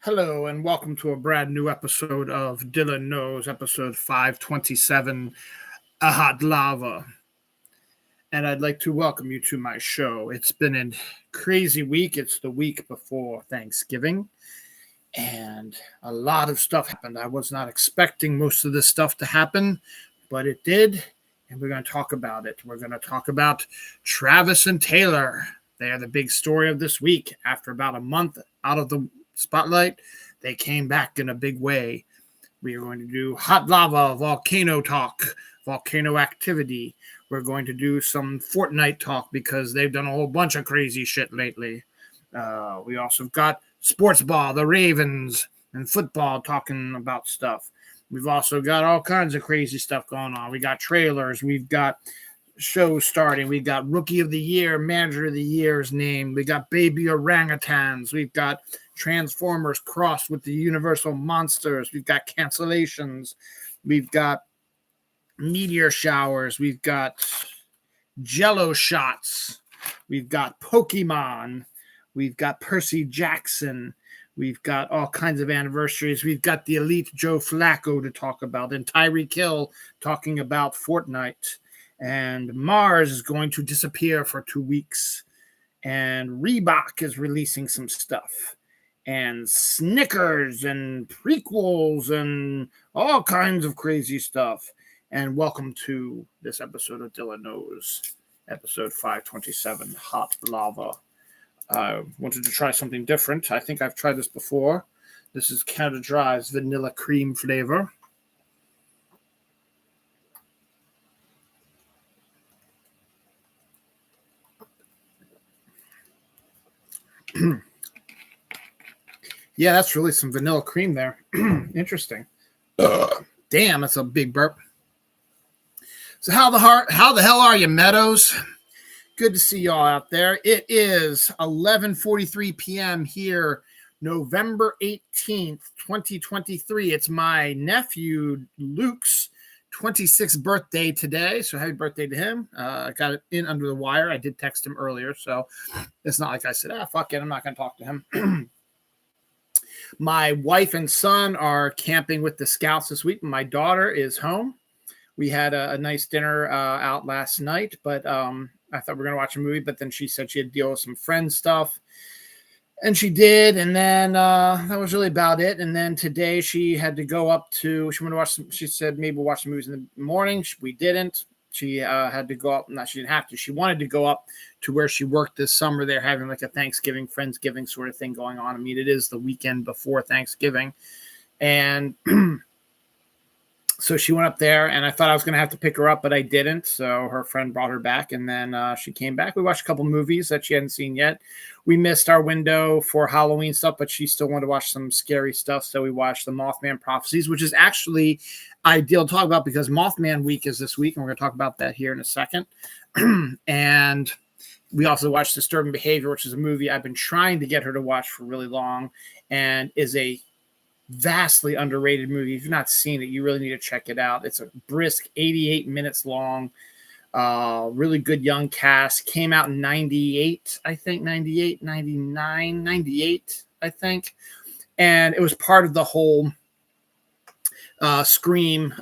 Hello and welcome to a brand new episode of Dylan Knows, episode 527, A Hot Lava. And I'd like to welcome you to my show. It's been a crazy week. It's the week before Thanksgiving, and a lot of stuff happened. I was not expecting most of this stuff to happen, but it did, and we're going to talk about it. We're going to talk about Travis and Taylor. They are the big story of this week. After about a month out of the spotlight, they came back in a big way. We are going to do hot lava, volcano talk, volcano activity. We're going to do some Fortnite talk because they've done a whole bunch of crazy shit lately. We also got Sportsball, the Ravens, and football talking about stuff. We've also got all kinds of crazy stuff going on. We got trailers. We've got shows starting. We've got Rookie of the Year, Manager of the Year's name. We got baby orangutans. We've got Transformers crossed with the Universal Monsters. We've got cancellations. We've got meteor showers. We've got Jello shots. We've got Pokemon. We've got Percy Jackson. We've got all kinds of anniversaries. We've got the elite Joe Flacco to talk about, and Tyreek Hill talking about Fortnite. And Mars is going to disappear for 2 weeks. And Reebok is releasing some stuff. And Snickers and prequels and all kinds of crazy stuff. And welcome to this episode of Dylan Knows, episode 527, Hot Lava. I wanted to try something different. I think I've tried this before. This is Canada Dry's vanilla cream flavor. Yeah, that's really some vanilla cream there. Interesting. Damn, that's a big burp. So how the hell are you, Meadows? Good to see y'all out there. It is 11:43 p.m. here, November 18th, 2023. It's my nephew Luke's 26th birthday today, so happy birthday to him. I got it in under the wire. I did text him earlier, so it's not like I said, fuck it, I'm not going to talk to him. My wife and son are camping with the Scouts this week. My daughter is home. We had a nice dinner out last night, but I thought we were going to watch a movie, but then she said she had to deal with some friend stuff. And she did, and then that was really about it. And then today she had to go up to, she wanted to watch some, she said maybe we'll watch some movies in the morning. We didn't. She had to go up, she didn't have to. She wanted to go up to where she worked this summer. They're having like a Thanksgiving, Friendsgiving sort of thing going on. I mean, it is the weekend before Thanksgiving. And so she went up there, and I thought I was going to have to pick her up, but I didn't. So her friend brought her back, and then she came back. We watched a couple movies that she hadn't seen yet. We missed our window for Halloween stuff, but she still wanted to watch some scary stuff. So we watched the Mothman Prophecies, which is actually ideal to talk about because Mothman week is this week, and we're going to talk about that here in a second. And we also watched Disturbing Behavior, which is a movie I've been trying to get her to watch for really long, and is a vastly underrated movie. If you've not seen it, you really need to check it out. It's a brisk 88 minutes long. Really good young cast. Came out in 98, I think, 98, 99, 98, I think. And it was part of the whole Scream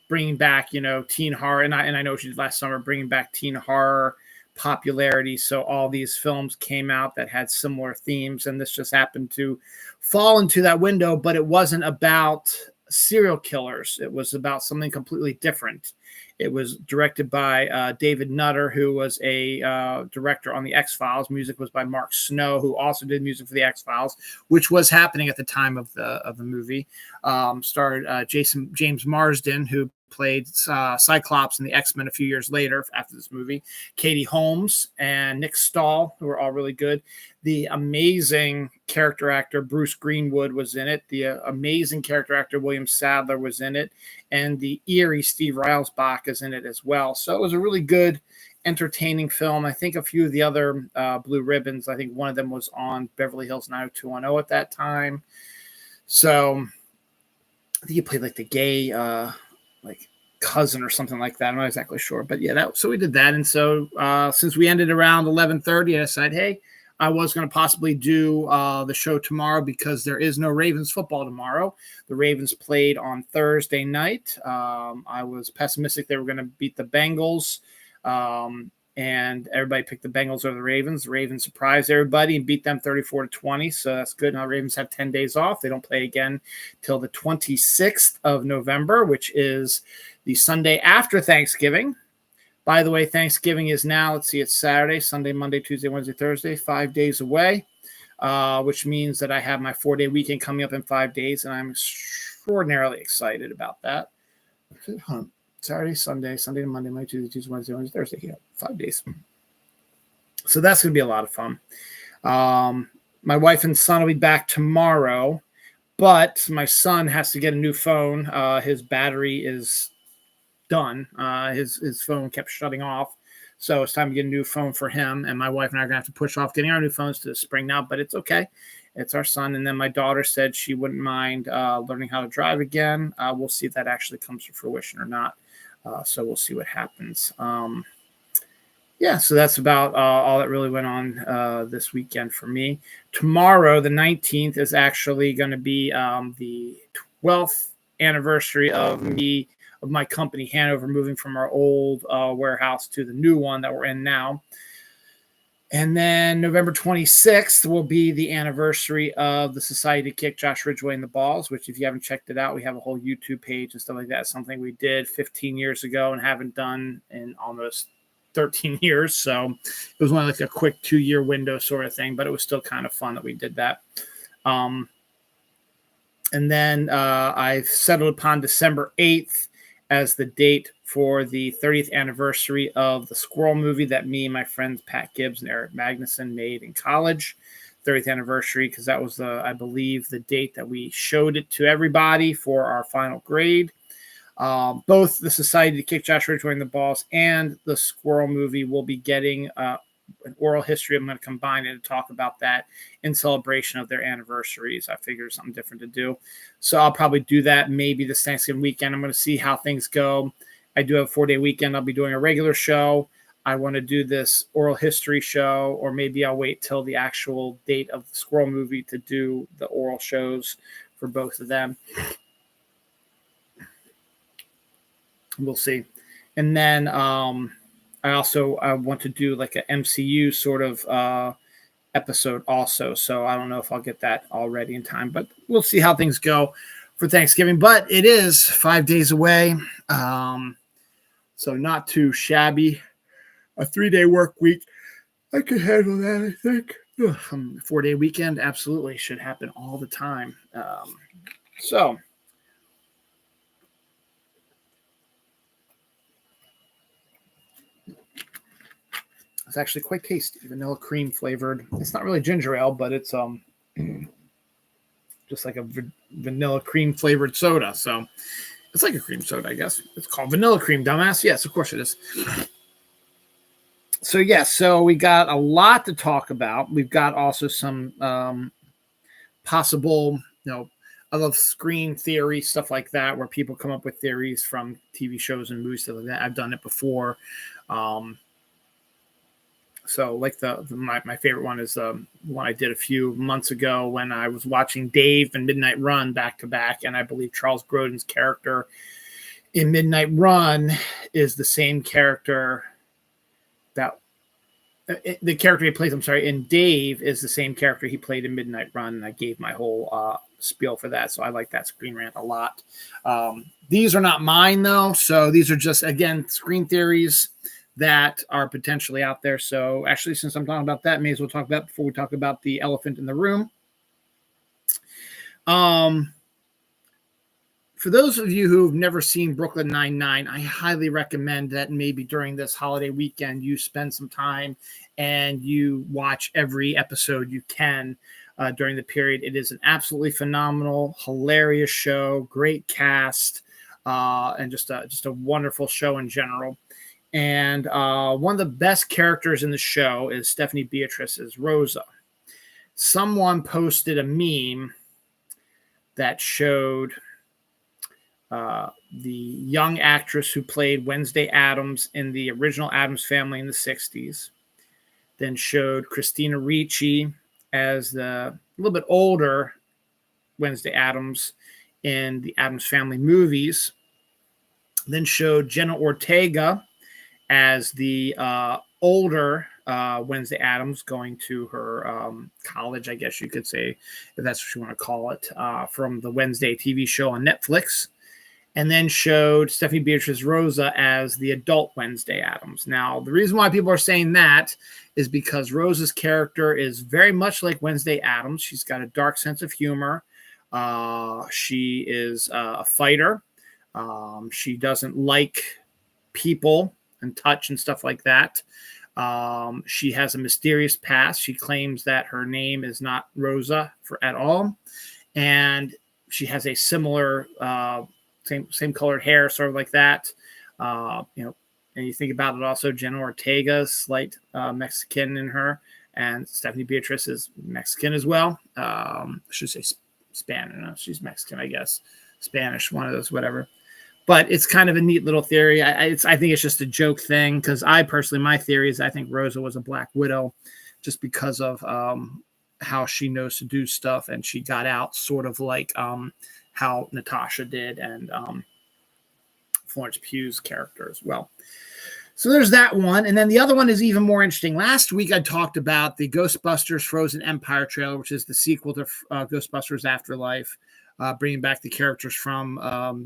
bringing back, teen horror. And I know she did last summer, bringing back teen horror popularity. So all these films came out that had similar themes, and this just happened to fall into that window. But it wasn't about serial killers. It was about something completely different. It was directed by David Nutter, who was a director on the X-Files. Music was by Mark Snow, who also did music for the X-Files, which was happening at the time of the movie. Starred James Marsden, who played Cyclops in the X-Men a few years later after this movie. Katie Holmes and Nick Stahl, who were all really good. The amazing character actor Bruce Greenwood was in it. The amazing character actor William Sadler was in it. And the eerie Steve Reilsbach is in it as well. So it was a really good, entertaining film. I think a few of the other blue ribbons, I think one of them was on Beverly Hills 90210 at that time. So I think he played like the gay cousin or something like that. I'm not exactly sure, but yeah, so we did that. And so since we ended around 11:30, I decided, hey, I was going to possibly do the show tomorrow because there is no Ravens football tomorrow. The Ravens played on Thursday night. I was pessimistic they were going to beat the Bengals, and everybody picked the Bengals over the Ravens. The Ravens surprised everybody and beat them 34-20, so that's good. Now the Ravens have 10 days off. They don't play again till the 26th of November, which is the Sunday after Thanksgiving. By the way, Thanksgiving is now, let's see, it's Saturday, Sunday, Monday, Tuesday, Wednesday, Thursday, 5 days away, which means that I have my 4-day weekend coming up in 5 days, and I'm extraordinarily excited about that. Saturday, Sunday, Monday, Tuesday, Wednesday, Thursday. Yeah, 5 days. So that's going to be a lot of fun. My wife and son will be back tomorrow, but my son has to get a new phone. His battery is done. His phone kept shutting off, so it's time to get a new phone for him. And my wife and I are gonna have to push off getting our new phones to the spring now, but it's okay. It's our son. And then my daughter said she wouldn't mind learning how to drive again. We'll see if that actually comes to fruition or not. So we'll see what happens. Yeah, so that's about all that really went on this weekend for me. Tomorrow, the 19th, is actually going to be the 12th anniversary of my company, Hanover, moving from our old warehouse to the new one that we're in now. And then November 26th will be the anniversary of the Society to Kick Josh Ridgway in the Balls, which if you haven't checked it out, we have a whole YouTube page and stuff like that. Something we did 15 years ago and haven't done in almost 13 years. So it was only like a quick 2-year window sort of thing, but it was still kind of fun that we did that. And then I've settled upon December 8th as the date for the 30th anniversary of the Squirrel movie that me and my friends Pat Gibbs and Eric Magnuson made in college. 30th anniversary, because that was I believe the date that we showed it to everybody for our final grade. Both the Society to Kick Josh Ridgway in the Balls and the Squirrel movie will be getting an oral history. I'm going to combine it and talk about that in celebration of their anniversaries. I figured something different to do. So I'll probably do that maybe this Thanksgiving weekend. I'm going to see how things go. I do have a 4-day weekend. I'll be doing a regular show. I want to do this oral history show, or maybe I'll wait till the actual date of the Squirrel movie to do the oral shows for both of them. We'll see. And then I want to do like an MCU sort of episode also. So I don't know if I'll get that all ready in time, but we'll see how things go for Thanksgiving. But it is 5 days away. So not too shabby. A 3-day work week. I could handle that, I think. 4-day weekend absolutely should happen all the time. So it's actually quite tasty, vanilla cream flavored. It's not really ginger ale, but it's just like a vanilla cream flavored soda. So it's like a cream soda, I guess. It's called vanilla cream, dumbass. Yes, of course it is. So yes, so we got a lot to talk about. We've got also some possible, I love screen theory, stuff like that, where people come up with theories from TV shows and movies, stuff like that. I've done it before. So like my favorite one is the one I did a few months ago when I was watching Dave and Midnight Run back to back. And I believe Charles Grodin's character in Midnight Run is the same character that the character he plays, in Dave is the same character he played in Midnight Run. And I gave my whole spiel for that. So I like that screen rant a lot. These are not mine though. So these are just, again, screen theories that are potentially out there. So actually, since I'm talking about that, may as well talk about before we talk about the elephant in the room. For those of you who've never seen Brooklyn Nine-Nine, I highly recommend that maybe during this holiday weekend, you spend some time and you watch every episode you can during the period. It is an absolutely phenomenal, hilarious show, great cast, and just a wonderful show in general. And one of the best characters in the show is Stephanie Beatrice's Rosa. Someone posted a meme that showed the young actress who played Wednesday Addams in the original Addams Family in the 60s. then showed Christina Ricci as the a little bit older Wednesday Addams in the Addams Family movies, then showed Jenna Ortega as the older Wednesday Addams going to her college, I guess you could say, if that's what you want to call it, from the Wednesday TV show on Netflix. And then showed Stephanie Beatriz Rosa as the adult Wednesday Addams. Now, the reason why people are saying that is because Rosa's character is very much like Wednesday Addams. She's got a dark sense of humor. She is a fighter. She doesn't like people and touch and stuff like that. She has a mysterious past. She claims that her name is not Rosa at all. And she has a similar same colored hair, sort of like that. And you think about it also, Jenna Ortega's slight Mexican in her, and Stephanie Beatriz is Mexican as well. I should say Spanish. No, she's Mexican, I guess. Spanish, one of those, whatever. But it's kind of a neat little theory. I think it's just a joke thing, because my theory is I think Rosa was a Black Widow just because of how she knows to do stuff, and she got out sort of like how Natasha did, and Florence Pugh's character as well. So there's that one. And then the other one is even more interesting. Last week I talked about the Ghostbusters Frozen Empire trailer, which is the sequel to Ghostbusters Afterlife, bringing back the characters from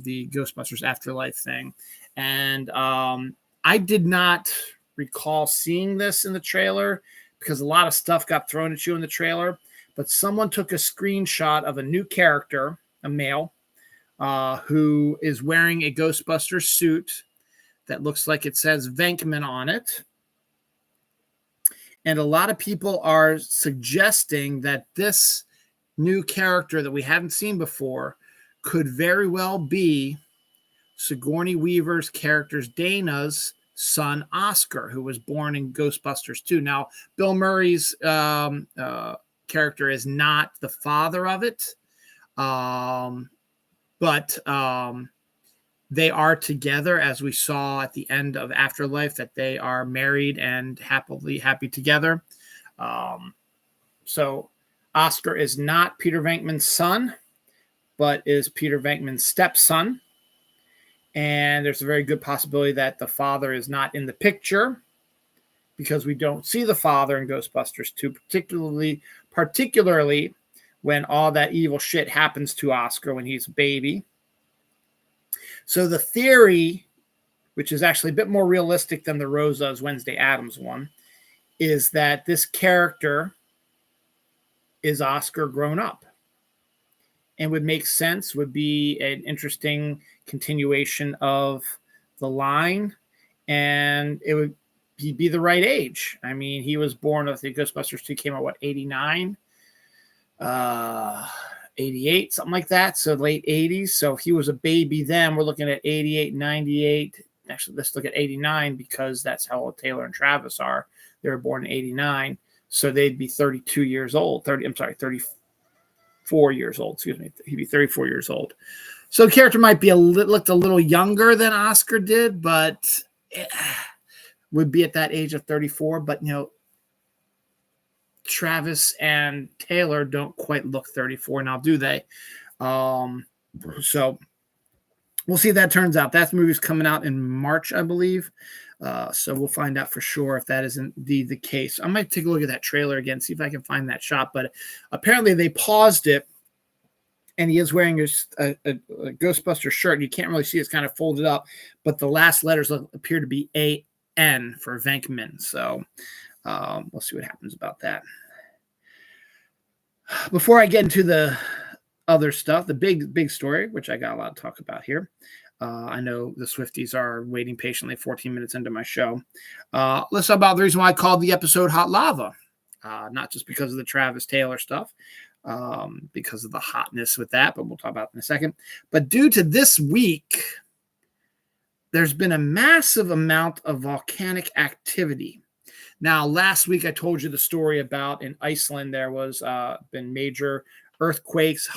the Ghostbusters Afterlife thing. And I did not recall seeing this in the trailer because a lot of stuff got thrown at you in the trailer. But someone took a screenshot of a new character, a male, who is wearing a Ghostbusters suit that looks like it says Venkman on it. And a lot of people are suggesting that this new character that we haven't seen before could very well be Sigourney Weaver's character Dana's son, Oscar, who was born in Ghostbusters 2. Now, Bill Murray's character is not the father of it, but they are together, as we saw at the end of Afterlife, that they are married and happy together. So Oscar is not Peter Venkman's son, but is Peter Venkman's stepson. And there's a very good possibility that the father is not in the picture, because we don't see the father in Ghostbusters 2, particularly when all that evil shit happens to Oscar when he's a baby. So the theory, which is actually a bit more realistic than the Rosa's Wednesday Addams one, is that this character is Oscar grown up, and would make sense, would be an interesting continuation of the line, and it would be the right age. I mean, he was born, I think Ghostbusters 2 came out, 89? 88, something like that. So late 80s. So he was a baby then. We're looking at 88, 98. Actually, let's look at 89, because that's how old Taylor and Travis are. They were born in 89. So they'd be 32 years old. 34 years old. Excuse me. He'd be 34 years old. So the character might be looked a little younger than Oscar did, but would be at that age of 34. But, Travis and Taylor don't quite look 34 now, do they? So we'll see if that turns out. That movie's coming out in March, I believe. So we'll find out for sure if that is indeed the case. I might take a look at that trailer again, see if I can find that shot. But apparently they paused it, and he is wearing a Ghostbuster shirt. You can't really see, it's kind of folded up, but the last letters appear to be A-N for Venkman. So we'll see what happens about that. Before I get into the other stuff, the big story, which I got a lot to talk about here. I know the Swifties are waiting patiently 14 minutes into my show. Let's talk about the reason why I called the episode Hot Lava. Not just because of the Travis Taylor stuff, because of the hotness with that, but we'll talk about it in a second. But due to this week, there's been a massive amount of volcanic activity. Now, last week I told you the story about in Iceland there was been major earthquakes,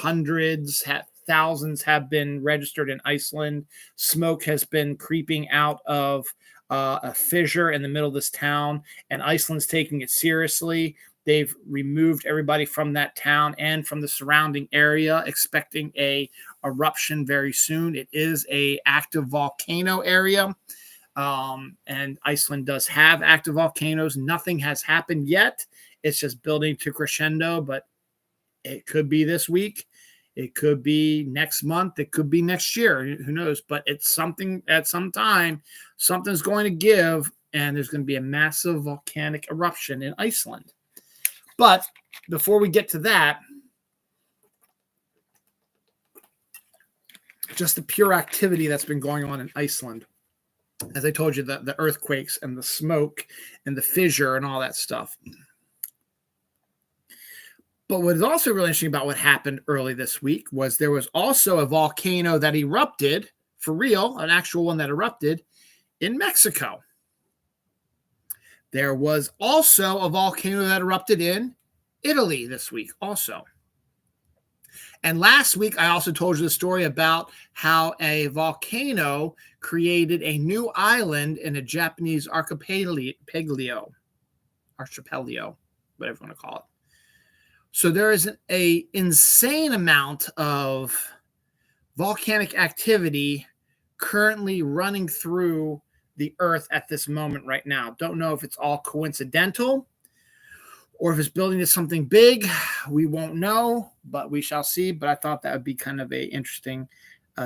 thousands have been registered in Iceland. Smoke has been creeping out of a fissure in the middle of this town, and Iceland's taking it seriously. They've removed everybody from that town and from the surrounding area, expecting a eruption very soon. It is a active volcano area, and Iceland does have active volcanoes. Nothing has happened yet. It's just building to crescendo, but it could be this week. It could be next month. It could be next year. Who knows? But it's something at some time. Something's going to give, and there's going to be a massive volcanic eruption in Iceland. But before we get to that, just the pure activity that's been going on in Iceland. As I told you, the earthquakes and the smoke and the fissure and all that stuff. But what is also really interesting about what happened early this week was there was also a volcano that erupted, for real, an actual one that erupted in Mexico. There was also a volcano that erupted in Italy this week also. And last week, I also told you the story about how a volcano created a new island in a Japanese archipelago, whatever you want to call it. So there is an insane amount of volcanic activity currently running through the earth at this moment right now. Don't know if it's all coincidental or if it's building to something big. We won't know, but we shall see. But I thought that would be kind of an interesting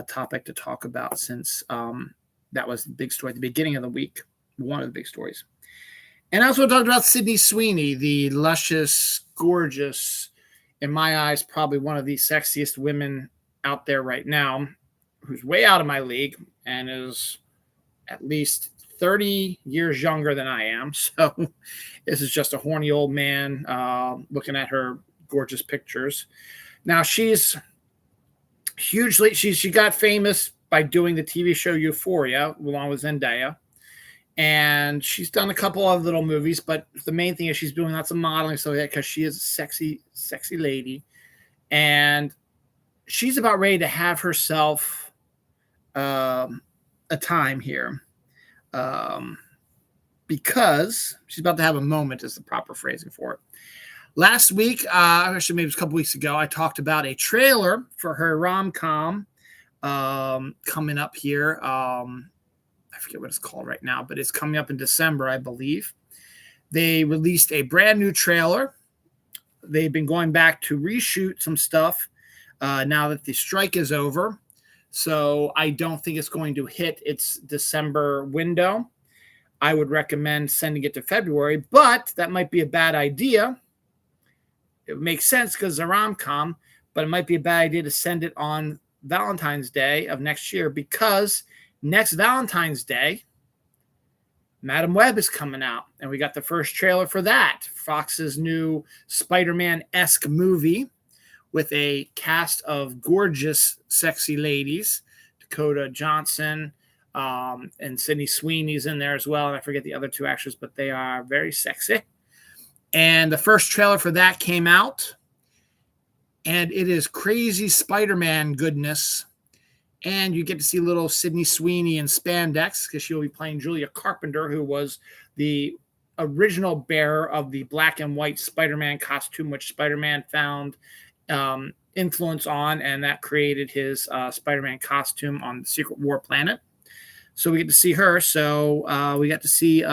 topic to talk about, since that was the big story at the beginning of the week, one of the big stories. And I also talked about Sydney Sweeney, the luscious, gorgeous, in my eyes, probably one of the sexiest women out there right now, who's way out of my league and is at least 30 years younger than I am. So this is just a horny old man looking at her gorgeous pictures. Now, she's hugely, she got famous by doing the TV show Euphoria along with Zendaya. And she's done a couple of little movies, but the main thing is she's doing lots of modeling, so because she is a sexy, sexy lady. And she's about ready to have herself a time here. Because she's about to have a moment is the proper phrasing for it. Last week, actually maybe it was a couple weeks ago, I talked about a trailer for her rom-com coming up here. I forget what it's called right now, but it's coming up in December, I believe. They released a brand new trailer. They've been going back to reshoot some stuff now that the strike is over. So I don't think it's going to hit its December window. I would recommend sending it to February, but that might be a bad idea. It makes sense because it's a rom-com, but it might be a bad idea to send it on Valentine's Day of next year, because next Valentine's Day, Madam Web is coming out, and we got the first trailer for that. Fox's new Spider-Man-esque movie with a cast of gorgeous, sexy ladies. Dakota Johnson and Sydney Sweeney's in there as well, and I forget the other two actors, but they are very sexy. And the first trailer for that came out, and it is crazy Spider-Man goodness. And you get to see little Sydney Sweeney in spandex, because she'll be playing Julia Carpenter, who was the original bearer of the black and white Spider-Man costume, which Spider-Man found influence on, and that created his Spider-Man costume on the Secret War planet. So we get to see her. So we got to see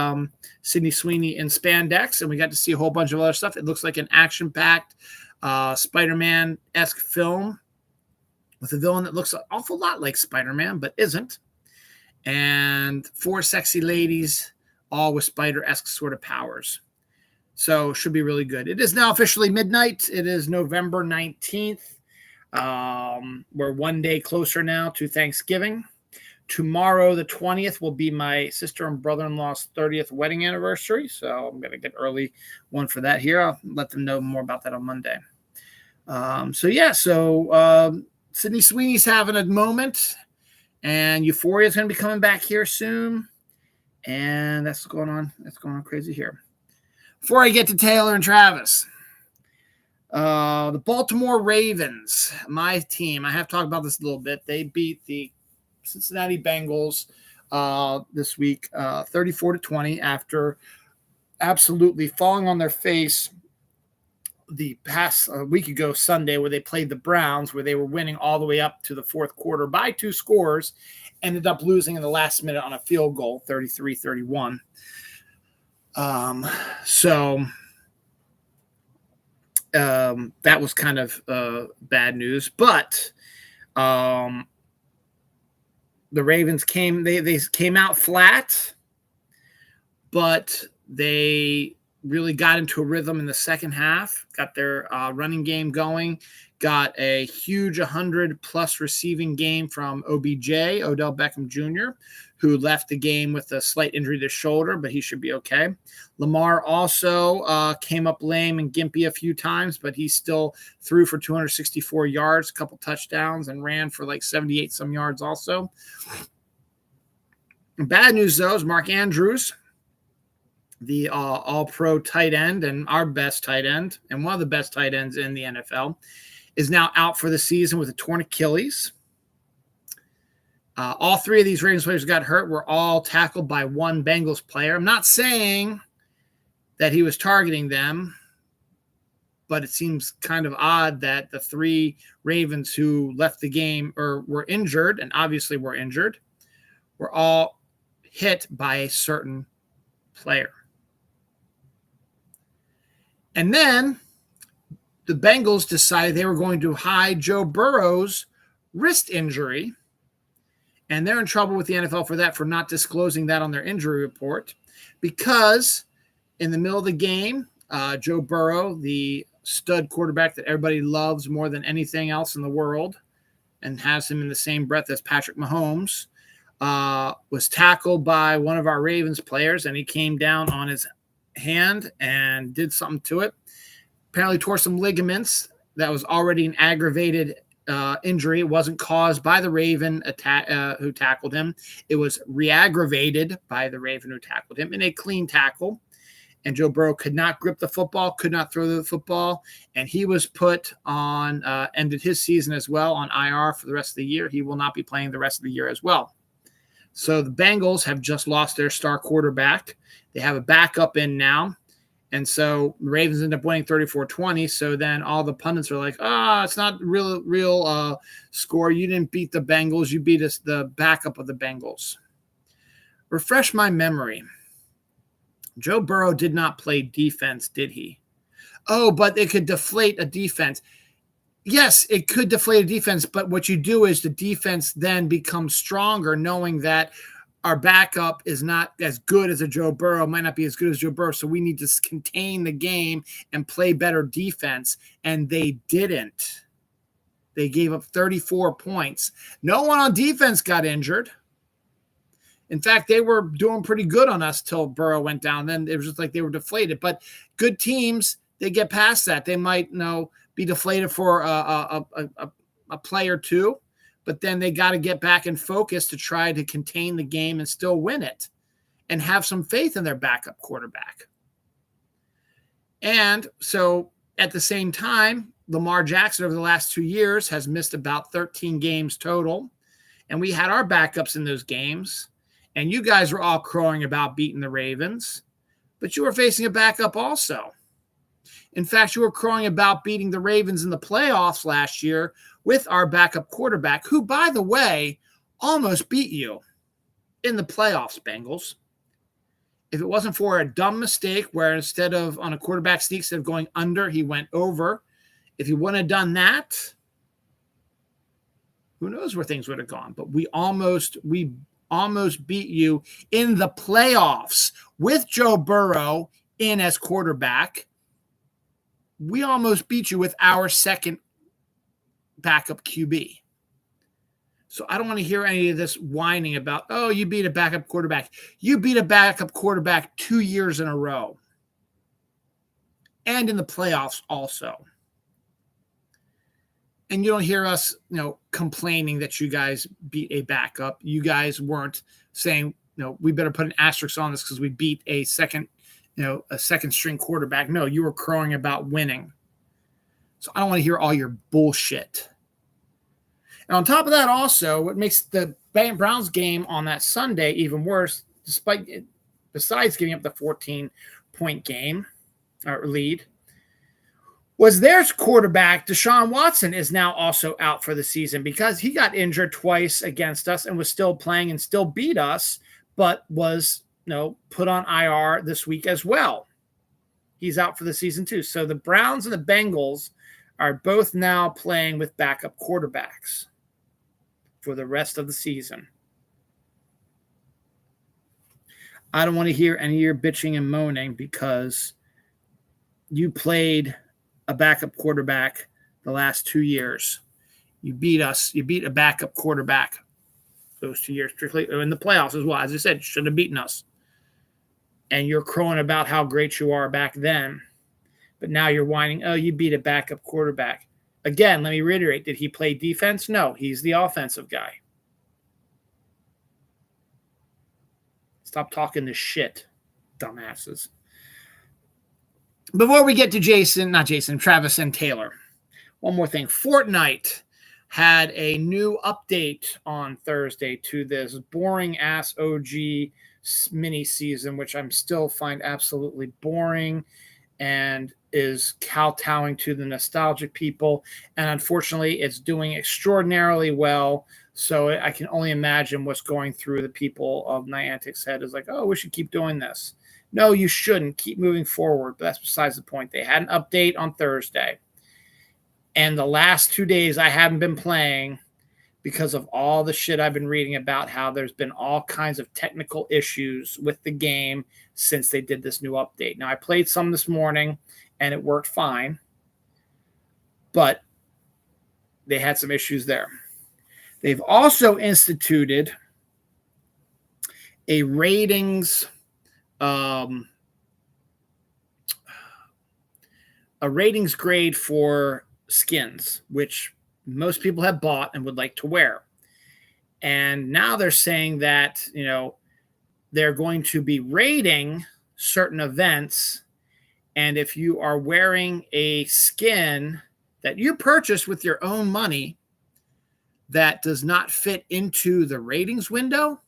Sydney Sweeney in spandex, and we got to see a whole bunch of other stuff. It looks like an action-packed Spider-Man-esque film with a villain that looks an awful lot like Spider-Man, but isn't. And 4 sexy ladies, all with spider-esque sort of powers. So should be really good. It is now officially midnight. It is November 19th. We're one day closer now to Thanksgiving. Tomorrow, the 20th, will be my sister and brother-in-law's 30th wedding anniversary. So I'm going to get an early one for that here. I'll let them know more about that on Monday. Sydney Sweeney's having a moment, and Euphoria is going to be coming back here soon. And that's going on. That's going on crazy here. Before I get to Taylor and Travis, the Baltimore Ravens, my team, I have talked about this a little bit. They beat the Cincinnati Bengals this week, 34-20, after absolutely falling on their face the past week ago Sunday, where they played the Browns, where they were winning all the way up to the fourth quarter by 2 scores, ended up losing in the last minute on a field goal, 33-31. That was kind of bad news, but the Ravens they came out flat, but they really got into a rhythm in the second half, got their running game going, got a huge 100-plus receiving game from OBJ, Odell Beckham Jr., who left the game with a slight injury to his shoulder, but he should be okay. Lamar also came up lame and gimpy a few times, but he still threw for 264 yards, a couple touchdowns, and ran for like 78-some yards also. Bad news, though, is Mark Andrews, the all-pro tight end and our best tight end, and one of the best tight ends in the NFL, is now out for the season with a torn Achilles. All 3 of these Ravens players got hurt. Were all tackled by one Bengals player. I'm not saying that he was targeting them, but it seems kind of odd that the 3 Ravens who left the game or were injured, and obviously were injured, were all hit by a certain player. And then the Bengals decided they were going to hide Joe Burrow's wrist injury, and they're in trouble with the NFL for that, for not disclosing that on their injury report, because in the middle of the game, Joe Burrow, the stud quarterback that everybody loves more than anything else in the world and has him in the same breath as Patrick Mahomes, was tackled by one of our Ravens players, and he came down on his hand and did something to it. Apparently tore some ligaments. That was already an aggravated injury. It wasn't caused by the Raven who tackled him. It was re-aggravated by the Raven who tackled him in a clean tackle. And Joe Burrow could not grip the football, could not throw the football, and he was put on, ended his season as well on IR for the rest of the year. He will not be playing the rest of the year as well. So the Bengals have just lost their star quarterback. They have a backup in now. And so the Ravens end up winning 34-20. So then all the pundits are like, it's not real score. You didn't beat the Bengals. You beat us, the backup of the Bengals. Refresh my memory. Joe Burrow did not play defense, did he? Oh, but it could deflate a defense. Yes, it could deflate a defense, but what you do is the defense then becomes stronger, knowing that our backup is not as good as a Joe Burrow, might not be as good as Joe Burrow, so we need to contain the game and play better defense, and they didn't. They gave up 34 points. No one on defense got injured. In fact, they were doing pretty good on us till Burrow went down. Then it was just like they were deflated. But good teams, they get past that. They might, be deflated for a play or two, but then they got to get back in focus to try to contain the game and still win it and have some faith in their backup quarterback. And so at the same time, Lamar Jackson over the last 2 years has missed about 13 games total. And we had our backups in those games. And you guys were all crowing about beating the Ravens, but you were facing a backup also. In fact, you were crowing about beating the Ravens in the playoffs last year with our backup quarterback, who, by the way, almost beat you in the playoffs, Bengals. If it wasn't for a dumb mistake where instead of on a quarterback sneak, instead of going under, he went over. If he wouldn't have done that, who knows where things would have gone. But we almost beat you in the playoffs with Joe Burrow in as quarterback. We almost beat you with our second backup QB. So I don't want to hear any of this whining about, you beat a backup quarterback. You beat a backup quarterback 2 years in a row. And in the playoffs also. And you don't hear us, complaining that you guys beat a backup. You guys weren't saying, we better put an asterisk on this because we beat a second string quarterback. No, you were crowing about winning. So I don't want to hear all your bullshit. And on top of that, also, what makes the Browns game on that Sunday even worse, besides giving up the 14-point game or lead, was their quarterback, Deshaun Watson, is now also out for the season because he got injured twice against us and was still playing and still beat us, but was put on IR this week as well. He's out for the season too. So the Browns and the Bengals are both now playing with backup quarterbacks for the rest of the season. I don't want to hear any of your bitching and moaning because you played a backup quarterback the last 2 years. You beat us. You beat a backup quarterback those 2 years, particularly in the playoffs as well. As I said, you should have beaten us. And you're crowing about how great you are back then. But now you're whining, oh, you beat a backup quarterback. Again, let me reiterate, did he play defense? No, he's the offensive guy. Stop talking this shit, dumbasses. Before we get to Travis and Taylor, one more thing. Fortnite had a new update on Thursday to this boring-ass OG mini season, which I'm still find absolutely boring and is kowtowing to the nostalgic people. And unfortunately, it's doing extraordinarily well. So I can only imagine what's going through the people of Niantic's head is like, oh, we should keep doing this. No, you shouldn't. Keep moving forward. But that's besides the point. They had an update on Thursday. And the last 2 days I haven't been playing because of all the shit I've been reading about how there's been all kinds of technical issues with the game since they did this new update. Now, I played some this morning, and it worked fine. But they had some issues there. They've also instituted a ratings grade for skins, which most people have bought and would like to wear. And now they're saying that, they're going to be rating certain events. And if you are wearing a skin that you purchased with your own money that does not fit into the ratings window,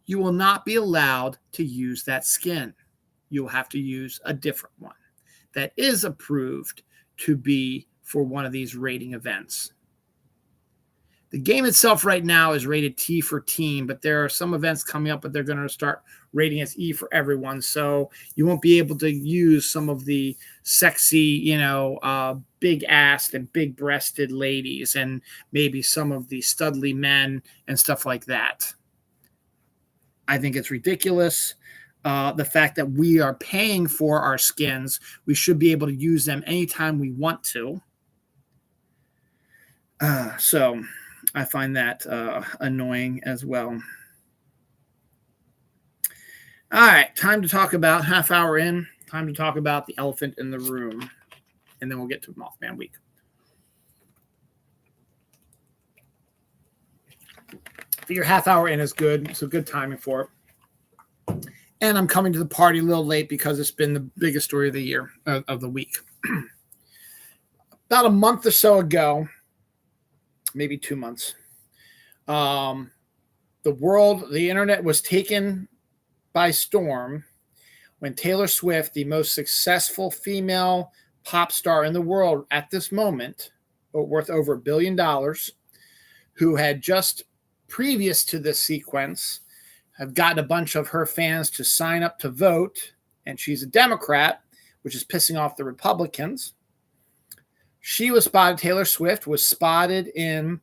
you will not be allowed to use that skin. You will have to use a different one that is approved to be for one of these rating events. The game itself right now is rated T for team, but there are some events coming up, but they're going to start rating as E for everyone. So you won't be able to use some of the sexy, big-assed and big-breasted ladies and maybe some of the studly men and stuff like that. I think it's ridiculous. The fact that we are paying for our skins, we should be able to use them anytime we want to. So I find that annoying as well. All right, time to talk about half hour in. Time to talk about the elephant in the room. And then we'll get to Mothman Week. I figure half hour in is good. So good timing for it. And I'm coming to the party a little late because it's been the biggest story of the year, of the week. About a month or so ago, maybe 2 months, the internet was taken by storm when Taylor Swift, the most successful female pop star in the world at this moment, worth over $1 billion, who had just previous to this sequence have gotten a bunch of her fans to sign up to vote, and she's a Democrat, which is pissing off the Republicans. Taylor Swift was spotted in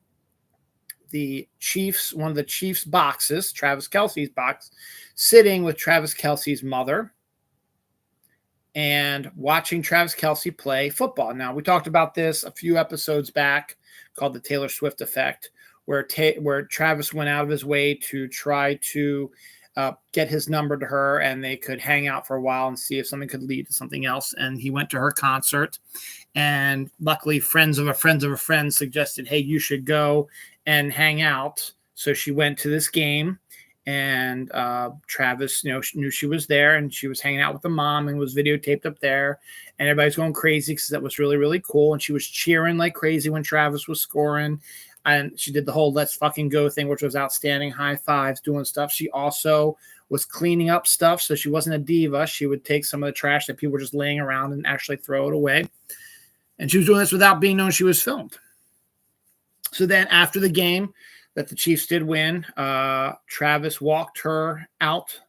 one of the Chiefs' boxes, Travis Kelce's box, sitting with Travis Kelce's mother and watching Travis Kelce play football. Now, we talked about this a few episodes back called the Taylor Swift effect, where Travis went out of his way to try to get his number to her, and they could hang out for a while and see if something could lead to something else. And he went to her concert, and luckily friends of a friend suggested, hey, you should go and hang out. So she went to this game, and Travis, knew she was there, and she was hanging out with the mom and was videotaped up there, and everybody's going crazy because that was really, really cool. And she was cheering like crazy when Travis was scoring. and she did the whole let's fucking go thing, which was outstanding. High fives, doing stuff. She also was cleaning up stuff, so she wasn't a diva. She would take some of the trash that people were just laying around and actually throw it away. And she was doing this without being known she was filmed. So then after the game that the Chiefs did win, Travis walked her out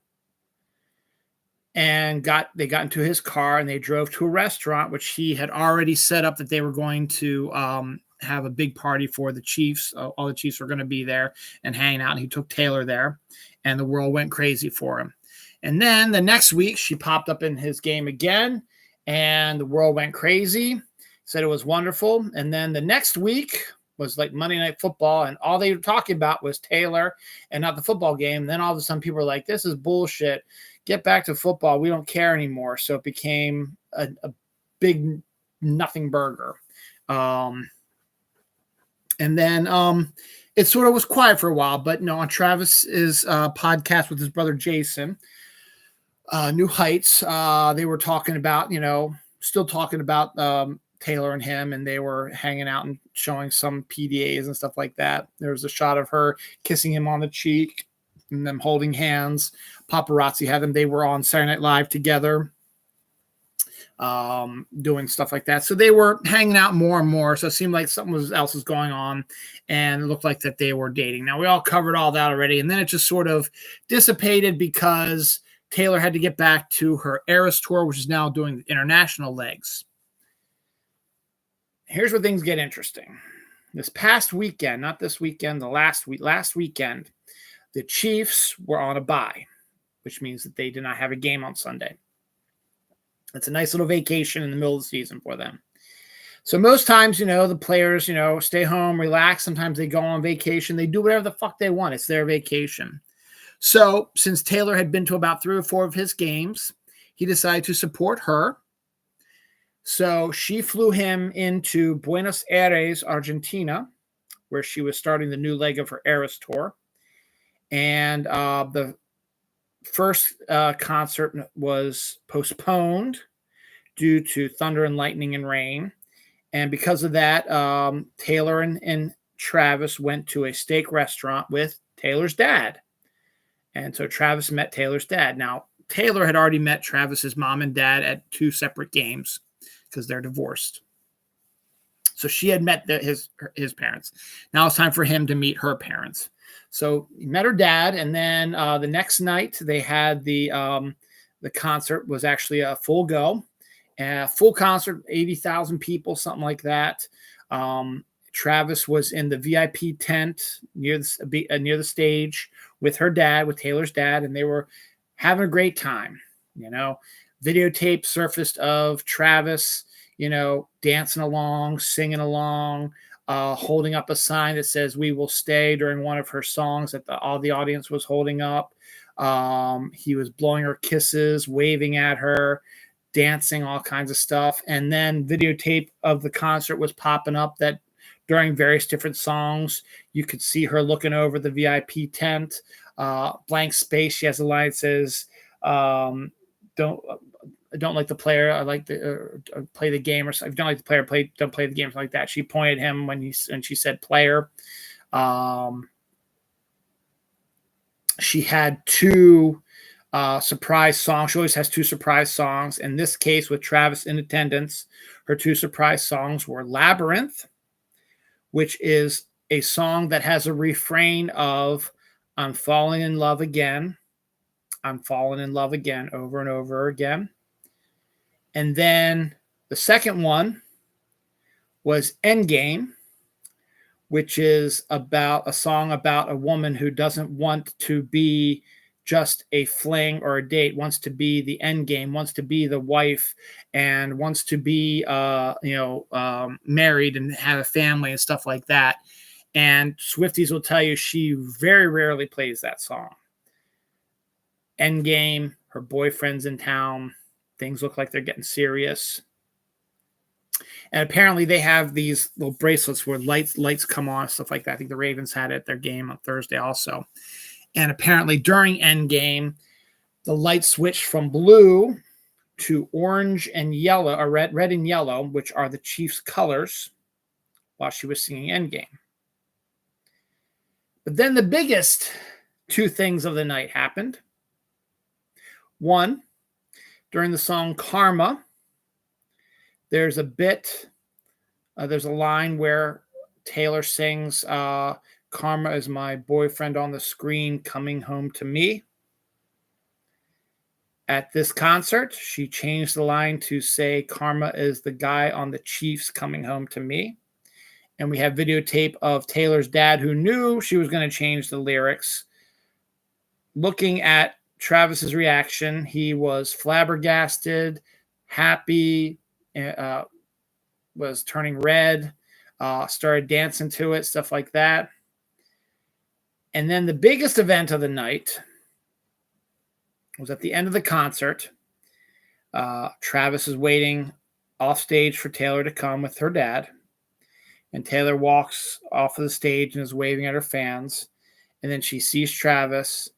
and they got into his car and they drove to a restaurant, which he had already set up that they were going to have a big party for the Chiefs. All the Chiefs were going to be there and hanging out. And he took Taylor there, and the world went crazy for him. And then the next week, she popped up in his game again, and the world went crazy. Said it was wonderful. And then the next week was like Monday Night Football, and all they were talking about was Taylor and not the football game. And then all of a sudden, people were like, "This is bullshit. Get back to football. We don't care anymore." So it became a big nothing burger. And then it sort of was quiet for a while, but on Travis's podcast with his brother Jason, New Heights, they were talking about, still talking about Taylor and him, and they were hanging out and showing some PDAs and stuff like that. There was a shot of her kissing him on the cheek and them holding hands. Paparazzi had them. They were on Saturday Night Live together, doing stuff like that. So they were hanging out more and more. So it seemed like something else was going on, and it looked like that they were dating. Now, we all covered all that already, and then it just sort of dissipated because Taylor had to get back to her Eras tour, which is now doing the international legs. Here's where things get interesting. This past weekend, not this weekend, last weekend, the Chiefs were on a bye, which means that they did not have a game on Sunday. It's a nice little vacation in the middle of the season for them. So most times, the players, stay home, relax. Sometimes they go on vacation. They do whatever the fuck they want. It's their vacation. So since Taylor had been to about 3 or 4 of his games, he decided to support her. So she flew him into Buenos Aires, Argentina, where she was starting the new leg of her Eras tour. And the first concert was postponed due to thunder and lightning and rain. And because of that, Taylor and Travis went to a steak restaurant with Taylor's dad. And so Travis met Taylor's dad. Now, Taylor had already met Travis's mom and dad at 2 separate games because they're divorced. So she had met his parents. Now it's time for him to meet her parents. So he met her dad, and then the next night they had the concert was actually a full go, full concert, 80,000 people, something like that. Travis was in the VIP tent near the stage with her dad, with Taylor's dad, and they were having a great time. Videotape surfaced of Travis, dancing along, singing along, holding up a sign that says "We will stay" during one of her songs that all the audience was holding up. He was blowing her kisses, waving at her, dancing, all kinds of stuff. And then videotape of the concert was popping up that during various different songs, you could see her looking over the VIP tent, blank space. She has a line that says, I don't like the player. I like to play the game, or if you don't like the player, don't play the game, something like that. She pointed him when she said player. She had 2 surprise songs. She always has 2 surprise songs. In this case, with Travis in attendance, her 2 surprise songs were Labyrinth, which is a song that has a refrain of "I'm falling in love again. I'm falling in love again," over and over again. And then the second one was Endgame, which is about a song about a woman who doesn't want to be just a fling or a date, wants to be the end game, wants to be the wife, and wants to be, married and have a family and stuff like that. And Swifties will tell you she very rarely plays that song. Endgame, her boyfriend's in town. Things look like they're getting serious. And apparently they have these little bracelets where lights come on, stuff like that. I think the Ravens had it at their game on Thursday also. And apparently during Endgame, the light switched from blue to orange and yellow, or red and yellow, which are the Chiefs' colors, while she was singing Endgame. But then the biggest two things of the night happened. One, during the song Karma, there's a line where Taylor sings, Karma is my boyfriend on the screen coming home to me. At this concert, she changed the line to say, Karma is the guy on the Chiefs coming home to me. And we have videotape of Taylor's dad, who knew she was going to change the lyrics. Looking at Travis's reaction, he was flabbergasted, happy, was turning red, started dancing to it, stuff like that. And then the biggest event of the night was at the end of the concert. Travis is waiting off stage for Taylor to come with her dad. And Taylor walks off of the stage and is waving at her fans. And then she sees Travis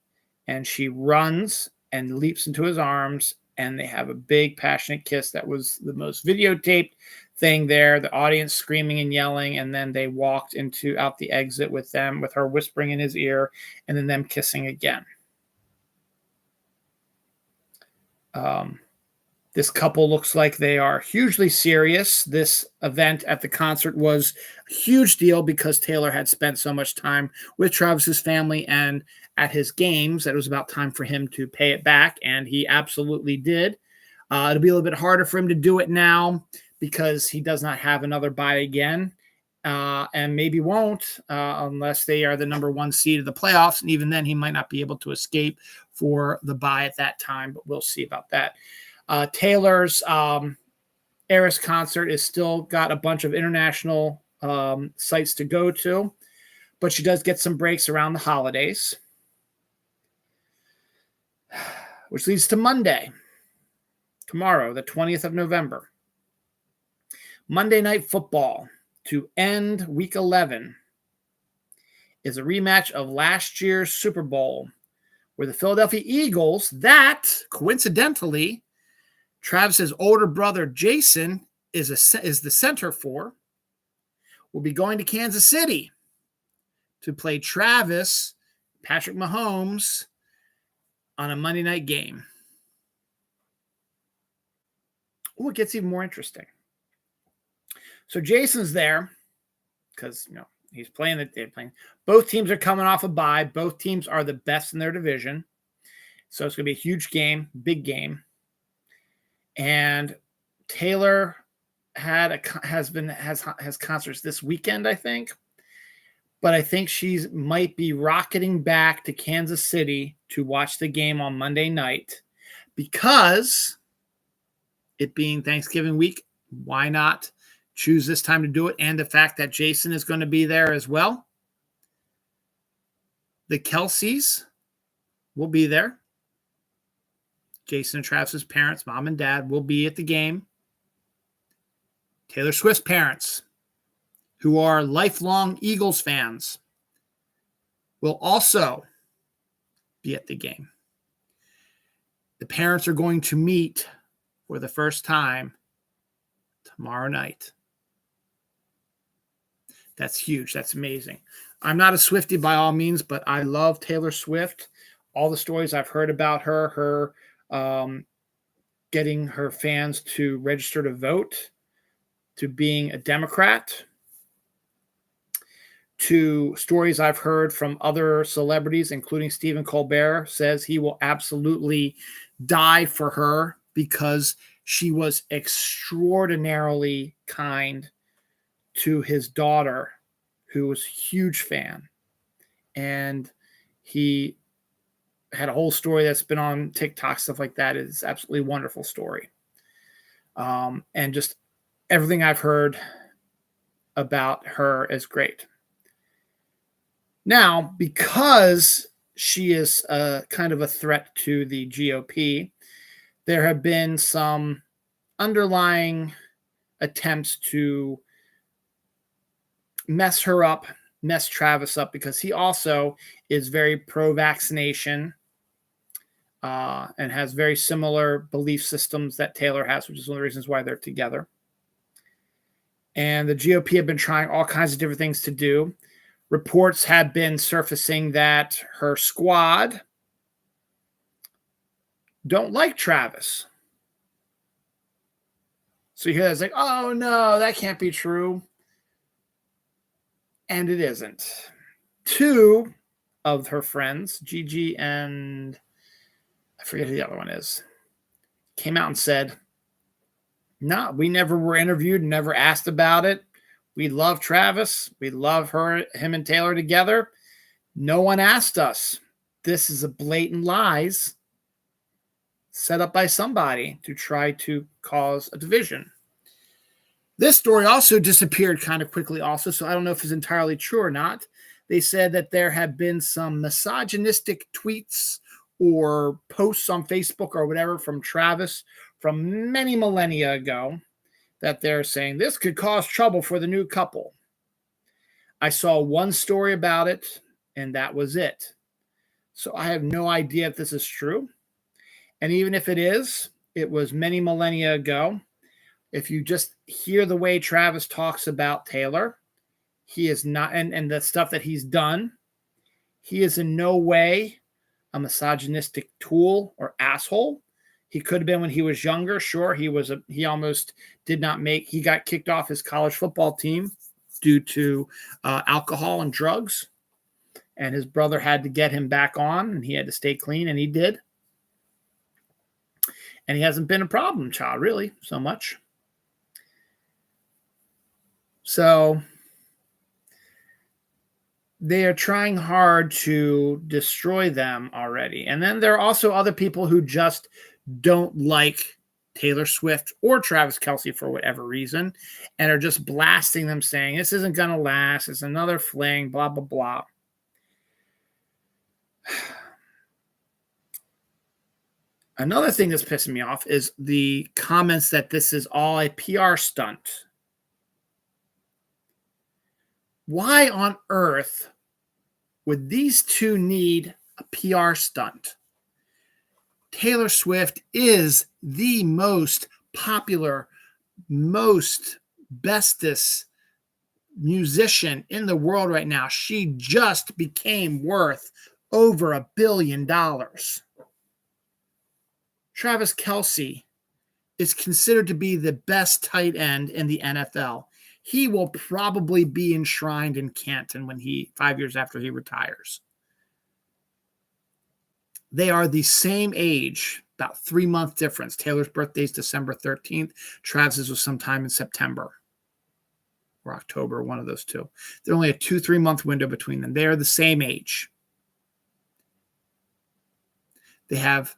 and she runs and leaps into his arms. And they have a big passionate kiss. That was the most videotaped thing there. The audience screaming and yelling. And then they walked out the exit with her whispering in his ear, and then them kissing again. This couple looks like they are hugely serious. This event at the concert was a huge deal because Taylor had spent so much time with Travis's family and at his games that it was about time for him to pay it back, and he absolutely did. It'll be a little bit harder for him to do it now because he does not have another bye again, and maybe won't unless they are the number one seed of the playoffs, and even then he might not be able to escape for the bye at that time, but we'll see about that. Taylor's Eras concert is still got a bunch of international sites to go to, but she does get some breaks around the holidays, which leads to Monday, tomorrow, the 20th of November. Monday Night Football to end Week 11 is a rematch of last year's Super Bowl, where the Philadelphia Eagles, that coincidentally Travis's older brother Jason is the center for, will be going to Kansas City to play Travis, Patrick Mahomes, on a Monday night game. Oh, it gets even more interesting. So Jason's there because he's playing they're playing. Both teams are coming off a bye. Both teams are the best in their division. So it's going to be a huge game, big game. And Taylor has concerts this weekend, I think. But I think she might be rocketing back to Kansas City to watch the game on Monday night because it being Thanksgiving week, why not choose this time to do it? And the fact that Jason is going to be there as well. The Kelseys will be there. Jason and Travis's parents, mom and dad, will be at the game. Taylor Swift's parents, who are lifelong Eagles fans, will also be at the game. The parents are going to meet for the first time tomorrow night. That's huge. That's amazing. I'm not a Swiftie by all means, but I love Taylor Swift. All the stories I've heard about her getting her fans to register to vote, to being a Democrat, to stories I've heard from other celebrities, including Stephen Colbert, says he will absolutely die for her because she was extraordinarily kind to his daughter, who was a huge fan. And he had a whole story that's been on TikTok, stuff like that. It's absolutely wonderful story. And just everything I've heard about her is great. Now, because she is kind of a threat to the GOP, there have been some underlying attempts to mess her up, mess Travis up, because he also is very pro-vaccination and has very similar belief systems that Taylor has, which is one of the reasons why they're together. And the GOP have been trying all kinds of different things to do. Reports have been surfacing that her squad don't like Travis. So you hear that, it's like, oh no, that can't be true. And it isn't. Two of her friends, Gigi and I forget who the other one is, came out and said, no, we never were interviewed, never asked about it. We love Travis. We love him and Taylor together. No one asked us. This is a blatant lies set up by somebody to try to cause a division. This story also disappeared kind of quickly also, so I don't know if it's entirely true or not. They said that there have been some misogynistic tweets or posts on Facebook or whatever from Travis from many millennia ago that they're saying this could cause trouble for the new couple. I saw one story about it, and that was it. So I have no idea if this is true. And even if it is, it was many millennia ago. If you just hear the way Travis talks about Taylor, he is not, and the stuff that he's done, he is in no way a misogynistic tool or asshole. He could have been when he was younger. Sure, he almost did not make, he got kicked off his college football team due to alcohol and drugs. And his brother had to get him back on, and he had to stay clean, and he did. And he hasn't been a problem child, really, so much. So they are trying hard to destroy them already. And then there are also other people who just don't like Taylor Swift or Travis Kelce for whatever reason and are just blasting them saying, this isn't going to last. It's another fling, blah, blah, blah. Another thing that's pissing me off is the comments that this is all a PR stunt. Why on earth would these two need a PR stunt? Taylor Swift is the most popular, most bestest musician in the world right now. She just became worth over $1 billion. Travis Kelce is considered to be the best tight end in the NFL. He will probably be enshrined in Canton 5 years after he retires. They are the same age, about 3-month difference. Taylor's birthday is December 13th. Travis's was sometime in September or October, one of those two. There's only a 2-3 month window between them. They are the same age. They have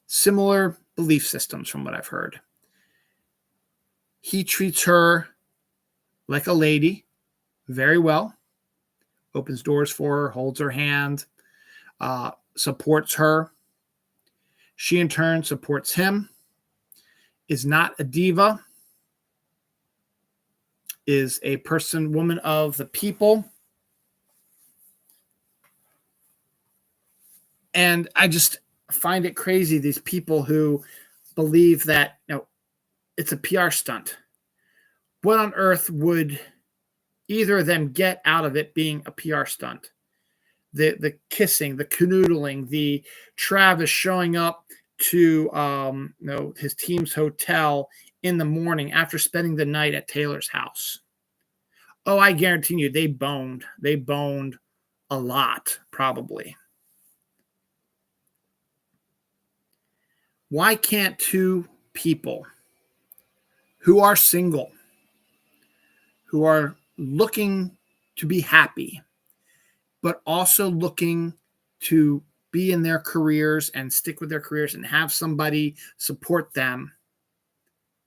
similar belief systems from what I've heard. He treats her like a lady very well, opens doors for her, holds her hand, supports her. She in turn supports him, is not a diva, is a woman of the people. And I just find it crazy, these people who believe that, it's a PR stunt. What on earth would either of them get out of it being a PR stunt? The kissing, the canoodling, the Travis showing up to his team's hotel in the morning after spending the night at Taylor's house. Oh, I guarantee you they boned. They boned a lot, probably. Why can't two people who are single, who are looking to be happy, but also looking to be in their careers and stick with their careers and have somebody support them,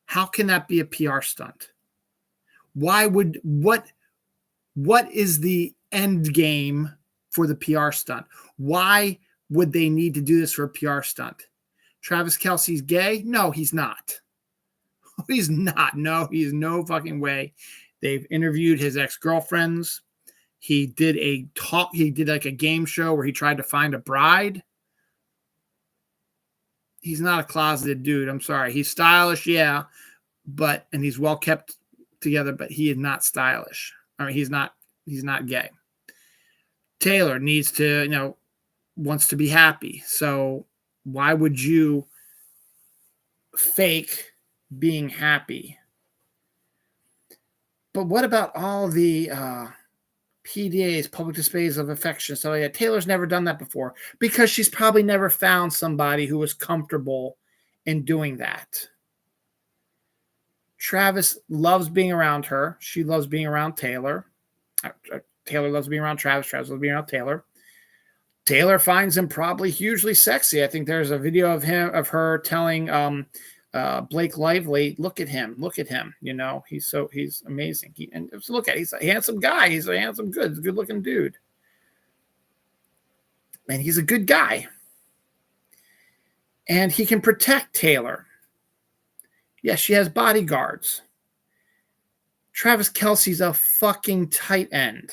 how can that be a PR stunt? What is the end game for the PR stunt? Why would they need to do this for a PR stunt? Travis Kelce's gay? No, he's not. He's not. No, he's no fucking way. They've interviewed his ex-girlfriends. He did like a game show where he tried to find a bride. He's not a closeted dude. I'm sorry. He's stylish, yeah, and he's well kept together, but he is not stylish. I mean, he's not gay. Taylor needs to, wants to be happy. So why would you fake being happy? But what about all the PDAs, public displays of affection? So yeah, Taylor's never done that before because she's probably never found somebody who was comfortable in doing that. Travis loves being around her. She loves being around Taylor. Taylor loves being around Travis. Travis loves being around Taylor. Taylor finds him probably hugely sexy. I think there's a video of her telling Blake Lively, look at him. He's amazing. Look at, he's a handsome guy. He's a handsome, good looking dude. And he's a good guy. And he can protect Taylor. Yes, she has bodyguards. Travis Kelce's a fucking tight end.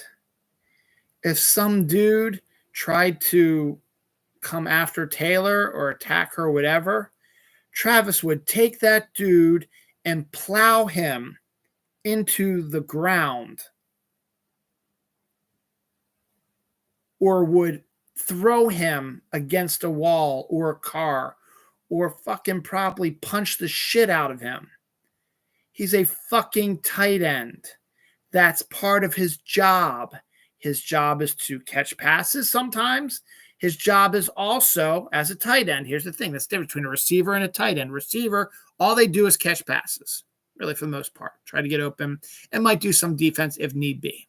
If some dude tried to come after Taylor or attack her or whatever, Travis would take that dude and plow him into the ground, or would throw him against a wall or a car, or fucking probably punch the shit out of him. He's a fucking tight end. That's part of his job. His job is to catch passes sometimes. His job is also as a tight end. Here's the thing. That's the difference between a receiver and a tight end. Receiver, all they do is catch passes, really, for the most part. Try to get open and might do some defense if need be.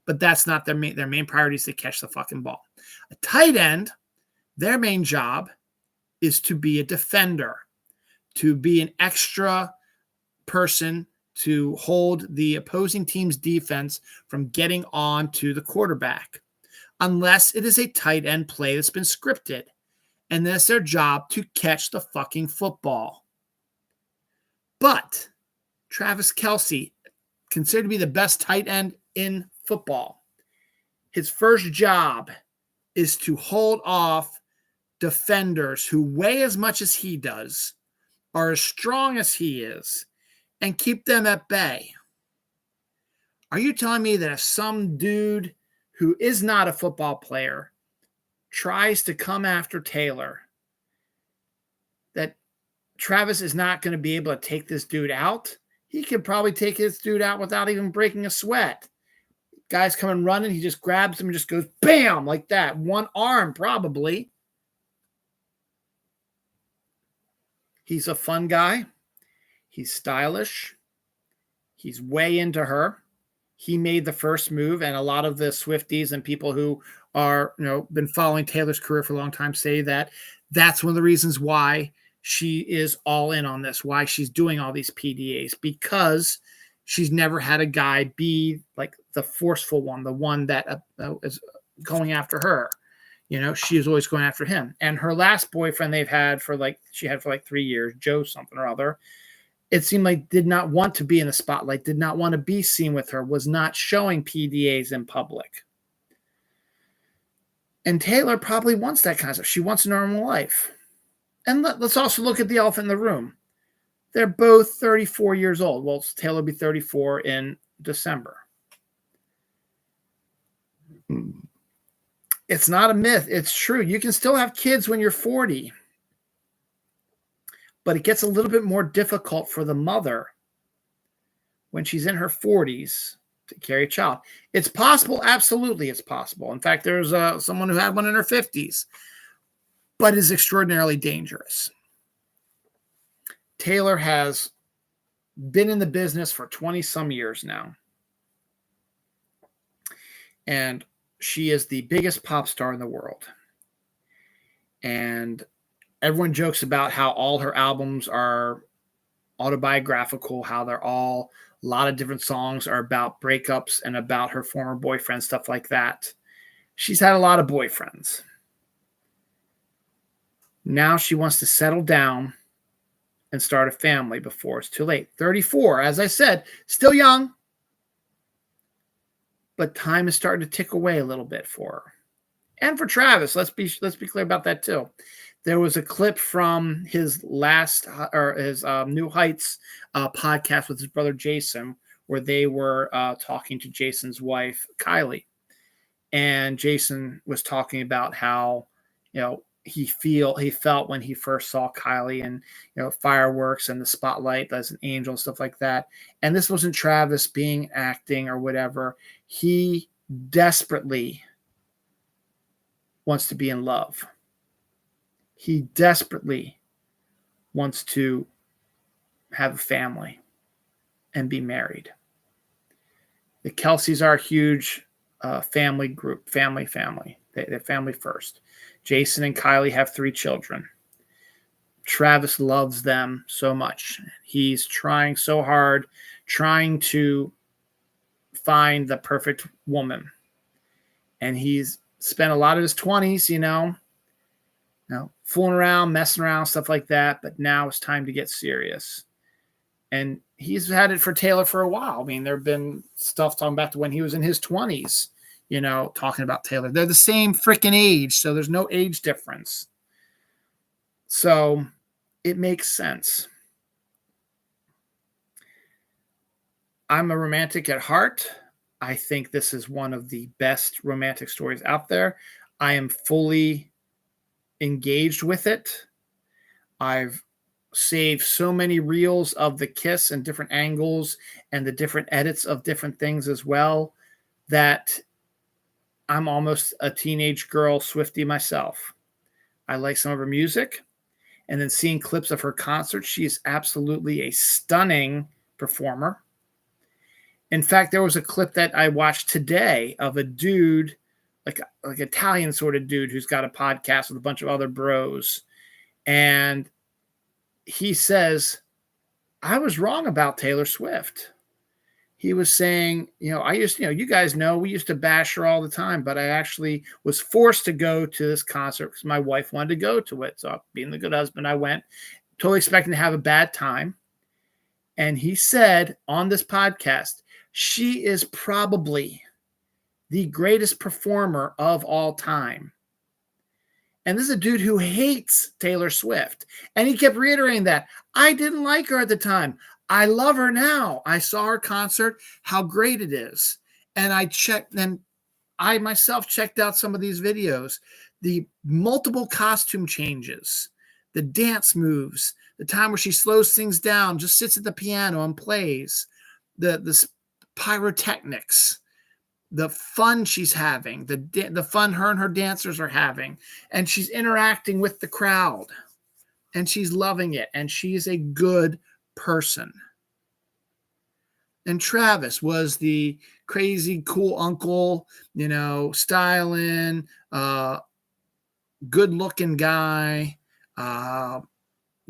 But that's not their main priority is to catch the fucking ball. A tight end, their main job is to be a defender, to be an extra person to hold the opposing team's defense from getting on to the quarterback, unless it is a tight end play that's been scripted. And that's their job, to catch the fucking football. But Travis Kelce, considered to be the best tight end in football, his first job is to hold off defenders who weigh as much as he does, are as strong as he is, and keep them at bay. Are you telling me that if some dude who is not a football player tries to come after Taylor, that Travis is not going to be able to take this dude out? He could probably take this dude out without even breaking a sweat. Guy's coming running, he just grabs him and just goes bam, like that. One arm, probably. He's a fun guy. He's stylish. He's way into her. He made the first move, and a lot of the Swifties and people who are, been following Taylor's career for a long time say that that's one of the reasons why she is all in on this, why she's doing all these PDAs, because she's never had a guy be like the forceful one, the one that is going after her. She was always going after him. And her last boyfriend she had for 3 years, Joe something or other, it seemed like did not want to be in the spotlight, did not want to be seen with her, was not showing PDAs in public. And Taylor probably wants that kind of stuff. She wants a normal life. And let's also look at the elephant in the room. They're both 34 years old. Well, Taylor will be 34 in December. It's not a myth. It's true. You can still have kids when you're 40. But it gets a little bit more difficult for the mother when she's in her 40s to carry a child. It's possible. Absolutely, it's possible. In fact, there's someone who had one in her 50s, but is extraordinarily dangerous. Taylor has been in the business for 20-some years now. And she is the biggest pop star in the world. And everyone jokes about how all her albums are autobiographical, how they're all, a lot of different songs are about breakups and about her former boyfriend, stuff like that. She's had a lot of boyfriends. Now she wants to settle down and start a family before it's too late. 34, as I said, still young, but time is starting to tick away a little bit for her. And for Travis, let's be clear about that too. There was a clip from his New Heights podcast with his brother Jason, where they were talking to Jason's wife, Kylie. And Jason was talking about how, he felt when he first saw Kylie and, fireworks and the spotlight as an angel and stuff like that. And this wasn't Travis being acting or whatever. He desperately wants to be in love. He desperately wants to have a family and be married. The Kelseys are a huge family group, family. They're family first. Jason and Kylie have 3 children. Travis loves them so much. He's trying so hard, trying to find the perfect woman. And he's spent a lot of his 20s, fooling around, messing around, stuff like that. But now it's time to get serious. And he's had it for Taylor for a while. I mean, there have been stuff talking back to when he was in his 20s, talking about Taylor. They're the same freaking age, so there's no age difference. So it makes sense. I'm a romantic at heart. I think this is one of the best romantic stories out there. I am fully engaged with it. I've saved so many reels of the kiss and different angles and the different edits of different things as well that I'm almost a teenage girl Swiftie myself. I like some of her music, and then seeing clips of her concert, she is absolutely a stunning performer. In fact, there was a clip that I watched today of a dude, like Italian sort of dude who's got a podcast with a bunch of other bros. And he says, I was wrong about Taylor Swift. He was saying, you guys know, we used to bash her all the time, but I actually was forced to go to this concert because my wife wanted to go to it. So being the good husband, I went, totally expecting to have a bad time. And he said on this podcast, she is probably the greatest performer of all time. And this is a dude who hates Taylor Swift. And he kept reiterating that. I didn't like her at the time. I love her now. I saw her concert, how great it is. And I myself checked out some of these videos, the multiple costume changes, the dance moves, the time where she slows things down, just sits at the piano and plays, the pyrotechnics, the fun she's having, the fun her and her dancers are having, and she's interacting with the crowd, and she's loving it, and she's a good person. And Travis was the crazy cool uncle, styling, good-looking guy,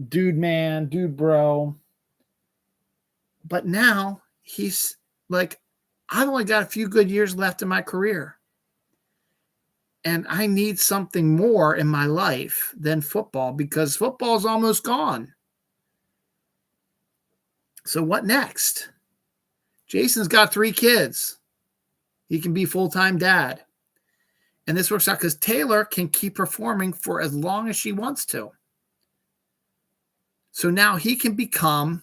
dude bro. But now he's like, I've only got a few good years left in my career. And I need something more in my life than football because football's almost gone. So what next? Jason's got 3 kids. He can be full-time dad. And this works out because Taylor can keep performing for as long as she wants to. So now he can become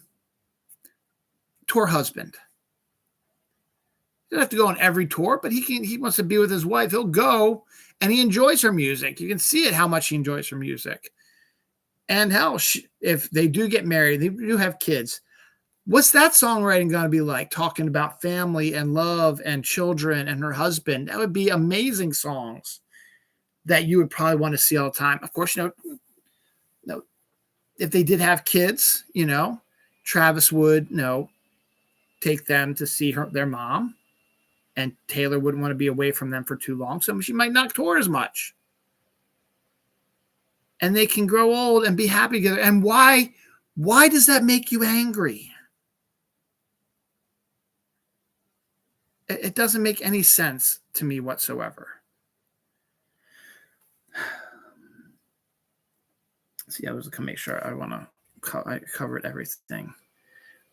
tour husband. He doesn't have to go on every tour, but he wants to be with his wife. He'll go, and he enjoys her music. You can see it, how much he enjoys her music. And hell, if they do get married, they do have kids, what's that songwriting going to be like? Talking about family and love and children and her husband. That would be amazing songs that you would probably want to see all the time. Of course, if they did have kids, Travis would, take them to see their mom. And Taylor wouldn't want to be away from them for too long. So she might not tour as much. And they can grow old and be happy together. And why does that make you angry? It doesn't make any sense to me whatsoever. See, I was going to make sure I covered everything.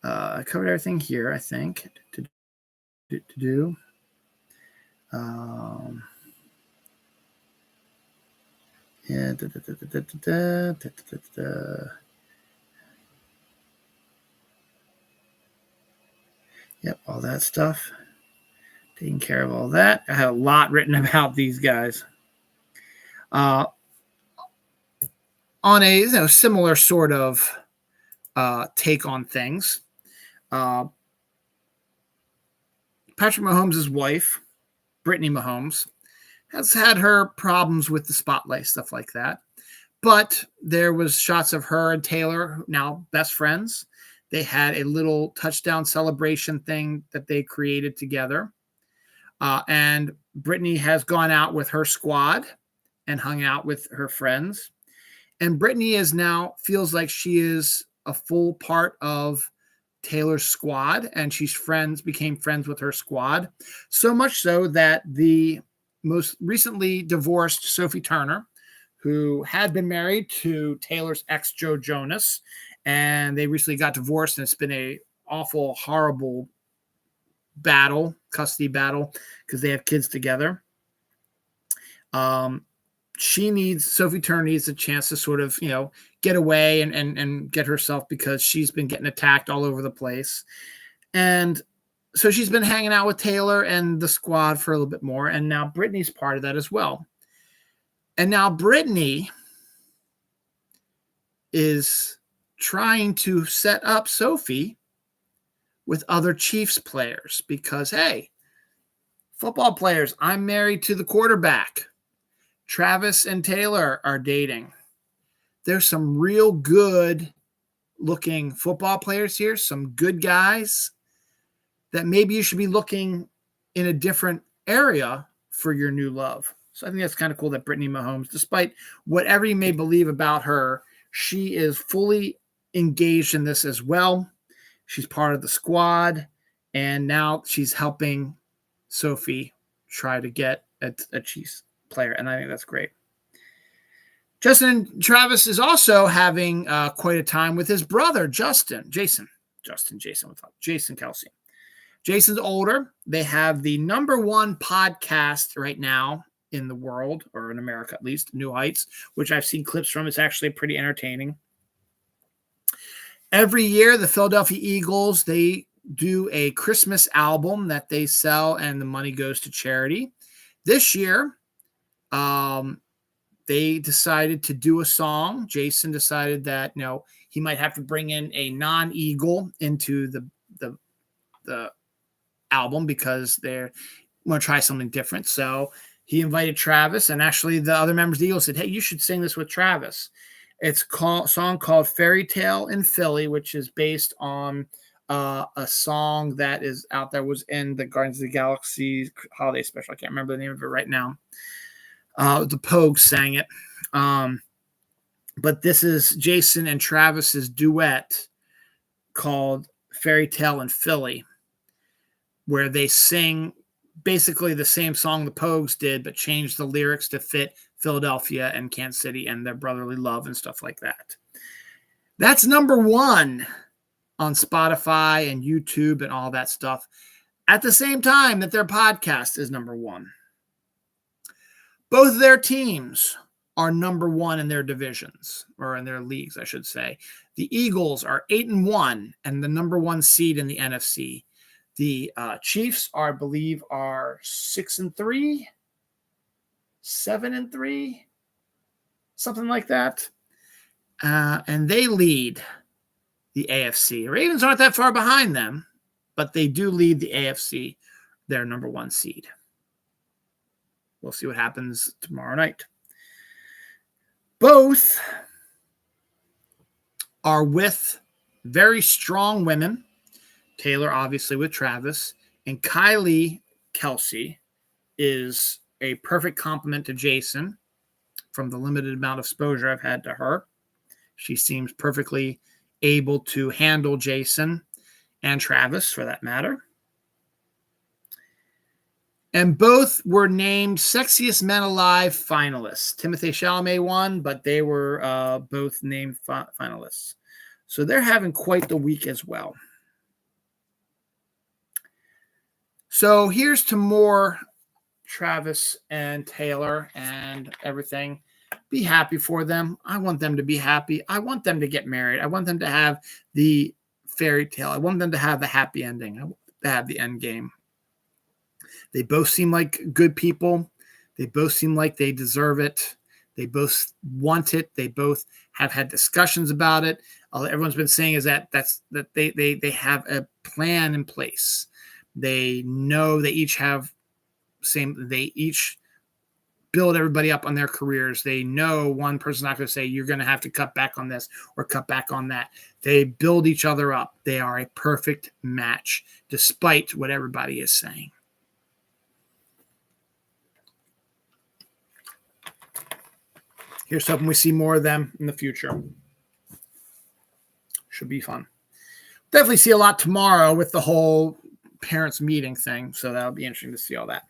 I covered everything here, I think, to do. Yeah. Yep, all that stuff. taking care of all that. I have a lot written about these guys. On a similar sort of take on things, Patrick Mahomes' wife, Brittany Mahomes, has had her problems with the spotlight, stuff like that. But there was shots of her and Taylor, now best friends. They had a little touchdown celebration thing that they created together. And Brittany has gone out with her squad and hung out with her friends. And Brittany is now feels like she is a full part of Taylor's squad, and became friends with her squad. So much so that the most recently divorced Sophie Turner, who had been married to Taylor's ex Joe Jonas, and they recently got divorced, and it's been a awful, horrible custody battle, because they have kids together. Sophie Turner needs a chance to sort of, get away and get herself, because she's been getting attacked all over the place. And so she's been hanging out with Taylor and the squad for a little bit more. And now Brittany's part of that as well. And now Brittany is trying to set up Sophie with other Chiefs players because, hey, football players, I'm married to the quarterback. Travis and Taylor are dating. There's some real good looking football players here, some good guys that maybe you should be looking in a different area for your new love. So I think that's kind of cool that Brittany Mahomes, despite whatever you may believe about her, she is fully engaged in this as well. She's part of the squad, and now she's helping Sophie try to get a Chiefs player, and I think that's great. Justin Travis is also having quite a time with his brother, Jason Kelsey. Jason's older. They have the number one podcast right now in the world, or in America at least, New Heights, which I've seen clips from. It's actually pretty entertaining. Every year, the Philadelphia Eagles, they do a Christmas album that they sell, and the money goes to charity. This year, they decided to do a song. Jason decided that, he might have to bring in a non-Eagle into the album because they want to try something different. So he invited Travis, and actually the other members of the Eagles said, hey, you should sing this with Travis. It's a song called Fairy Tale in Philly, which is based on a song that is out there, was in the Guardians of the Galaxy holiday special. I can't remember the name of it right now. The Pogues sang it. But this is Jason and Travis's duet called Fairy Tale in Philly, where they sing basically the same song the Pogues did, but changed the lyrics to fit Philadelphia and Kansas City and their brotherly love and stuff like that. That's number one on Spotify and YouTube and all that stuff, at the same time that their podcast is number one. Both of their teams are number one in their divisions, or in their leagues, I should say. The Eagles are 8-1 and the number one seed in the NFC. The Chiefs, I believe, are 6-3, 7-3, something like that. And they lead the AFC. Ravens aren't that far behind them, but they do lead the AFC, their number one seed. We'll see what happens tomorrow night. Both are with very strong women. Taylor, obviously, with Travis. And Kylie Kelsey is a perfect complement to Jason from the limited amount of exposure I've had to her. She seems perfectly able to handle Jason and Travis, for that matter. And both were named Sexiest Men Alive finalists. Timothée Chalamet won, but they were both named finalists. So they're having quite the week as well. So here's to more Travis and Taylor and everything. Be happy for them. I want them to be happy. I want them to get married. I want them to have the fairy tale. I want them to have the happy ending. I want them to have the end game. They both seem like good people. They both seem like they deserve it. They both want it. They both have had discussions about it. All everyone's been saying is that they have a plan in place. They know they each have they each build everybody up on their careers. They know one person's not going to say, you're going to have to cut back on this or cut back on that. They build each other up. They are a perfect match, despite what everybody is saying. Here's hoping we see more of them in the future. Should be fun. Definitely see a lot tomorrow with the whole parents meeting thing. So that'll be interesting to see all that.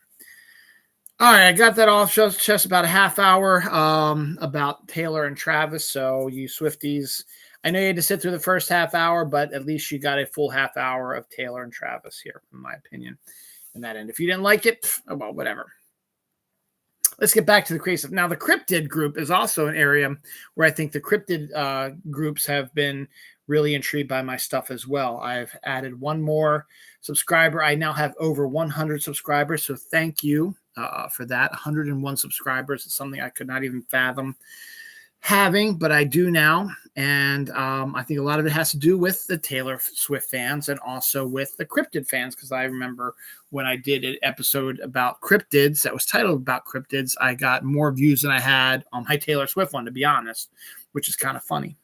All right, I got that off just about a half hour about Taylor and Travis. So you Swifties, I know you had to sit through the first half hour, but at least you got a full half hour of Taylor and Travis here, in my opinion, in that end. If you didn't like it, well, whatever. Let's get back to the creative. Now, the cryptid group is also an area where I think the cryptid groups have been really intrigued by my stuff as well. I've added one more subscriber. I now have over 100 subscribers, so thank you for that. 101 subscribers is something I could not even fathom having, but I do now. And I think a lot of it has to do with the Taylor Swift fans and also with the cryptid fans, because I remember when I did an episode about cryptids that was titled about cryptids, I got more views than I had on my Taylor Swift one, to be honest, which is kind of funny.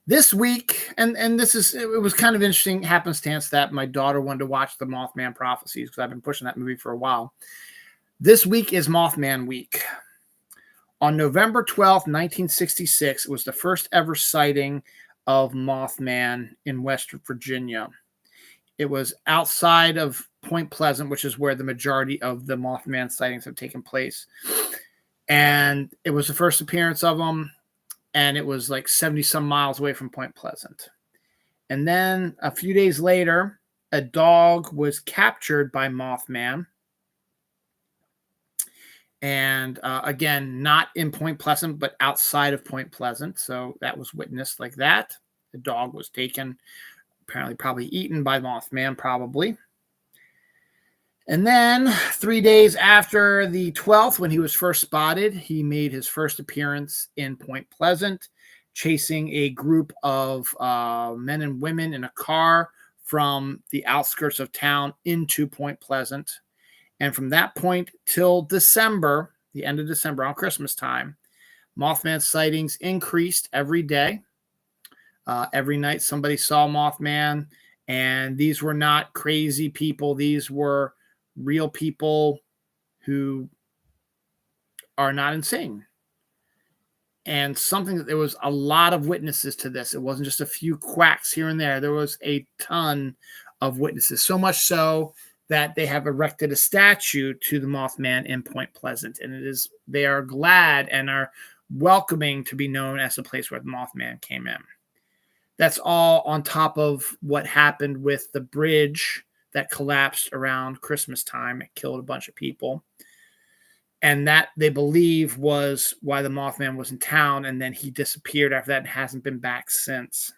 This week, and it was kind of interesting happenstance that my daughter wanted to watch the Mothman Prophecies because I've been pushing that movie for a while. This week is Mothman Week. On November 12th, 1966, it was the first ever sighting of Mothman in West Virginia. It was outside of Point Pleasant, which is where the majority of the Mothman sightings have taken place. And it was the first appearance of them. And it was like 70 some miles away from Point Pleasant. And then a few days later, a dog was captured by Mothman. And again, not in Point Pleasant, but outside of Point Pleasant. So that was witnessed like that. The dog was taken, apparently probably eaten by Mothman, probably. And then 3 days after the 12th, when he was first spotted, he made his first appearance in Point Pleasant, chasing a group of men and women in a car from the outskirts of town into Point Pleasant. And from that point till December, the end of December, on Christmas time, Mothman sightings increased every day. Every night somebody saw Mothman, and these were not crazy people. These were real people who are not insane. And something that there was a lot of witnesses to this. It wasn't just a few quacks here and there. There was a ton of witnesses, so much so that they have erected a statue to the Mothman in Point Pleasant. And they are glad and are welcoming to be known as the place where the Mothman came in. That's all on top of what happened with the bridge that collapsed around Christmas time. It killed a bunch of people. And that, they believe, was why the Mothman was in town, and then he disappeared after that and hasn't been back since.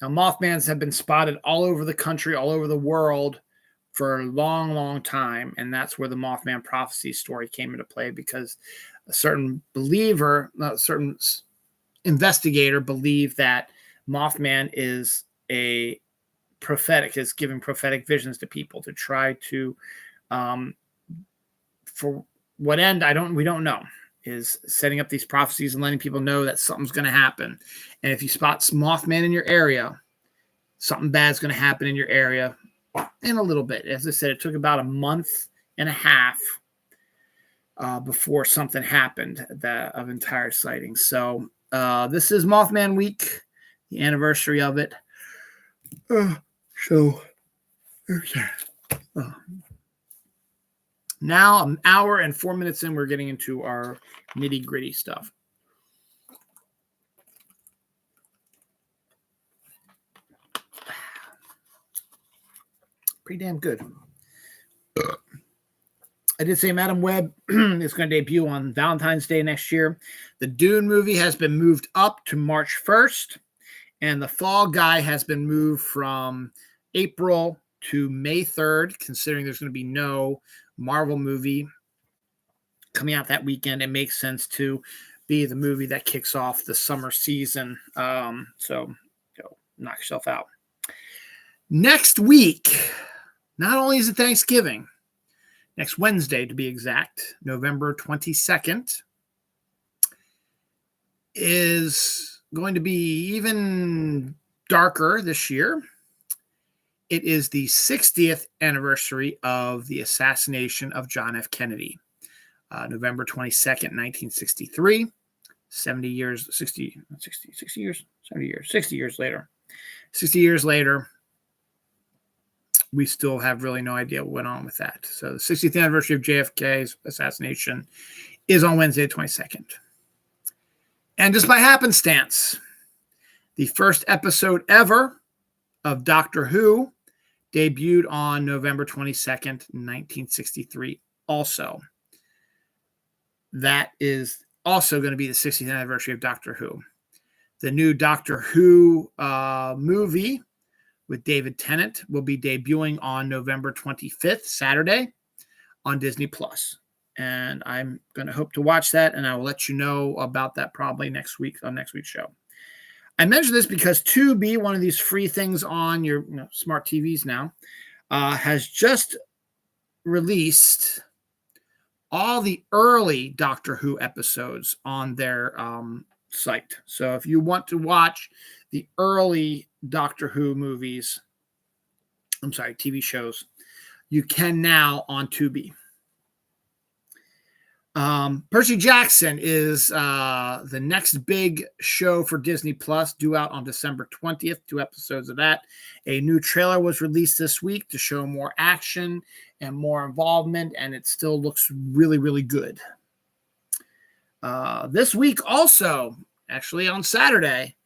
Now, Mothmans have been spotted all over the country, all over the world for a long, long time. And that's where the Mothman prophecy story came into play, because a certain certain investigator believed that Mothman is is giving prophetic visions to people to try to, for what end, we don't know, is setting up these prophecies and letting people know that something's going to happen. And if you spot Mothman in your area, something bad's going to happen in your area in a little bit. As I said, it took about a month and a half before something happened of entire sightings. So this is Mothman Week, the anniversary of it. Now, an hour and 4 minutes in, we're getting into our nitty gritty stuff. Pretty damn good. I did say Madam Web is going to debut on Valentine's Day next year. The Dune movie has been moved up to March 1st, and The Fall Guy has been moved from April to May 3rd, considering there's going to be no Marvel movie coming out that weekend. It makes sense to be the movie that kicks off the summer season. So go knock yourself out. Next week, not only is it Thanksgiving, next Wednesday to be exact, November 22nd, is going to be even darker this year. It is the 60th anniversary of the assassination of John F. Kennedy. November 22nd, 1963, 60 years later. 60 years later, we still have really no idea what went on with that. So the 60th anniversary of JFK's assassination is on Wednesday, the 22nd. And just by happenstance, the first episode ever of Doctor Who debuted on November 22nd, 1963 also. That is also going to be the 60th anniversary of Doctor Who. The new Doctor Who movie with David Tennant will be debuting on November 25th, Saturday, on Disney+. And I'm going to hope to watch that, and I will let you know about that probably next week on next week's show. I mention this because Tubi, one of these free things on your smart TVs now, has just released all the early Doctor Who episodes on their site. So if you want to watch the early Doctor Who TV shows, you can now on Tubi. Percy Jackson is the next big show for Disney Plus, due out on December 20th. 2 episodes of that. A new trailer was released this week to show more action and more involvement, and it still looks really, really good. This week also, actually on Saturday,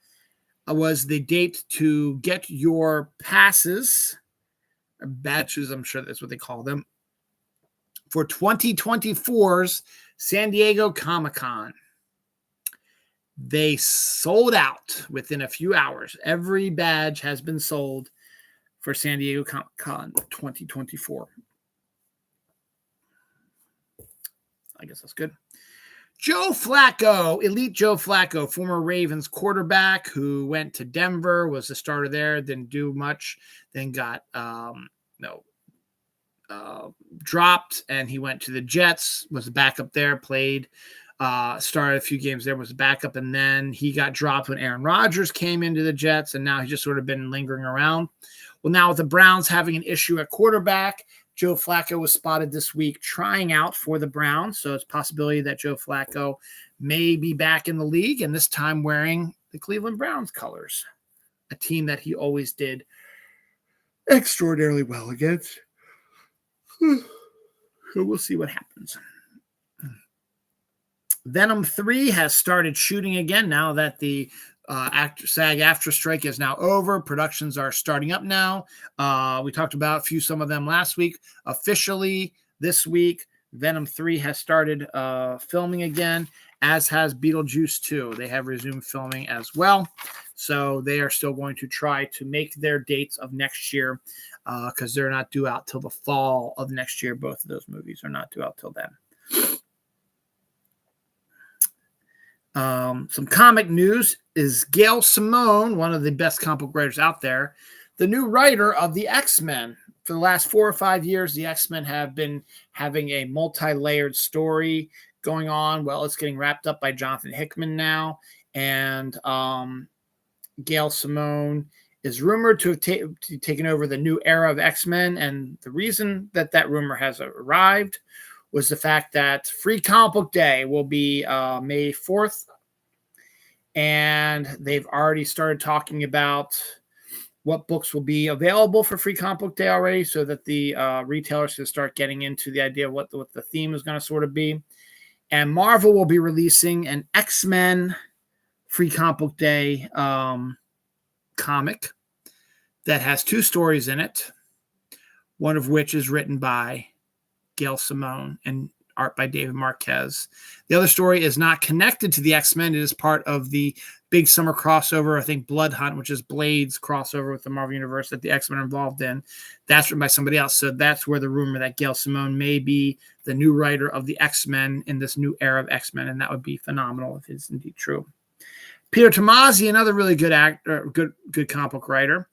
was the date to get your passes, or badges, I'm sure that's what they call them, for 2024's San Diego Comic-Con. They sold out within a few hours. Every badge has been sold for San Diego Comic-Con 2024. I guess that's good. Joe Flacco, elite Joe Flacco, former Ravens quarterback who went to Denver, was the starter there, didn't do much, then got dropped, and he went to the Jets, was a backup there, played, started a few games there, was a backup, and then he got dropped when Aaron Rodgers came into the Jets, and now he's just sort of been lingering around. Well, now with the Browns having an issue at quarterback, Joe Flacco was spotted this week trying out for the Browns, so it's a possibility that Joe Flacco may be back in the league, and this time wearing the Cleveland Browns colors, a team that he always did extraordinarily well against. So we'll see what happens. Venom 3 has started shooting again now that the SAG-AFTRA strike is now over. Productions are starting up now. We talked about some of them last week. Officially this week, Venom 3 has started filming again, as has Beetlejuice 2. They have resumed filming as well. So they are still going to try to make their dates of next year, because they're not due out till the fall of next year. Both of those movies are not due out till then. Some comic news is Gail Simone, one of the best comic book writers out there, the new writer of the X-Men. For the last 4 or 5 years, the X-Men have been having a multi-layered story going on. Well, it's getting wrapped up by Jonathan Hickman now, and Gail Simone is rumored to have taken over the new era of X-Men, and the reason that rumor has arrived was the fact that Free Comic Book Day will be May 4th, and they've already started talking about what books will be available for Free Comic Book Day already, so that the retailers can start getting into the idea of what the theme is going to sort of be. And Marvel will be releasing an X-Men Free Comic Book Day comic that has 2 stories in it, one of which is written by Gail Simone and art by David Marquez. The other story is not connected to the X-Men. It is part of the big summer crossover. I think Blood Hunt, which is Blade's crossover with the Marvel Universe that the X-Men are involved in. That's written by somebody else. So that's where the rumor that Gail Simone may be the new writer of the X-Men in this new era of X-Men. And that would be phenomenal if it's indeed true. Peter Tomasi, another really good actor, good comic book writer.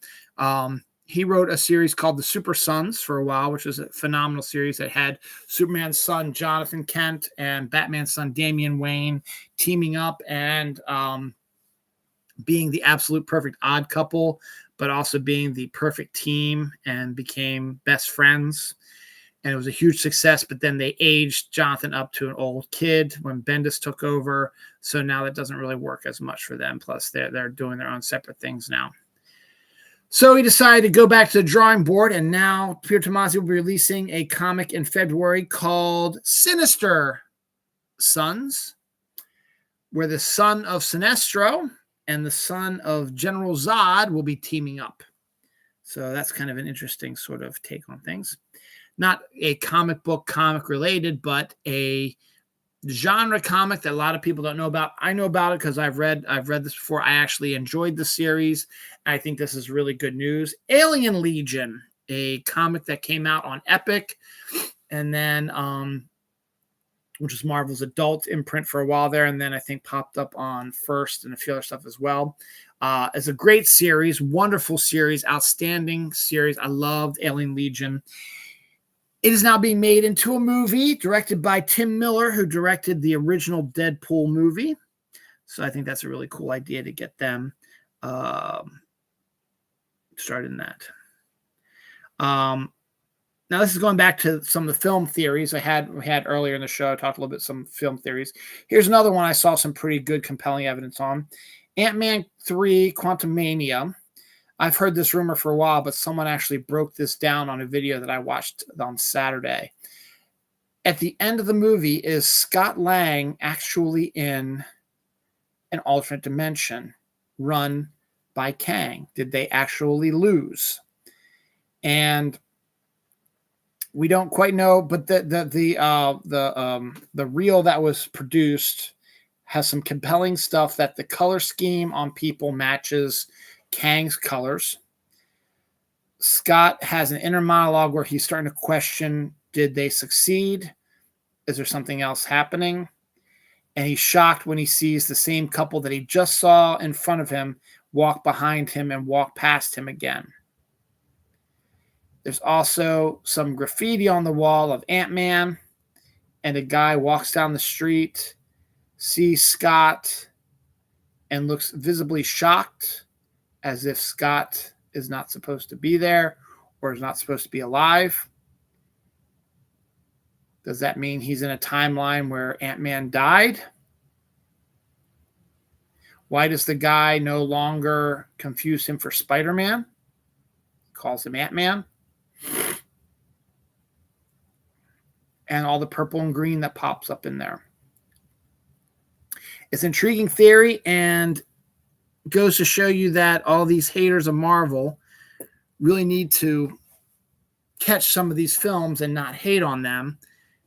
He wrote a series called The Super Sons for a while, which was a phenomenal series that had Superman's son, Jonathan Kent, and Batman's son, Damian Wayne, teaming up and being the absolute perfect odd couple, but also being the perfect team, and became best friends. And it was a huge success, but then they aged Jonathan up to an old kid when Bendis took over. So now that doesn't really work as much for them. Plus, they're doing their own separate things now. So he decided to go back to the drawing board, and now Peter Tomasi will be releasing a comic in February called Sinister Sons, where the son of Sinestro and the son of General Zod will be teaming up. So that's kind of an interesting sort of take on things. Not a comic related, but a genre comic that a lot of people don't know about. I know about it because I've read this before. I actually enjoyed the series. I think this is really good news. Alien Legion, a comic that came out on Epic, and then which was Marvel's adult imprint for a while there, and then I think popped up on First and a few other stuff as well. It's a great series, wonderful series, outstanding series. I loved Alien Legion. It is now being made into a movie directed by Tim Miller, who directed the original Deadpool movie. So I think that's a really cool idea to get them started in that. Now, this is going back to some of the film theories we had earlier in the show. I talked a little bit some film theories. Here's another one I saw some pretty good, compelling evidence on. Ant-Man 3 Quantumania. I've heard this rumor for a while, but someone actually broke this down on a video that I watched on Saturday. At the end of the movie, is Scott Lang actually in an alternate dimension run by Kang? Did they actually lose? And we don't quite know, but the reel that was produced has some compelling stuff that the color scheme on people matches Kang's colors. Scott has an inner monologue where he's starting to question, did they succeed? Is there something else happening? And he's shocked when he sees the same couple that he just saw in front of him walk behind him and walk past him again. There's also some graffiti on the wall of Ant-Man, and a guy walks down the street, sees Scott, and looks visibly shocked, as if Scott is not supposed to be there or is not supposed to be alive. Does that mean he's in a timeline where Ant-Man died? Why does the guy no longer confuse him for Spider-Man? Calls him Ant-Man. And all the purple and green that pops up in there. It's an intriguing theory, and goes to show you that all these haters of Marvel really need to catch some of these films and not hate on them,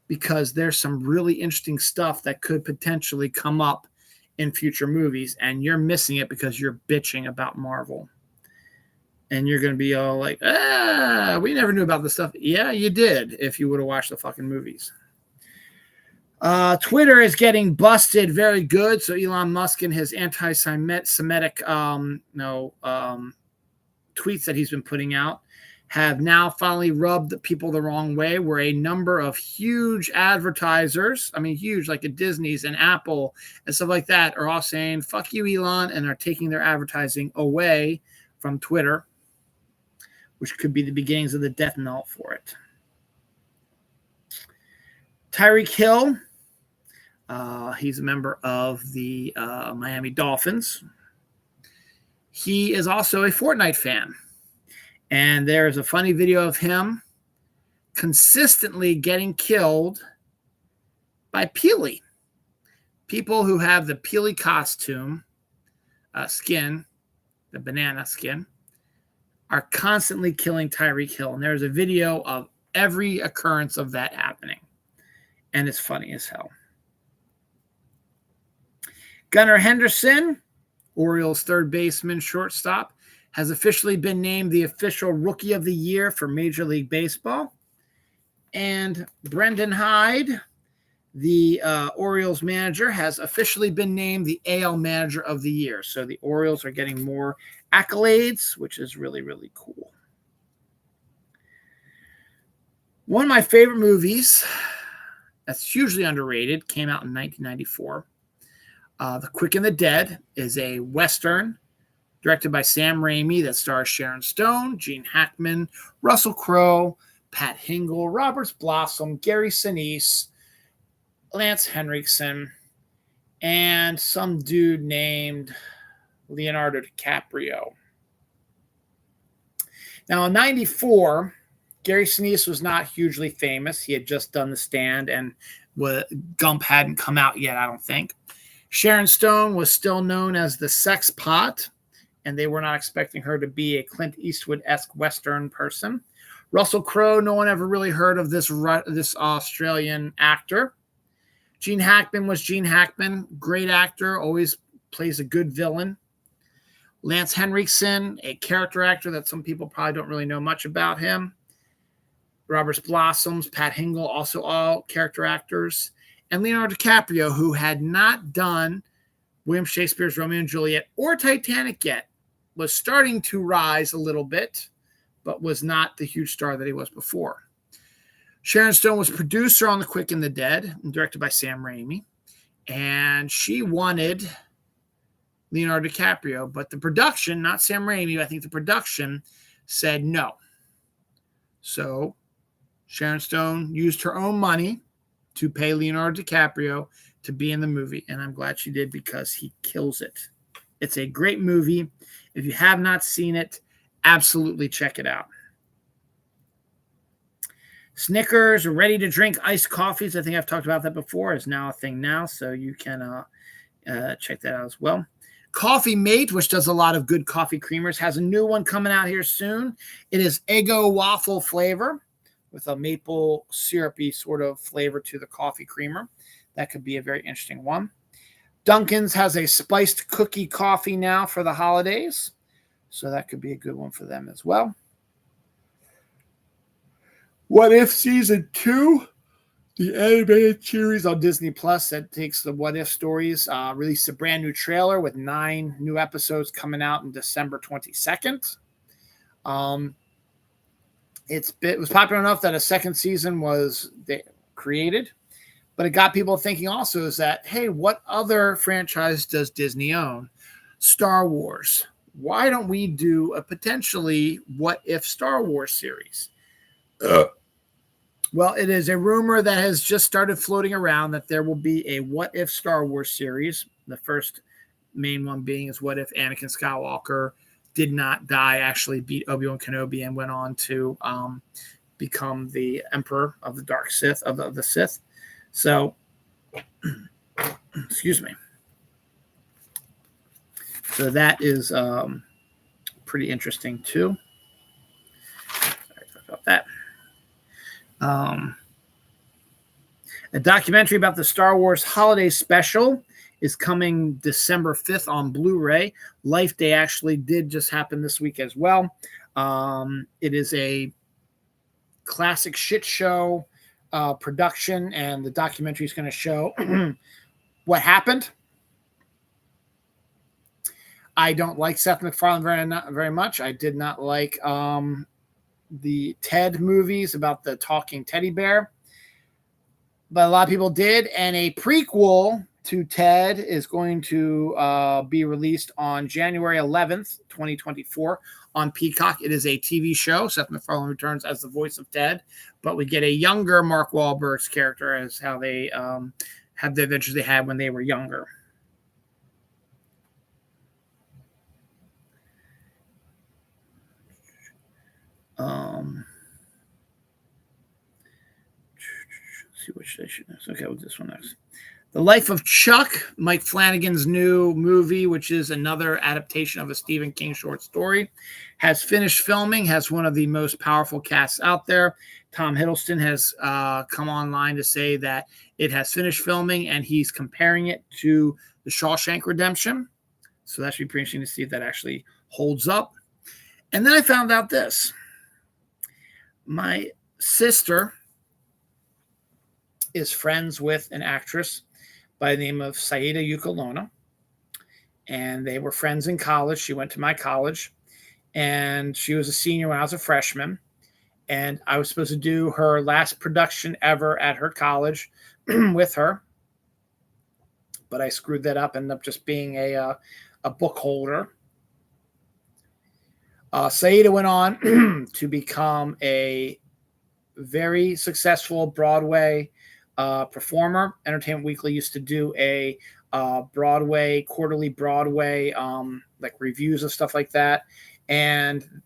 because there's some really interesting stuff that could potentially come up in future movies, and you're missing it because you're bitching about Marvel. And you're going to be all like, we never knew about this stuff. Yeah, you did, if you would have watched the fucking movies. Twitter is getting busted very good. So Elon Musk and his anti-Semitic tweets that he's been putting out have now finally rubbed the people the wrong way, where a number of huge advertisers, huge, like at Disney's and Apple and stuff like that, are all saying, fuck you, Elon, and are taking their advertising away from Twitter, which could be the beginnings of the death knell for it. Tyreek Hill, he's a member of the Miami Dolphins. He is also a Fortnite fan. And there's a funny video of him consistently getting killed by Peely. People who have the Peely costume, skin, the banana skin, are constantly killing Tyreek Hill. And there's a video of every occurrence of that happening. And it's funny as hell. Gunnar Henderson Orioles third baseman, shortstop, has officially been named the official Rookie of the Year for Major League Baseball. And Brendan Hyde, the Orioles manager, has officially been named the AL Manager of the Year. So the Orioles are getting more accolades, which is really, really cool. One of my favorite movies that's hugely underrated came out in 1994. The Quick and the Dead is a Western directed by Sam Raimi that stars Sharon Stone, Gene Hackman, Russell Crowe, Pat Hingle, Robert Blossom, Gary Sinise, Lance Henriksen, and some dude named Leonardo DiCaprio. Now, in 94, Gary Sinise was not hugely famous. He had just done The Stand, and Gump hadn't come out yet, I don't think. Sharon Stone was still known as the sex pot, and they were not expecting her to be a Clint Eastwood-esque Western person. Russell Crowe, no one ever really heard of this Australian actor. Gene Hackman was Gene Hackman, great actor, always plays a good villain. Lance Henriksen, a character actor that some people probably don't really know much about him. Robert Blossoms, Pat Hingle, also all character actors. And Leonardo DiCaprio, who had not done William Shakespeare's Romeo and Juliet or Titanic yet, was starting to rise a little bit, but was not the huge star that he was before. Sharon Stone was producer on The Quick and the Dead, and directed by Sam Raimi. And she wanted Leonardo DiCaprio, but the production, not Sam Raimi, I think the production said no. So Sharon Stone used her own money to pay Leonardo DiCaprio to be in the movie, and I'm glad she did because he kills it. It's a great movie. If you have not seen it, absolutely check it out. Snickers, ready-to-drink iced coffees. I think I've talked about that before. Is now a thing now, so you can check that out as well. Coffee Mate, which does a lot of good coffee creamers, has a new one coming out here soon. It is Eggo waffle flavor with a maple syrupy sort of flavor to the coffee creamer. That could be a very interesting one. Dunkin's has a spiced cookie coffee now for the holidays, so that could be a good one for them as well. What If Season 2, the animated series on Disney Plus that takes the What If stories, released a brand new trailer with 9 new episodes coming out on December 22nd. It was popular enough that a second season was created, but it got people thinking also is that, hey, what other franchise does Disney own? Star Wars. Why don't we do a potentially What If Star Wars series? Well, it is a rumor that has just started floating around that there will be a What If Star Wars series. The first main one being is what if Anakin Skywalker did not die, actually beat Obi-Wan Kenobi and went on to become the Emperor of the Dark Sith, of the Sith. So, excuse me. So that is pretty interesting too. Sorry about that. A documentary about the Star Wars holiday special is coming December 5th on Blu-ray. Life Day actually did just happen this week as well. It is a classic shit show production, and the documentary is going to show what happened. I don't like Seth MacFarlane very much. I did not like the Ted movies about the talking teddy bear, but a lot of people did, and a prequel to Ted is going to be released on January 11th, 2024 on Peacock. It is a TV show. Seth MacFarlane returns as the voice of Ted, but we get a younger Mark Wahlberg's character as how they have the adventures they had when they were younger. Let's see which station is. Okay, we'll do this one next. The Life of Chuck, Mike Flanagan's new movie, which is another adaptation of a Stephen King short story, has finished filming, has one of the most powerful casts out there. Tom Hiddleston has come online to say that it has finished filming, and he's comparing it to The Shawshank Redemption. So that should be pretty interesting to see if that actually holds up. And then I found out this. My sister is friends with an actress by the name of Saida Ukolona. And they were friends in college. She went to my college. And she was a senior when I was a freshman. And I was supposed to do her last production ever at her college with her. But I screwed that up, ended up just being a book holder. Saida went on to become a very successful Broadway performer. Entertainment Weekly used to do a quarterly Broadway, like reviews and stuff like that. And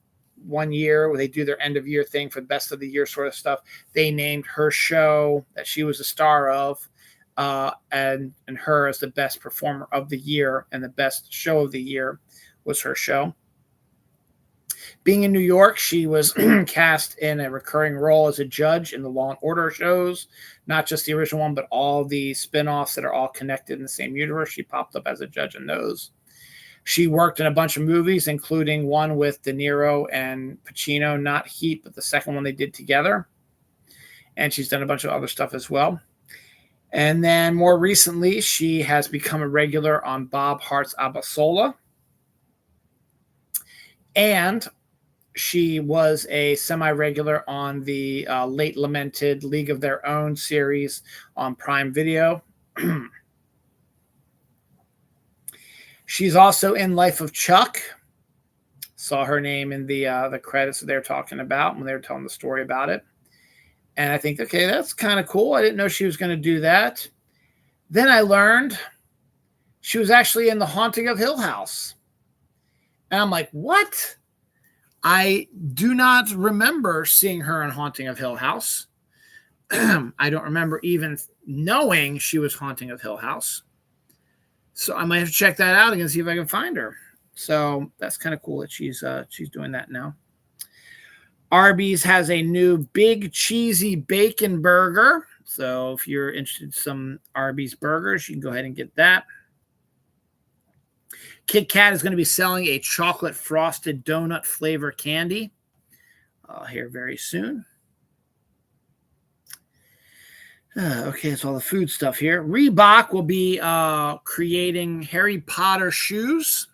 one year they do their end of year thing for the best of the year sort of stuff. They named her show that she was a star of, and her as the best performer of the year, and the best show of the year was her show. Being in New York, she was cast in a recurring role as a judge in the Law and Order shows, not just the original one, but all the spinoffs that are all connected in the same universe. She popped up as a judge in those. She worked in a bunch of movies, including one with De Niro and Pacino, not Heat, but the second one they did together. And she's done a bunch of other stuff as well. And then more recently, she has become a regular on Bob Hart's Abasola. And she was a semi-regular on the late lamented League of Their Own series on Prime Video. She's also in Life of Chuck. Saw her name in the credits that they were talking about when they were telling the story about it. And I think, okay, that's kind of cool. I didn't know she was going to do that. Then I learned she was actually in The Haunting of Hill House. And I'm like, what? I do not remember seeing her in Haunting of Hill House. I don't remember even knowing she was Haunting of Hill House. So I might have to check that out again, see if I can find her. So that's kind of cool that she's doing that now. Arby's has a new big cheesy bacon burger. So if you're interested in some Arby's burgers, you can go ahead and get that. Kit Kat is going to be selling a chocolate frosted donut flavor candy here very soon. Okay, that's all the food stuff here. Reebok will be creating Harry Potter shoes.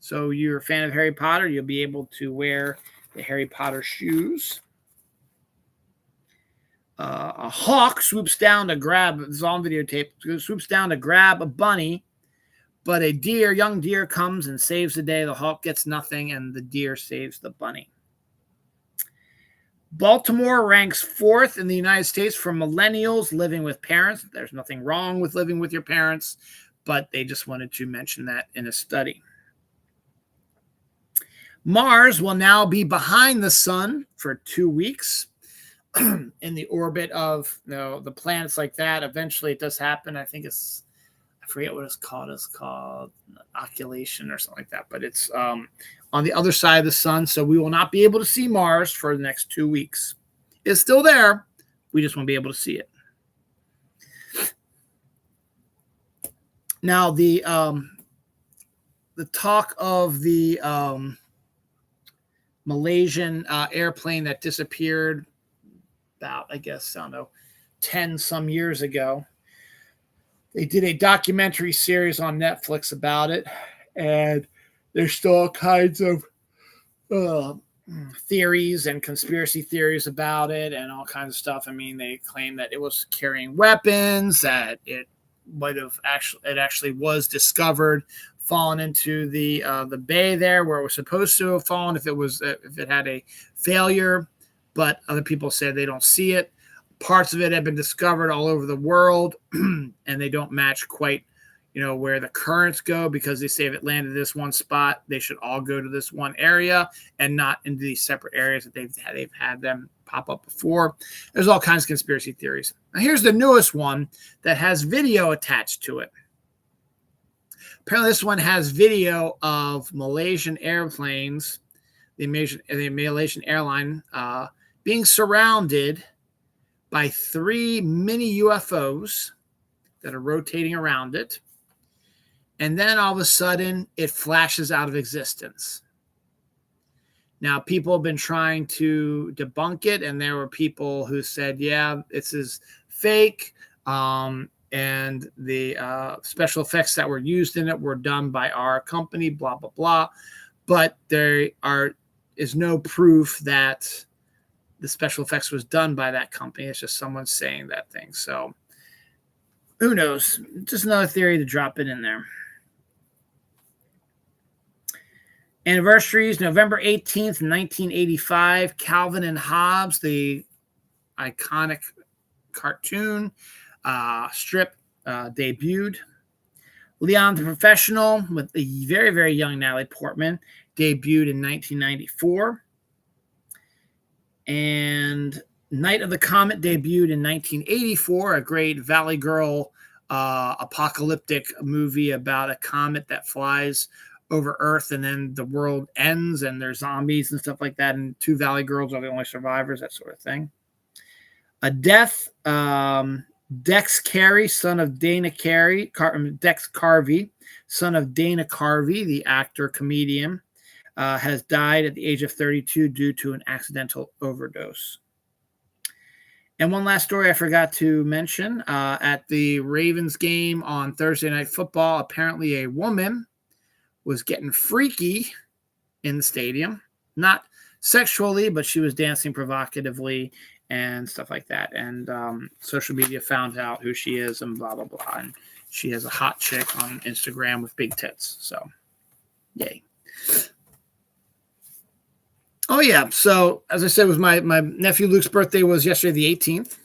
So you're a fan of Harry Potter, you'll be able to wear the Harry Potter shoes. A hawk swoops down to grab, this is on videotape, swoops down to grab a bunny, but a young deer comes and saves the day. The hawk gets nothing, and the deer saves the bunny. Baltimore ranks 4th in the United States for millennials living with parents. There's nothing wrong with living with your parents, but they just wanted to mention that in a study. Mars will now be behind the sun for 2 weeks in the orbit of the planets like that. Eventually it does happen. I think I forget what it's called. It's called occultation or something like that, but it's on the other side of the sun. So we will not be able to see Mars for the next 2 weeks. It's still there. We just won't be able to see it. Now the talk of the Malaysian airplane that disappeared about, I guess, I don't know, 10 some years ago. They did a documentary series on Netflix about it, and there's still all kinds of theories and conspiracy theories about it and all kinds of stuff. I mean, they claim that it was carrying weapons, that it actually was discovered fallen into the bay there where it was supposed to have fallen if it had a failure, but other people say they don't see it. Parts of it have been discovered all over the world, and they don't match quite, where the currents go, because they say if it landed this one spot, they should all go to this one area and not into these separate areas that they've had them pop up before. There's all kinds of conspiracy theories. Now here's the newest one that has video attached to it. Apparently this one has video of Malaysian airplanes, the Malaysian airline, being surrounded by 3 mini UFOs that are rotating around it. and then all of a sudden it flashes out of existence. Now, people have been trying to debunk it, and there were people who said, yeah, this is fake, and the special effects that were used in it were done by our company, blah, blah, blah. But there is no proof that the special effects was done by that company. It's just someone saying that thing. So who knows? Just another theory to drop it in there. Anniversaries, November 18th, 1985, Calvin and Hobbes, the iconic cartoon strip, debuted. Leon the Professional with a very, very young Natalie Portman debuted in 1994. And Night of the Comet debuted in 1984, a great Valley Girl apocalyptic movie about a comet that flies over Earth, and then the world ends and there's zombies and stuff like that, and two Valley Girls are the only survivors, that sort of thing. A death, Dex Carey, son of Dana Carey, Dex Carvey, son of Dana Carvey, the actor comedian, has died at the age of 32 due to an accidental overdose. And one last story I forgot to mention. At the Ravens game on Thursday Night Football, apparently a woman was getting freaky in the stadium. Not sexually, but she was dancing provocatively and stuff like that. And social media found out who she is and blah, blah, blah. And she has a hot chick on Instagram with big tits. So, yay. Oh, yeah. So, as I said, was my nephew Luke's birthday was yesterday, the 18th.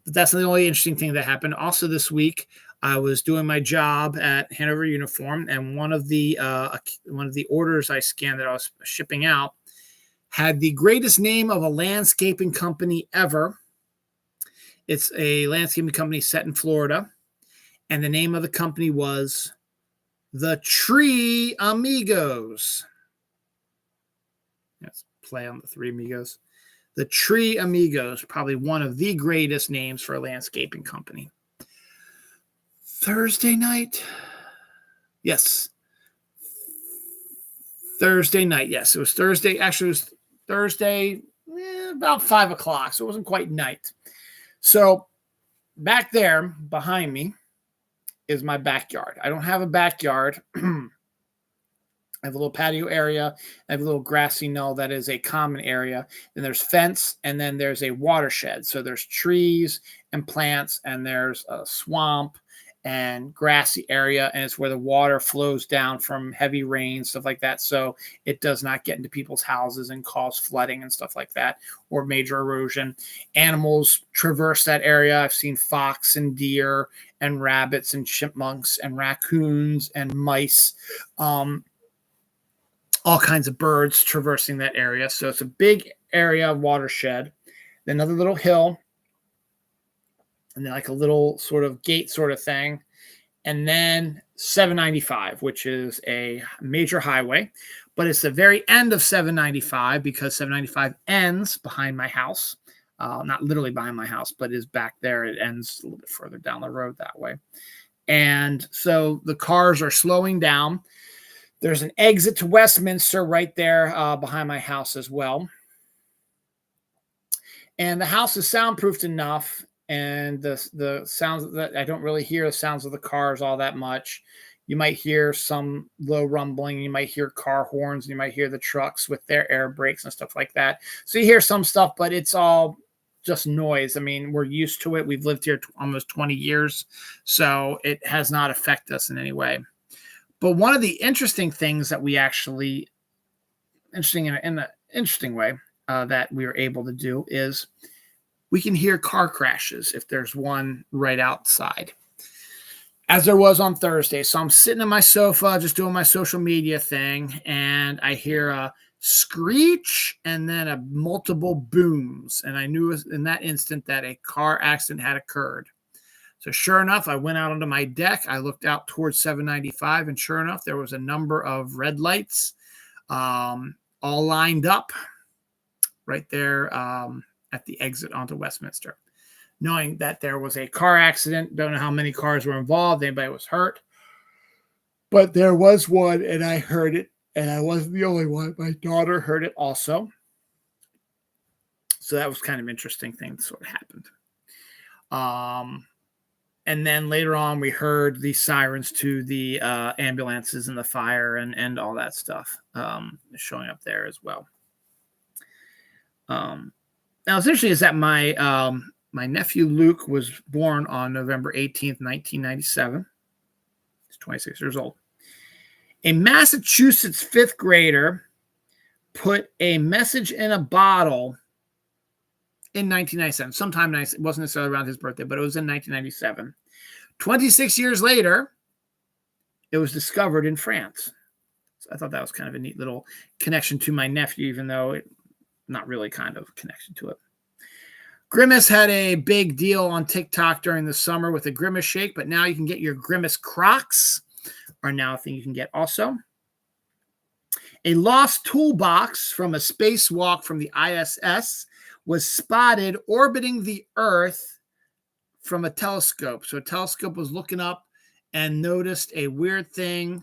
That's the only interesting thing that happened. Also this week, I was doing my job at Hanover Uniform, and one of the orders I scanned that I was shipping out had the greatest name of a landscaping company ever. It's a landscaping company set in Florida, and the name of the company was the Tree Amigos. Let's play on the Three Amigos. The Tree Amigos, probably one of the greatest names for a landscaping company. Thursday night? Yes. Thursday night, yes. It was Thursday. Actually, it was Thursday about 5 o'clock, so it wasn't quite night. So back there behind me is my backyard. I don't have a backyard. I have a little patio area. I have a little grassy knoll that is a common area. Then there's fence, and then there's a watershed. So there's trees and plants, and there's a swamp and grassy area, and it's where the water flows down from heavy rain, stuff like that. So it does not get into people's houses and cause flooding and stuff like that, or major erosion. Animals traverse that area. I've seen fox and deer and rabbits and chipmunks and raccoons and mice. All kinds of birds traversing that area. So it's a big area of watershed. Then another little hill, and then like a little sort of gate sort of thing. And then 795, which is a major highway, but it's the very end of 795 because 795 ends behind my house. Not literally behind my house, but is back there. It ends a little bit further down the road that way. And so the cars are slowing down. There's an exit to Westminster right there behind my house as well. And the house is soundproofed enough, and the sounds that I don't really hear the sounds of the cars all that much. You might hear some low rumbling. You might hear car horns. You might hear the trucks with their air brakes and stuff like that. So you hear some stuff, but it's all just noise. I mean, we're used to it. We've lived here almost 20 years, so it has not affected us in any way. But one of the interesting things that we actually, interesting in an interesting way that we were able to do is we can hear car crashes if there's one right outside, as there was on Thursday. So I'm sitting on my sofa just doing my social media thing, and I hear a screech and then a multiple booms. And I knew in that instant that a car accident had occurred. So sure enough, I went out onto my deck. I looked out towards 795, and sure enough, there was a number of red lights all lined up right there at the exit onto Westminster. Knowing that there was a car accident, don't know how many cars were involved, anybody was hurt, But there was one, and I heard it, and I wasn't the only one. My daughter heard it also. So that was kind of an interesting thing that sort of happened. And then later on, we heard the sirens to the ambulances and the fire and all that stuff showing up there as well. Now, what's interesting is that my nephew Luke was born on November 18th, 1997. He's 26 years old. A Massachusetts fifth grader put a message in a bottle in 1997, sometime it wasn't necessarily around his birthday, but it was in 1997. 26 years later, it was discovered in France. So I thought that was kind of a neat little connection to my nephew, even though not really kind of a connection to it. Grimace had a big deal on TikTok during the summer with a Grimace shake, but now you can get your Grimace Crocs are now a thing you can get also. A lost toolbox from a spacewalk from the ISS was spotted orbiting the Earth from a telescope. So a telescope was looking up and noticed a weird thing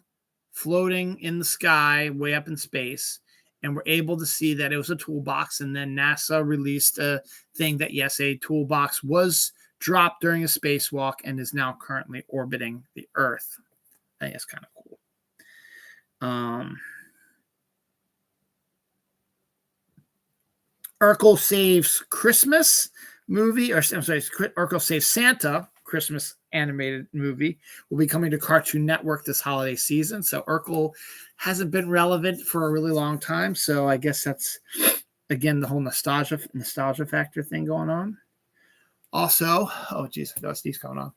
floating in the sky way up in space, and were able to see that it was a toolbox. And then NASA released a thing that, yes, a toolbox was dropped during a spacewalk and is now currently orbiting the Earth. I think that's kind of cool. Urkel Saves Christmas movie, or I'm sorry, Urkel Saves Santa Christmas animated movie will be coming to Cartoon Network this holiday season. So Urkel hasn't been relevant for a really long time. So I guess that's, again, the whole nostalgia factor thing going on. Also, oh geez, I got a sneeze coming on.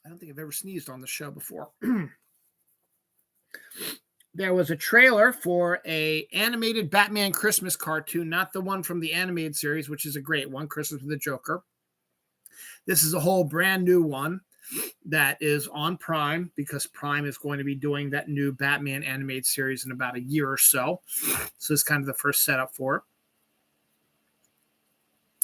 I don't think I've ever sneezed on the show before. There was a trailer for a animated Batman Christmas cartoon, not the one from the animated series, which is a great one, Christmas with the Joker. This is a whole brand new one that is on Prime, because Prime is going to be doing that new Batman animated series in about a year or so. So it's kind of the first setup for it.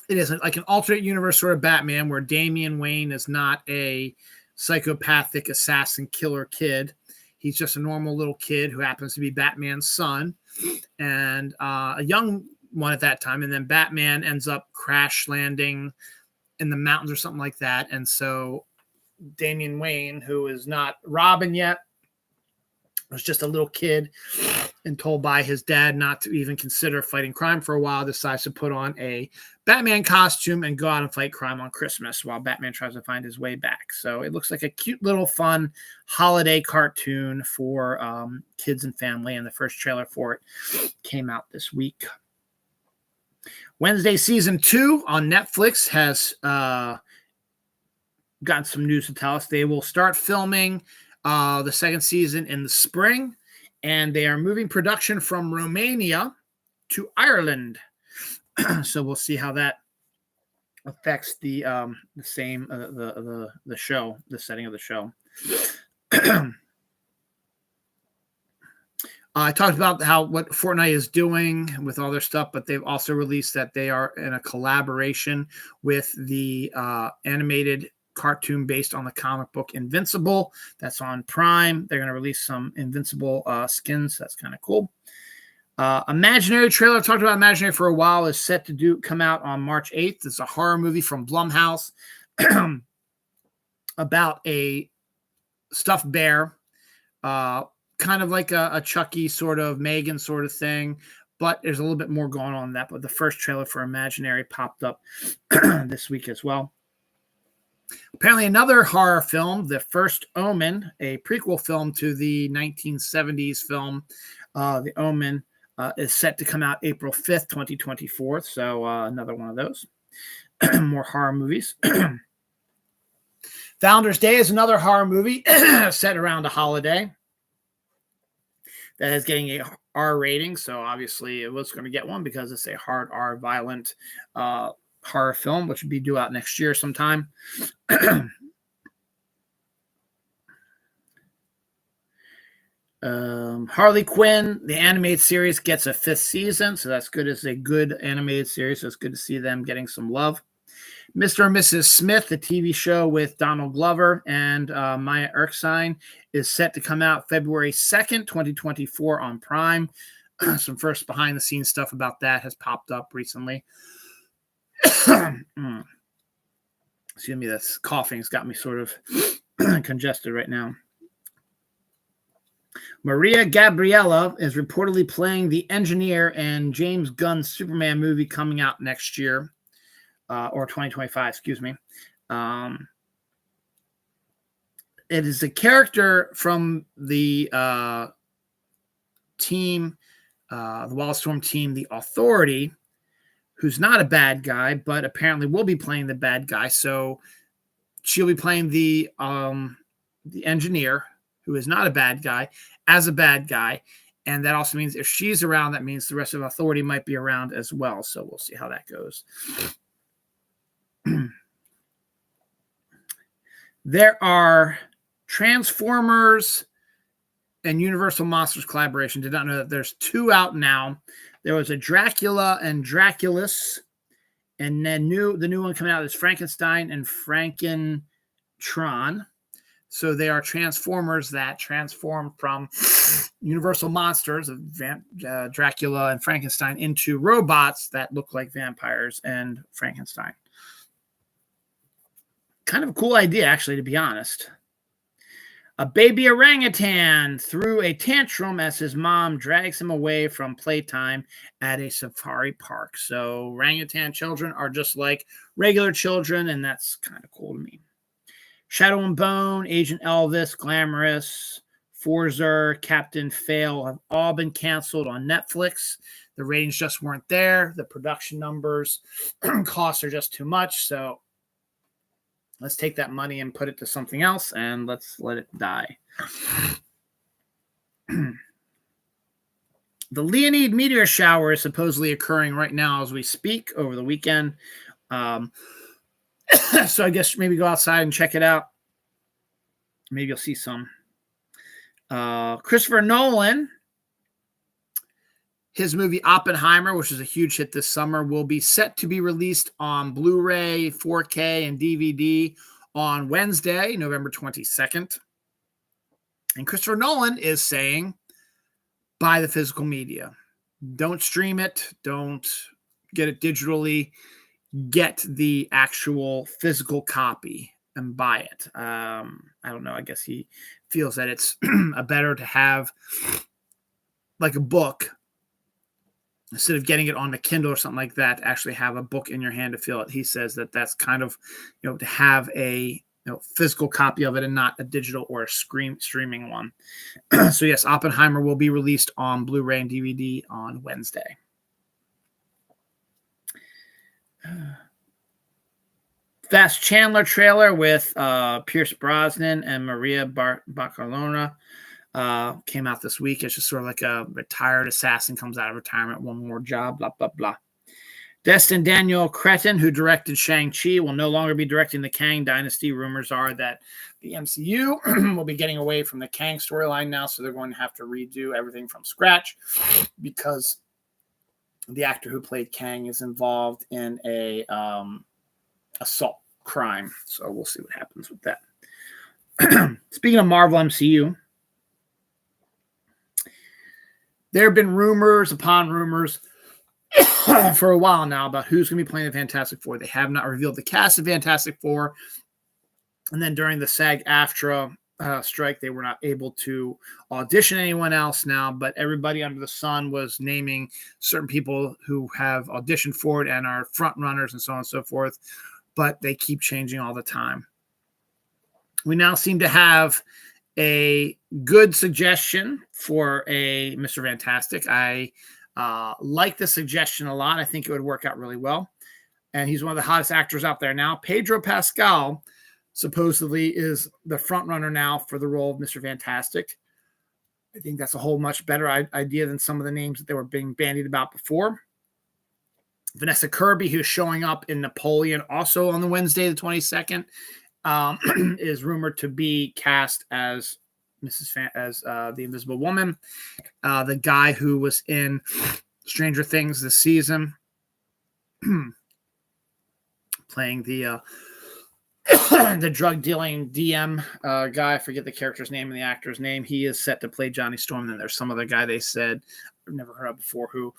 It is like an alternate universe sort of Batman where Damian Wayne is not a psychopathic assassin killer kid. He's just a normal little kid who happens to be Batman's son, and a young one at that time. And then Batman ends up crash landing in the mountains or something like that. And so Damian Wayne, who is not Robin yet, was just a little kid and told by his dad not to even consider fighting crime for a while, decides to put on a Batman costume and go out and fight crime on Christmas while Batman tries to find his way back. So it looks like a cute little fun holiday cartoon for kids and family. And the first trailer for it came out this week. Wednesday season 2 on Netflix has gotten some news to tell us. They will start filming the second season in the spring, and they are moving production from Romania to Ireland. So we'll see how that affects the show, the setting of the show. I talked about what Fortnite is doing with all their stuff, but they've also released that they are in a collaboration with the animated cartoon based on the comic book Invincible. That's on Prime. They're going to release some Invincible skins. That's kind of cool. Imaginary trailer. I've talked about Imaginary for a while. Is set to come out on March 8th. It's a horror movie from Blumhouse about a stuffed bear, kind of like a Chucky sort of Megan sort of thing, but there's a little bit more going on than that. But the first trailer for Imaginary popped up this week as well. Apparently another horror film, The First Omen, a prequel film to the 1970s film, The Omen, is set to come out April 5th, 2024. So another one of those. More horror movies. Founders Day is another horror movie set around a holiday that is getting a R rating. So obviously it was going to get one because it's a hard R violent horror film, which would be due out next year sometime. Harley Quinn, the animated series, gets a 5th season, so that's good. It's a good animated series, so it's good to see them getting some love. Mr. and Mrs. Smith, the TV show with Donald Glover and Maya Erskine, is set to come out February 2nd, 2024 on Prime. Some first behind-the-scenes stuff about that has popped up recently. Excuse me, this coughing's got me sort of congested right now. Maria Gabriella is reportedly playing the engineer in James Gunn's Superman movie coming out next year, or 2025, excuse me. It is a character from the team, the Wildstorm team, the Authority, who's not a bad guy, but apparently will be playing the bad guy. So she'll be playing the engineer, who is not a bad guy, as a bad guy. And that also means if she's around, that means the rest of Authority might be around as well. So we'll see how that goes. There are Transformers and Universal Monsters collaboration. Did not know that there's 2 out now. There was a Dracula and Draculus, and then the new one coming out is Frankenstein and Frankentron. So they are Transformers that transform from Universal Monsters of Dracula and Frankenstein into robots that look like vampires and Frankenstein. Kind of a cool idea, actually, to be honest. A baby orangutan threw a tantrum as his mom drags him away from playtime at a safari park. So orangutan children are just like regular children, and that's kind of cool to me. Shadow and Bone, Agent Elvis, Glamorous, Forza, Captain Fail have all been canceled on Netflix. The ratings just weren't there. The production numbers, costs are just too much. So let's take that money and put it to something else, and let's let it die. The Leonid meteor shower is supposedly occurring right now as we speak over the weekend. So I guess maybe go outside and check it out. Maybe you'll see some. Christopher Nolan, his movie Oppenheimer, which is a huge hit this summer, will be set to be released on Blu-ray, 4K, and DVD on Wednesday, November 22nd. And Christopher Nolan is saying, buy the physical media. Don't stream it. Don't get it digitally. Get the actual physical copy and buy it. I don't know. I guess he feels that it's better to have like a book instead of getting it on the Kindle or something like that, actually have a book in your hand to feel it. He says that that's kind of, to have a physical copy of it and not a digital or a streaming one. So yes, Oppenheimer will be released on Blu-ray and DVD on Wednesday. Fast Chandler trailer with Pierce Brosnan and Maria Barcelona came out this week. It's just sort of like a retired assassin comes out of retirement, one more job, blah, blah, blah. Destin Daniel Cretton, who directed Shang-Chi, will no longer be directing the Kang Dynasty. Rumors are that the MCU will be getting away from the Kang storyline now, so they're going to have to redo everything from scratch because the actor who played Kang is involved in a assault crime. So we'll see what happens with that. Speaking of Marvel MCU, there have been rumors upon rumors for a while now about who's going to be playing the Fantastic Four. They have not revealed the cast of Fantastic Four. And then during the SAG-AFTRA strike, they were not able to audition anyone else now, but everybody under the sun was naming certain people who have auditioned for it and are front runners and so on and so forth, but they keep changing all the time. We now seem to have a good suggestion for a Mr. Fantastic. I like the suggestion a lot. I think it would work out really well. And he's one of the hottest actors out there now. Pedro Pascal supposedly is the front runner now for the role of Mr. Fantastic. I think that's a whole much better idea than some of the names that they were being bandied about before. Vanessa Kirby, who's showing up in Napoleon also on the Wednesday, the 22nd, is rumored to be cast as the Invisible Woman. The guy who was in Stranger Things this season, playing the the drug dealing DM guy. I forget the character's name and the actor's name. He is set to play Johnny Storm. And then there's some other guy they said I've never heard of before who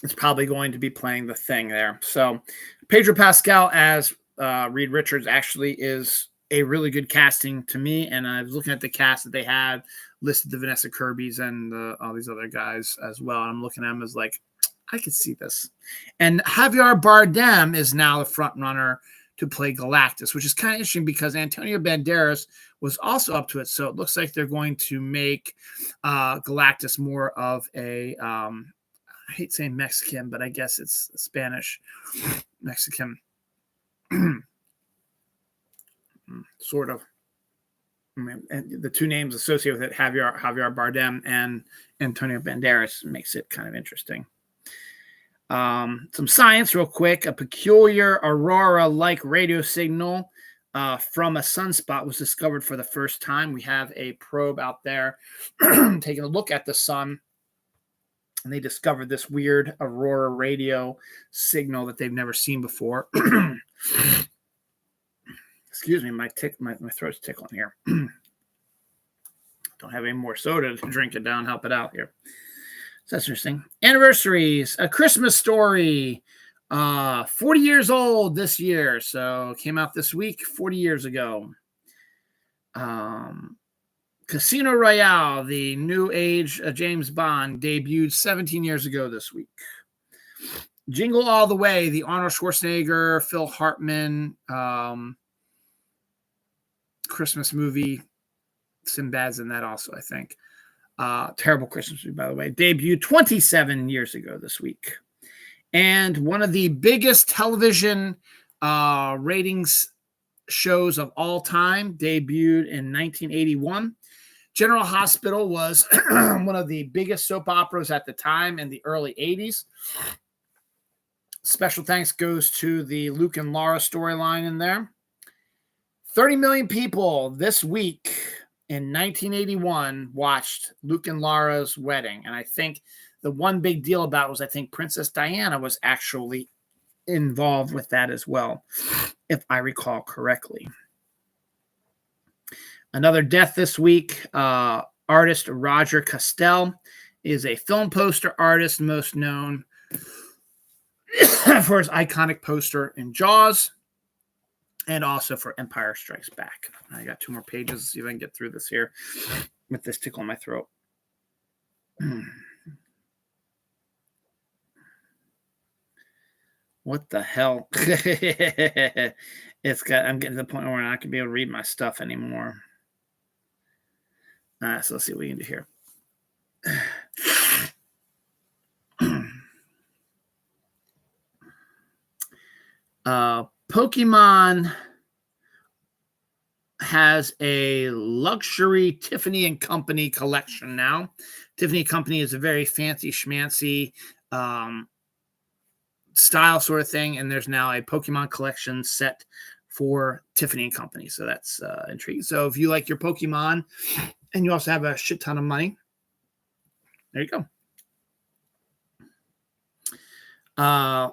is probably going to be playing the Thing there. So Pedro Pascal as Reed Richards actually is a really good casting to me. And I was looking at the cast that they had listed, the Vanessa Kirby's and all these other guys as well. And I'm looking at them as like, I could see this. And Javier Bardem is now the front runner to play Galactus, which is kind of interesting because Antonio Banderas was also up to it. So it looks like they're going to make Galactus more of a, I hate saying Mexican, but I guess it's Spanish Mexican. Sort of. I mean, and the two names associated with it, Javier Bardem and Antonio Banderas, makes it kind of interesting. Some science real quick. A peculiar aurora-like radio signal from a sunspot was discovered for the first time. We have a probe out there taking a look at the sun, and they discovered this weird aurora radio signal that they've never seen before. Excuse me, my throat's tickling here. Don't have any more soda to drink it down, help it out here. So that's interesting. Anniversaries, A Christmas Story, 40 years old this year. So came out this week, 40 years ago. Casino Royale, the new age James Bond, debuted 17 years ago this week. Jingle All the Way, the Arnold Schwarzenegger, Phil Hartman Christmas movie. Sinbad's in that also, I think. Terrible Christmas movie, by the way. Debuted 27 years ago this week. And one of the biggest television ratings shows of all time debuted in 1981. General Hospital was one of the biggest soap operas at the time in the early 80s. Special thanks goes to the Luke and Laura storyline in there. 30 million people this week in 1981 watched Luke and Laura's wedding. And I think the one big deal about it was I think Princess Diana was actually involved with that as well, if I recall correctly. Another death this week, artist Roger Castell is a film poster artist, most known for his iconic poster in Jaws and also for Empire Strikes Back. I got 2 more pages. Let's see if I can get through this here with this tickle in my throat. What the hell? I'm getting to the point where I'm not going to be able to read my stuff anymore. So let's see what we can do here. Pokemon has a luxury Tiffany and Company collection now. Tiffany Company is a very fancy schmancy style sort of thing, and there's now a Pokemon collection set for Tiffany and Company. So that's intriguing. So if you like your Pokemon and you also have a shit ton of money, there you go.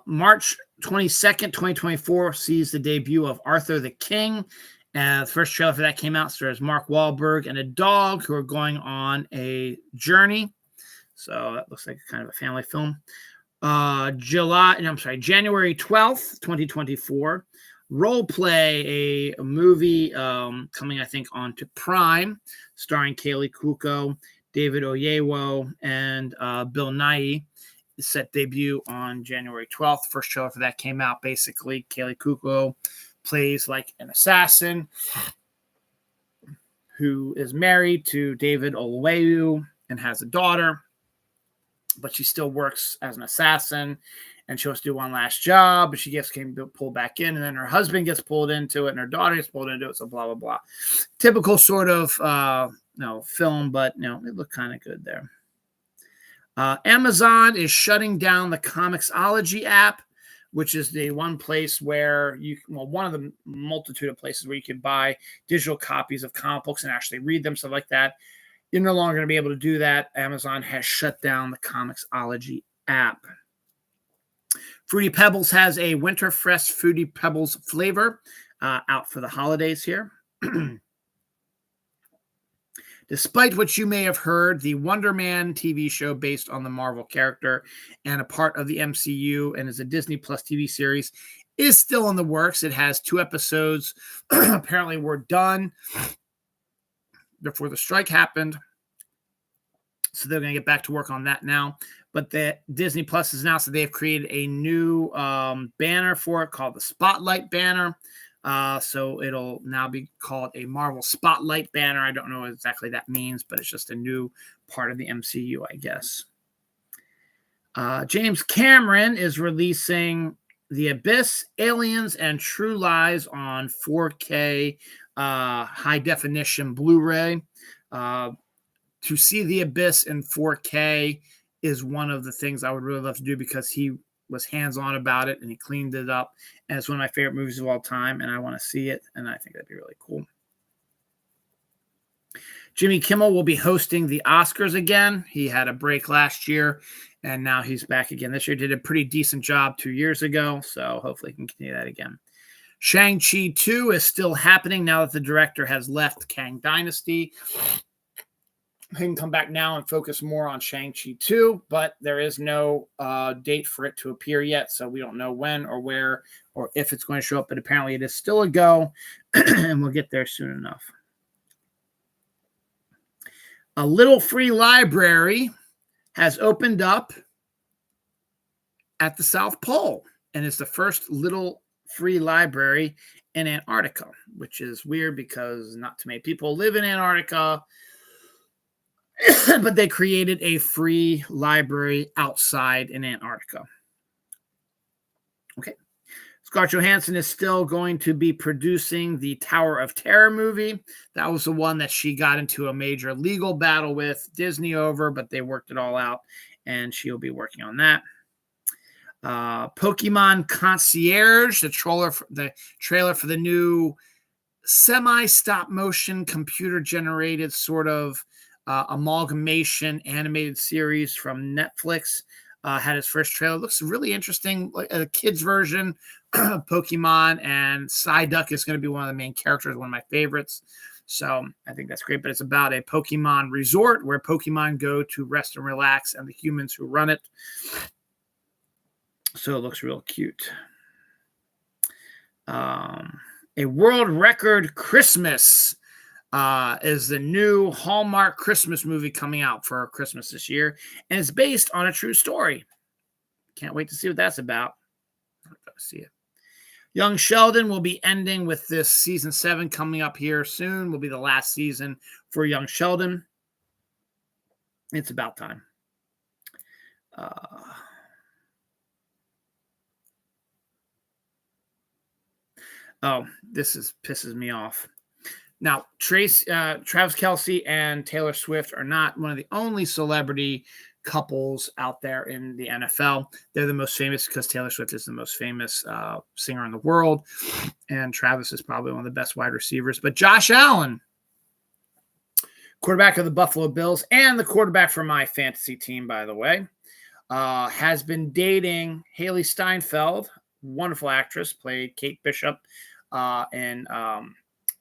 March 22nd, 2024 sees the debut of Arthur the King. The first trailer for that came out. Stars Mark Wahlberg and a dog who are going on a journey. So that looks like kind of a family film. January 12th, 2024. Role Play, a movie coming, I think, onto Prime, starring Kaylee Cuoco, David Oyelowo, and Bill Nighy. Set debut on January 12th. First trailer for that came out. Basically, Kaylee Cuoco plays like an assassin who is married to David Oyelowo and has a daughter, but she still works as an assassin, and she wants to do one last job, but she gets pulled back in, and then her husband gets pulled into it, and her daughter gets pulled into it, so blah, blah, blah. Typical sort of film, but it looked kind of good there. Amazon is shutting down the Comixology app, which is the one place where one of the multitude of places where you can buy digital copies of comic books and actually read them, stuff like that. You're no longer going to be able to do that. Amazon has shut down the Comixology app. Fruity Pebbles has a Winterfest Fruity Pebbles flavor out for the holidays here. Despite what you may have heard, the Wonder Man TV show based on the Marvel character and a part of the MCU and is a Disney Plus TV series is still in the works. It has 2 episodes. Apparently were done before the strike happened. So they're going to get back to work on that now. But the Disney Plus has announced that they've created a new banner for it called the Spotlight banner. So it'll now be called a Marvel Spotlight banner. I don't know what exactly that means, but it's just a new part of the MCU, I guess. James Cameron is releasing The Abyss, Aliens, and True Lies on 4K high definition Blu-ray. To see The Abyss in 4K is one of the things I would really love to do because he was hands-on about it and he cleaned it up. And it's one of my favorite movies of all time, and I want to see it, and I think that'd be really cool. Jimmy Kimmel will be hosting the Oscars again. He had a break last year, and now he's back again this year. Did a pretty decent job 2 years ago, so hopefully he can continue that again. Shang-Chi 2 is still happening now that the director has left Kang Dynasty. He can come back now and focus more on Shang-Chi 2, but there is no date for it to appear yet, so we don't know when or where or if it's going to show up, but apparently it is still a go, and we'll get there soon enough. A little free library has opened up at the South Pole, and it's the first little free library in Antarctica, which is weird because not too many people live in Antarctica. But they created a free library outside in Antarctica. Okay. Scarlett Johansson is still going to be producing the Tower of Terror movie. That was the one that she got into a major legal battle with Disney over, but they worked it all out, and she'll be working on that. Pokemon Concierge, the trailer for the new semi-stop motion computer-generated sort of amalgamation animated series from Netflix had its first trailer. It looks really interesting, like a kid's version of Pokemon, and Psyduck is going to be one of the main characters, one of my favorites. So I think that's great, but it's about a Pokemon resort where Pokemon go to rest and relax and the humans who run it. So it looks real cute. A world record Christmas is the new Hallmark Christmas movie coming out for Christmas this year, and it's based on a true story. Can't wait to see what that's about. I'm going to see it. Young Sheldon will be ending with this season 7 coming up here soon. Will be the last season for Young Sheldon. It's about time. This pisses me off. Now, Travis Kelce and Taylor Swift are not one of the only celebrity couples out there in the NFL. They're the most famous because Taylor Swift is the most famous singer in the world, and Travis is probably one of the best wide receivers. But Josh Allen, quarterback of the Buffalo Bills and the quarterback for my fantasy team, by the way, has been dating Haley Steinfeld, wonderful actress, played Kate Bishop in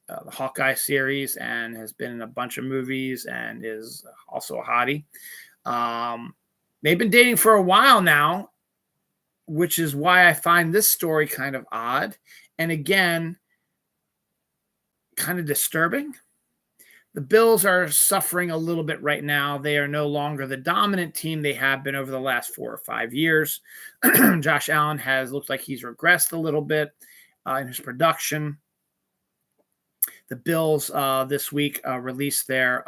the Hawkeye series and has been in a bunch of movies and is also a hottie. They've been dating for a while now, which is why I find this story kind of odd. And again, kind of disturbing. The Bills are suffering a little bit right now. They are no longer the dominant team they have been over the last 4 or 5 years. Josh Allen has looked like he's regressed a little bit in his production. The Bills this week released their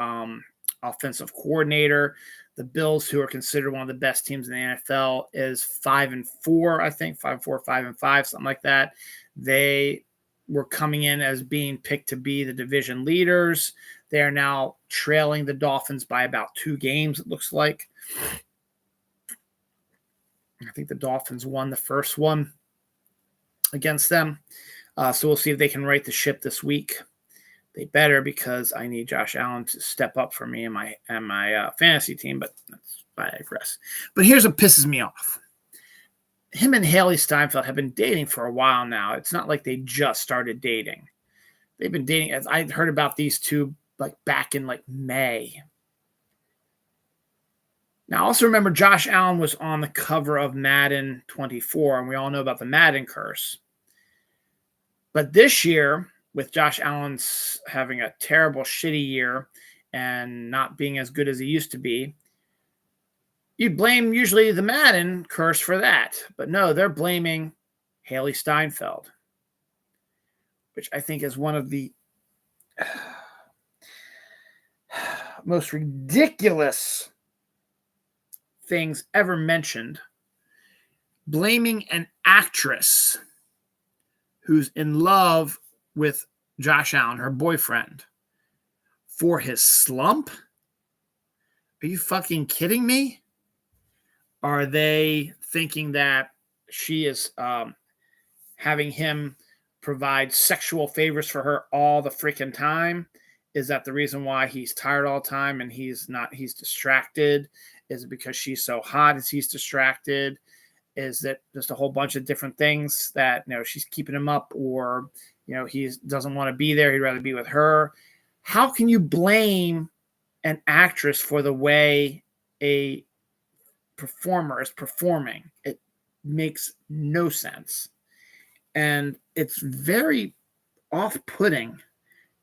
offensive coordinator. The Bills, who are considered one of the best teams in the NFL, is 5-4, I think, 5-4, 5-5, something like that. They were coming in as being picked to be the division leaders. They are now trailing the Dolphins by about 2 games, it looks like. I think the Dolphins won the first one. against them. So we'll see if they can right the ship this week. They better, because I need Josh Allen to step up for me and my fantasy team, but that's I digress. But here's what pisses me off. Him and Haley Steinfeld have been dating for a while now. It's not like they just started dating. They've been dating. As I heard about these two like back in like May. Now, also remember, Josh Allen was on the cover of Madden 24, and we all know about the Madden curse. But this year, with Josh Allen's having a terrible, shitty year and not being as good as he used to be, you'd blame usually the Madden curse for that. But no, they're blaming Haley Steinfeld, which I think is one of the most ridiculous things ever mentioned. Blaming an actress who's in love with Josh Allen, her boyfriend, for his slump? Are you fucking kidding me? Are they thinking that she is having him provide sexual favors for her all the freaking time? Is that the reason why he's tired all the time and he's distracted? Is it because she's so hot as he's distracted? Is that just a whole bunch of different things that, she's keeping him up, or, he doesn't want to be there. He'd rather be with her. How can you blame an actress for the way a performer is performing? It makes no sense. And it's very off-putting.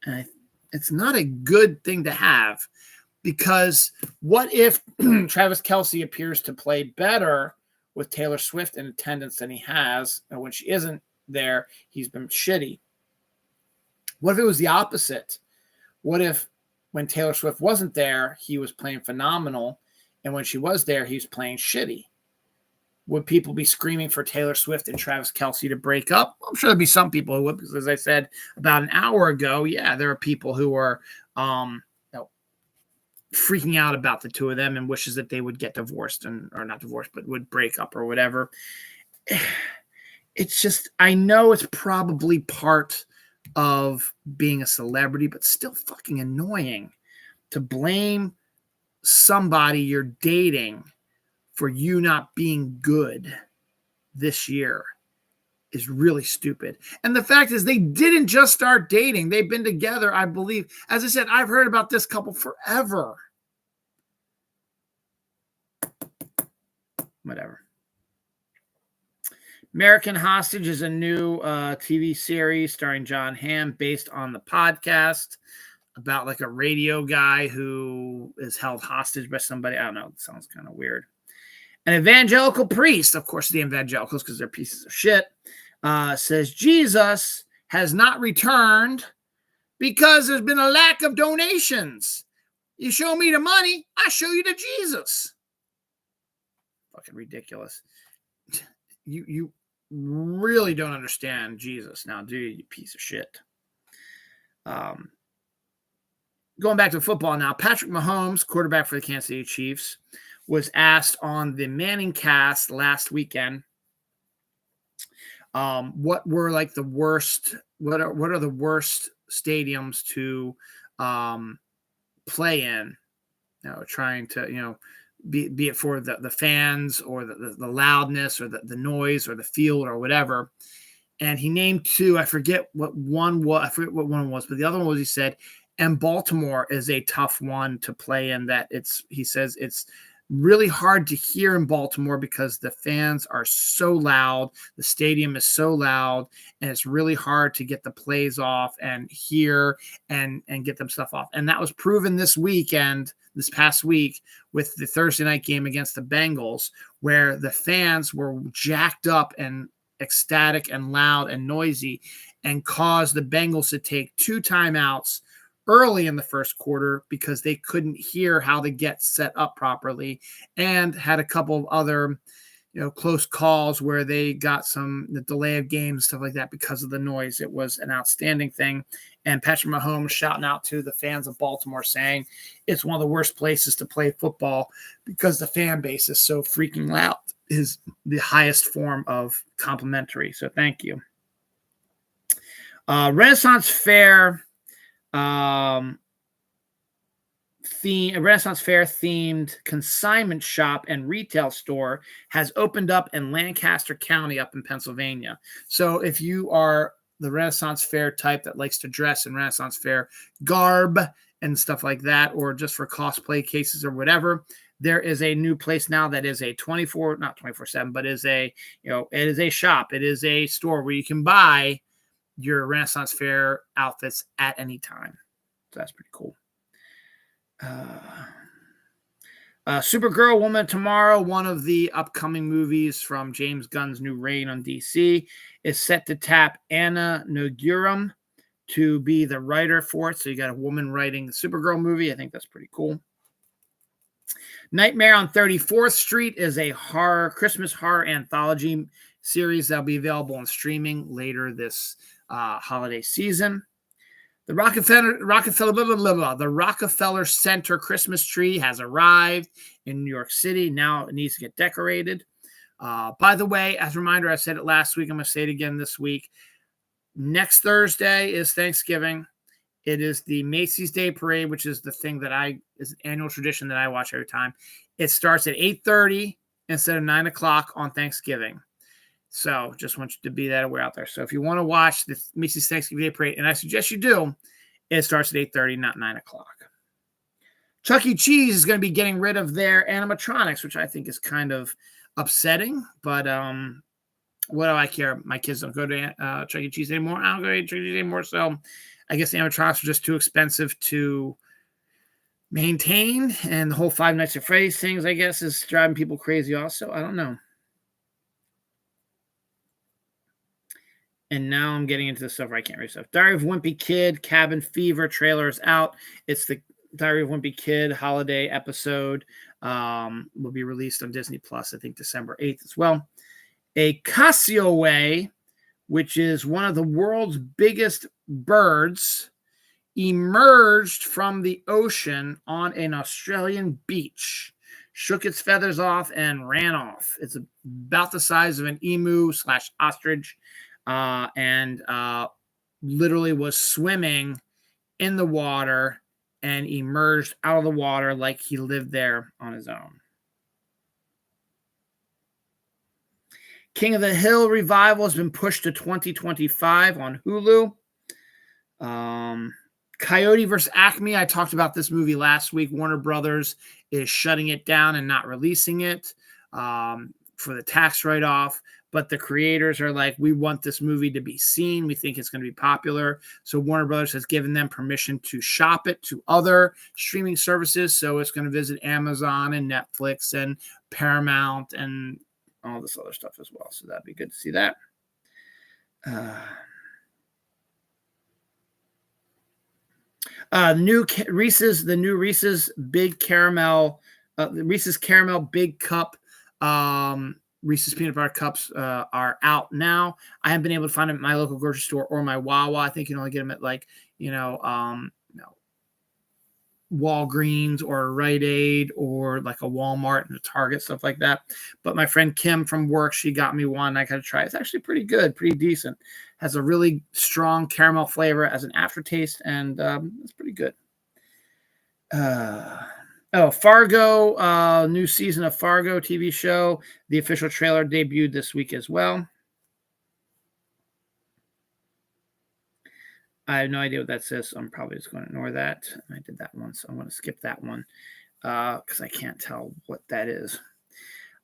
And it's not a good thing to have, because what if Travis Kelce appears to play better with Taylor Swift in attendance than he has, and when she isn't there, he's been shitty? What if it was the opposite? What if when Taylor Swift wasn't there, he was playing phenomenal, and when she was there, he was playing shitty? Would people be screaming for Taylor Swift and Travis Kelce to break up? I'm sure there'd be some people who would, because as I said about an hour ago, yeah, there are people who are freaking out about the two of them and wishes that they would get divorced, or not divorced, but would break up or whatever. It's just, I know it's probably part of being a celebrity, but still fucking annoying to blame somebody you're dating for you not being good this year. Is really stupid. And the fact is, they didn't just start dating. They've been together, I believe. As I said, I've heard about this couple forever. Whatever. American Hostage is a new TV series starring John Hamm, based on the podcast about like a radio guy who is held hostage by somebody. I don't know. It sounds kind of weird. An evangelical priest, of course, the evangelicals, because they're pieces of shit, says Jesus has not returned because there's been a lack of donations. You show me the money, I show you the Jesus. Fucking ridiculous. You really don't understand Jesus now, do you piece of shit? Going back to football now, Patrick Mahomes, quarterback for the Kansas City Chiefs, was asked on the Manning cast last weekend, what were like the worst, what are the worst stadiums to play in, trying to, be it for the fans or the loudness or the noise or the field or whatever. And he named two. I forget what one was. I forget what one was, but the other one was, he said, and Baltimore is a tough one to play in. That he says it's really hard to hear in Baltimore because the fans are so loud. The stadium is so loud, and it's really hard to get the plays off and hear and get them stuff off. And that was proven this past week, with the Thursday night game against the Bengals, where the fans were jacked up and ecstatic and loud and noisy, and caused the Bengals to take 2 timeouts early in the first quarter because they couldn't hear how to get set up properly, and had a couple of other, close calls where they got the delay of games, stuff like that, because of the noise. It was an outstanding thing. And Patrick Mahomes shouting out to the fans of Baltimore, saying it's one of the worst places to play football because the fan base is so freaking loud, is the highest form of complimentary. So thank you. Renaissance Fair a Renaissance Fair themed consignment shop and retail store has opened up in Lancaster County up in Pennsylvania. So if you are the Renaissance Fair type that likes to dress in Renaissance Fair garb and stuff like that, or just for cosplay cases or whatever, there is a new place now that is a not 24/7, but is a, it is a shop. It is a store where you can buy your Renaissance Fair outfits at any time. So that's pretty cool. Supergirl Woman of Tomorrow, one of the upcoming movies from James Gunn's new reign on DC, is set to tap Anna Nogueira to be the writer for it. So you got a woman writing the Supergirl movie. I think that's pretty cool. Nightmare on 34th Street is a Christmas horror anthology series that'll be available on streaming later this holiday season. The Rockefeller Center Christmas tree has arrived in New York City. Now it needs to get decorated. By the way, as a reminder, I said it last week. I'm going to say it again this week. Next Thursday is Thanksgiving. It is the Macy's Day Parade, which is the thing that is an annual tradition that I watch every time. It starts at 8:30 instead of 9 o'clock on Thanksgiving. So just want you to be that aware out there. So if you want to watch the Macy's Thanksgiving Day Parade, and I suggest you do, it starts at 8:30, not 9 o'clock. Chuck E. Cheese is going to be getting rid of their animatronics, which I think is kind of upsetting. But what do I care? My kids don't go to Chuck E. Cheese anymore. I don't go to Chuck E. Cheese anymore. So I guess the animatronics are just too expensive to maintain. And the whole Five Nights at Freddy's things, I guess, is driving people crazy also. I don't know. And now I'm getting into the stuff where I can't read stuff. Diary of Wimpy Kid, Cabin Fever trailer is out. It's the Diary of Wimpy Kid holiday episode. Will be released on Disney Plus, I think December 8th as well. A cassowary, which is one of the world's biggest birds, emerged from the ocean on an Australian beach, shook its feathers off, and ran off. It's about the size of an emu/ostrich. And literally was swimming in the water and emerged out of the water like he lived there on his own. King of the Hill revival has been pushed to 2025 on Hulu. Coyote vs. Acme, I talked about this movie last week. Warner Brothers is shutting it down and not releasing it for the tax write-off. But the creators are like, we want this movie to be seen. We think it's going to be popular. So Warner Brothers has given them permission to shop it to other streaming services. So it's going to visit Amazon and Netflix and Paramount and all this other stuff as well. So that'd be good to see that. The new Reese's Big Caramel, Reese's Caramel Big Cup, Reese's Peanut Butter Cups are out now. I haven't been able to find them at my local grocery store or my Wawa. I think you can only get them at Walgreens or Rite Aid or like a Walmart and a Target, stuff like that. But my friend Kim from work, she got me one. I got to try. It's actually pretty good, pretty decent. Has a really strong caramel flavor as an aftertaste, and it's pretty good. Fargo, new season of Fargo TV show. The official trailer debuted this week as well. I have no idea what that says, so I'm probably just going to ignore that. I did that one, so I'm going to skip that one because I can't tell what that is.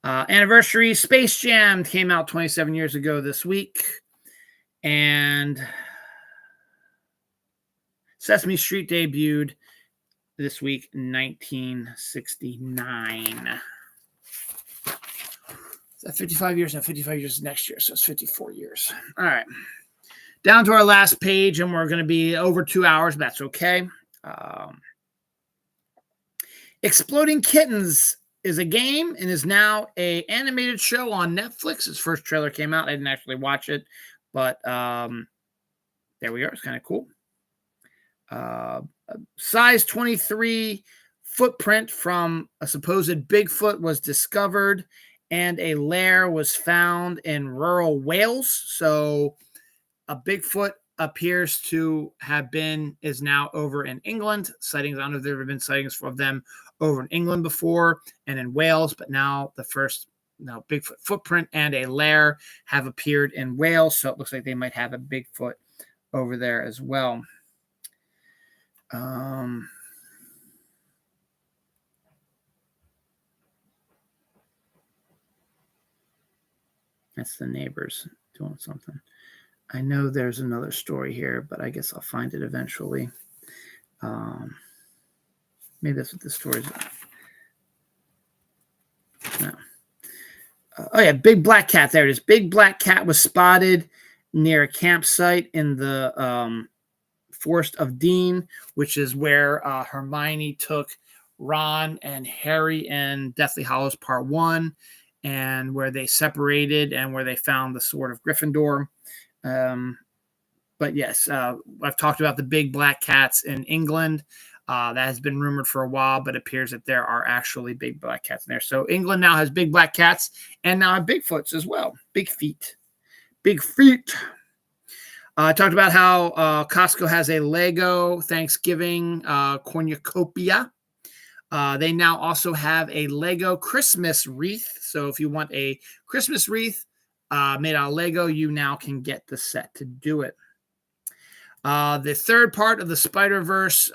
Anniversary Space Jam came out 27 years ago this week. And Sesame Street debuted this week, 1969. Is that 55 years? No, 55 years next year, so it's 54 years. All right. Down to our last page, and we're going to be over 2 hours, but that's okay. Exploding Kittens is a game and is now an animated show on Netflix. Its first trailer came out. I didn't actually watch it, but there we are. It's kind of cool. Size 23 footprint from a supposed Bigfoot was discovered, and a lair was found in rural Wales. So a Bigfoot appears to have is now over in England. Sightings, I don't know if there have been sightings of them over in England before and in Wales, but now the first Bigfoot footprint and a lair have appeared in Wales. So it looks like they might have a Bigfoot over there as well. That's the neighbors doing something. I know there's another story here, but I guess I'll find it eventually. Maybe that's what the story is. No. Oh, yeah, big black cat. There it is. Big black cat was spotted near a campsite in the Forest of Dean, which is where Hermione took Ron and Harry in Deathly Hallows Part 1, and where they separated and where they found the Sword of Gryffindor. But yes, I've talked about the big black cats in England. That has been rumored for a while, but it appears that there are actually big black cats in there. So England now has big black cats and now have Bigfoots as well. Big feet. Big feet. I talked about how Costco has a Lego Thanksgiving cornucopia. They now also have a Lego Christmas wreath. So if you want a Christmas wreath made out of Lego, you now can get the set to do it. The third part of the Spider-Verse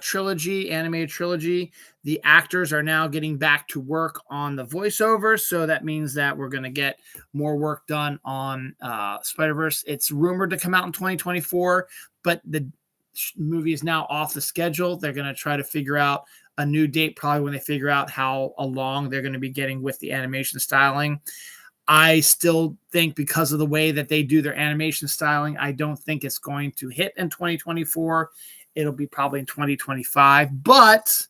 trilogy, animated trilogy, the actors are now getting back to work on the voiceovers. So that means that we're going to get more work done on Spider-Verse. It's rumored to come out in 2024, but the movie is now off the schedule. They're going to try to figure out a new date, probably when they figure out how along they're going to be getting with the animation styling. I still think because of the way that they do their animation styling, I don't think it's going to hit in 2024. It'll be probably in 2025, but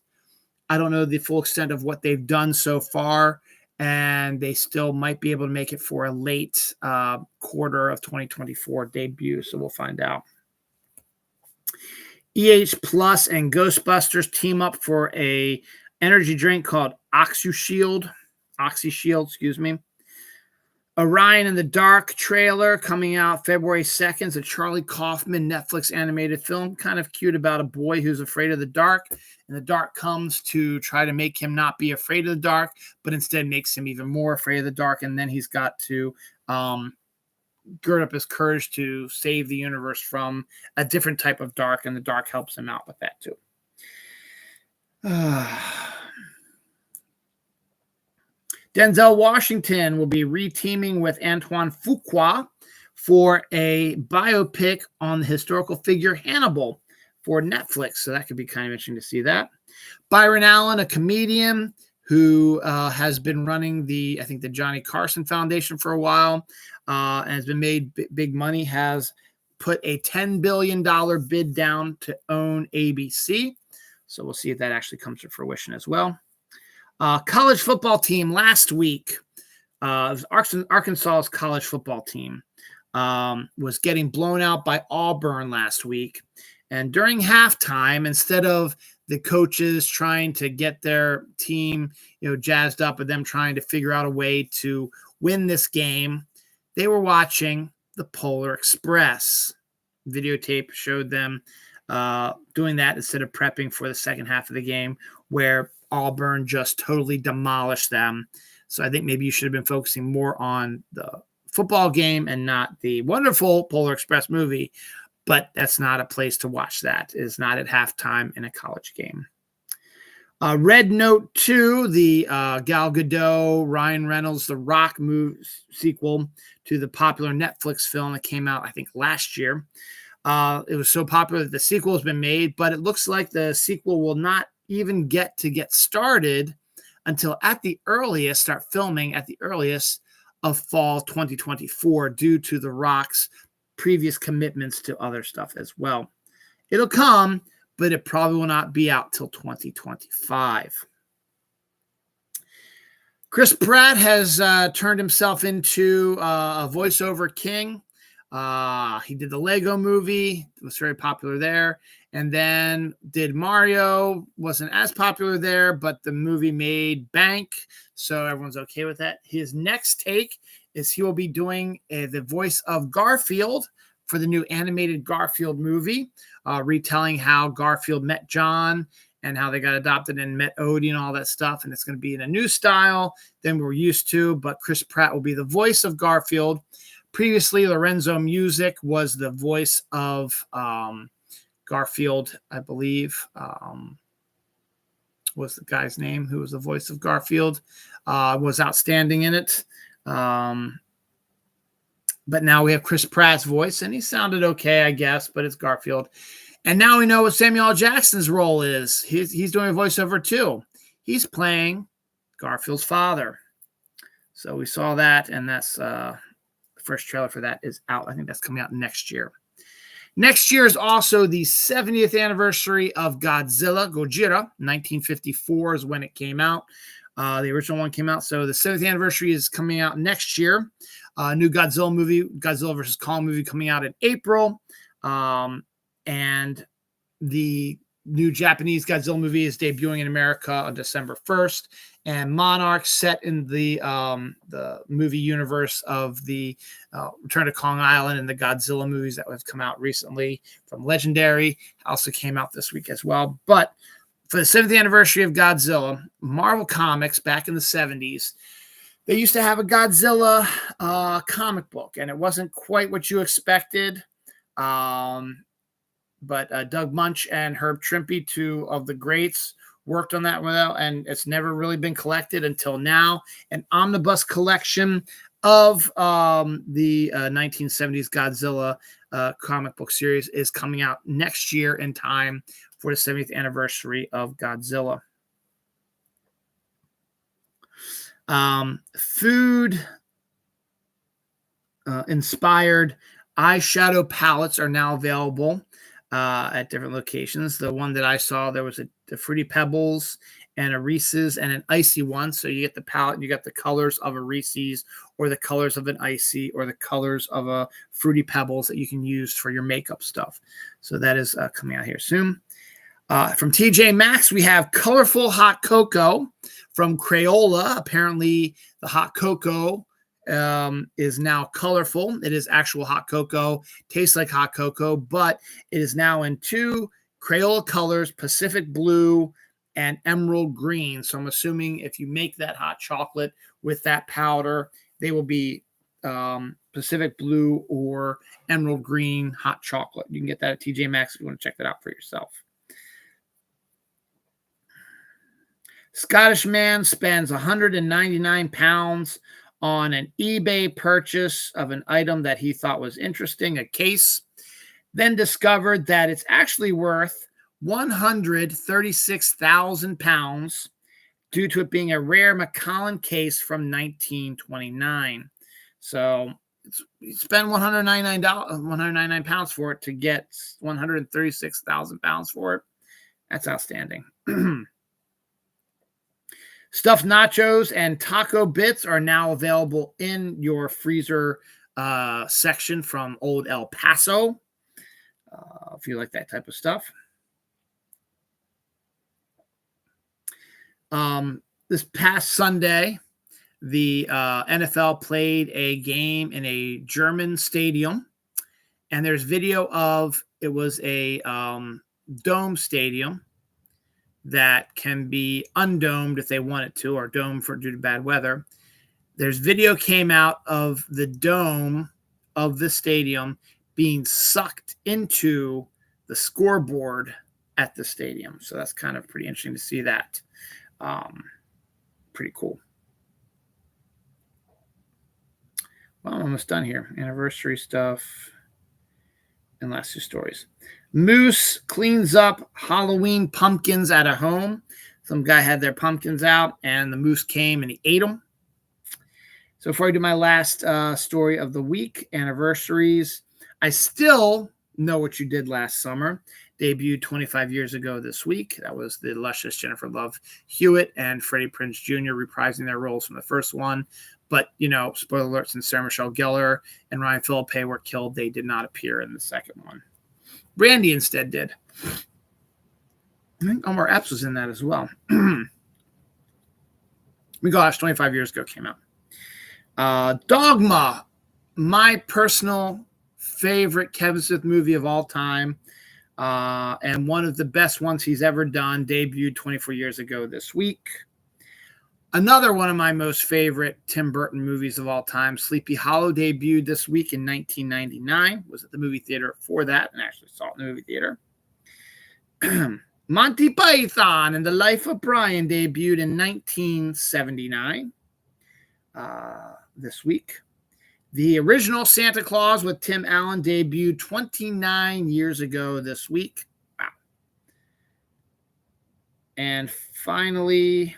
I don't know the full extent of what they've done so far, and they still might be able to make it for a late quarter of 2024 debut, so we'll find out. EH Plus and Ghostbusters team up for a energy drink called OxyShield, excuse me. Orion in the Dark trailer coming out February 2nd. It's a Charlie Kaufman Netflix animated film, kind of cute, about a boy who's afraid of the dark. And the dark comes to try to make him not be afraid of the dark, but instead makes him even more afraid of the dark. And then he's got to gird up his courage to save the universe from a different type of dark. And the dark helps him out with that too. Denzel Washington will be reteaming with Antoine Fuqua for a biopic on the historical figure Hannibal for Netflix. So that could be kind of interesting to see that. Byron Allen, a comedian who has been running the Johnny Carson Foundation for a while and has been made big money, has put a $10 billion bid down to own ABC. So we'll see if that actually comes to fruition as well. College football team last week, Arkansas's college football team was getting blown out by Auburn last week. And during halftime, instead of the coaches trying to get their team, jazzed up and them trying to figure out a way to win this game, they were watching the Polar Express. Videotape showed them doing that instead of prepping for the second half of the game, where Auburn just totally demolished them. So I think maybe you should have been focusing more on the football game and not the wonderful Polar Express movie. But that's not a place to watch that. It's not at halftime in a college game. Red Note 2, the Gal Gadot, Ryan Reynolds, The Rock sequel to the popular Netflix film that came out, I think, last year. It was so popular that the sequel has been made, but it looks like the sequel will not even get started until start filming at the earliest of fall 2024 due to The Rock's previous commitments to other stuff as well. It'll come, but it probably will not be out till 2025. Chris Pratt has turned himself into a voiceover king. He did the Lego movie. It was very popular there. And then did Mario. Wasn't as popular there, but the movie made bank. So everyone's okay with that. His next take is he will be doing the voice of Garfield for the new animated Garfield movie, retelling how Garfield met John and how they got adopted and met Odie and all that stuff. And it's going to be in a new style than we're used to, but Chris Pratt will be the voice of Garfield. Previously, Lorenzo Music was the voice of Garfield, I believe. What's the guy's name who was the voice of Garfield? Was outstanding in it. But now we have Chris Pratt's voice, and he sounded okay, I guess, but it's Garfield. And now we know what Samuel L. Jackson's role is. He's doing a voiceover too. He's playing Garfield's father. So we saw that, and that's the first trailer for that is out. I think that's coming out next year. Next year is also the 70th anniversary of Gojira. 1954 is when it came out. The original one came out. So the 70th anniversary is coming out next year. New Godzilla movie, Godzilla vs. Kong movie coming out in April. And the new Japanese Godzilla movie is debuting in America on December 1st. And Monarch, set in the movie universe of the Return to Kong Island and the Godzilla movies that have come out recently from Legendary, also came out this week as well. But for the 70th anniversary of Godzilla, Marvel Comics back in the 70s, they used to have a Godzilla comic book, and it wasn't quite what you expected. But Doug Munch and Herb Trimpe, two of the greats, worked on that one out, and it's never really been collected until now. An omnibus collection of the 1970s Godzilla comic book series is coming out next year in time for the 70th anniversary of Godzilla. Food inspired eyeshadow palettes are now available at different locations. The one that I saw, there was the Fruity Pebbles and a Reese's and an icy one. So you get the palette, and you got the colors of a Reese's or the colors of an icy or the colors of a Fruity Pebbles that you can use for your makeup stuff. So that is coming out here soon. From TJ Maxx, we have colorful hot cocoa from Crayola. Apparently, the hot cocoa is now colorful. It is actual hot cocoa, tastes like hot cocoa, but it is now in two Crayola colors, Pacific Blue and Emerald Green. So I'm assuming if you make that hot chocolate with that powder, they will be Pacific Blue or Emerald Green hot chocolate. You can get that at TJ Maxx if you want to check that out for yourself. Scottish man spends 199 pounds on an eBay purchase of an item that he thought was interesting, a case, then discovered that it's actually worth 136,000 pounds due to it being a rare Macallan case from 1929. So you spend $199 pounds for it to get 136,000 pounds for it. That's outstanding. Stuffed nachos and taco bits are now available in your freezer section from Old El Paso, if you like that type of stuff. This past Sunday, the NFL played a game in a German stadium, and there's video of it was a dome stadium that can be undomed if they want it to, or domed due to bad weather. There's video came out of the dome of the stadium being sucked into the scoreboard at the stadium. So that's kind of pretty interesting to see that. Pretty cool. Well, I'm almost done here. Anniversary stuff and last two stories. Moose cleans up Halloween pumpkins at a home. Some guy had their pumpkins out, and the moose came and he ate them. So before I do my last story of the week, anniversaries, I still know what you did last summer. Debuted 25 years ago this week. That was the luscious Jennifer Love Hewitt and Freddie Prinze Jr. reprising their roles from the first one. But, you know, spoiler alert, since Sarah Michelle Gellar and Ryan Phillippe were killed, they did not appear in the second one. Brandy instead did. I think Omar Epps was in that as well. Gosh, 25 years ago came out. Dogma, my personal favorite Kevin Smith movie of all time, and one of the best ones he's ever done, debuted 24 years ago this week. Another one of my most favorite Tim Burton movies of all time, Sleepy Hollow, debuted this week in 1999. Was at the movie theater for that and actually saw it in the movie theater. Monty Python and the Life of Brian debuted in 1979 this week. The original Santa Claus with Tim Allen debuted 29 years ago this week. Wow. And finally,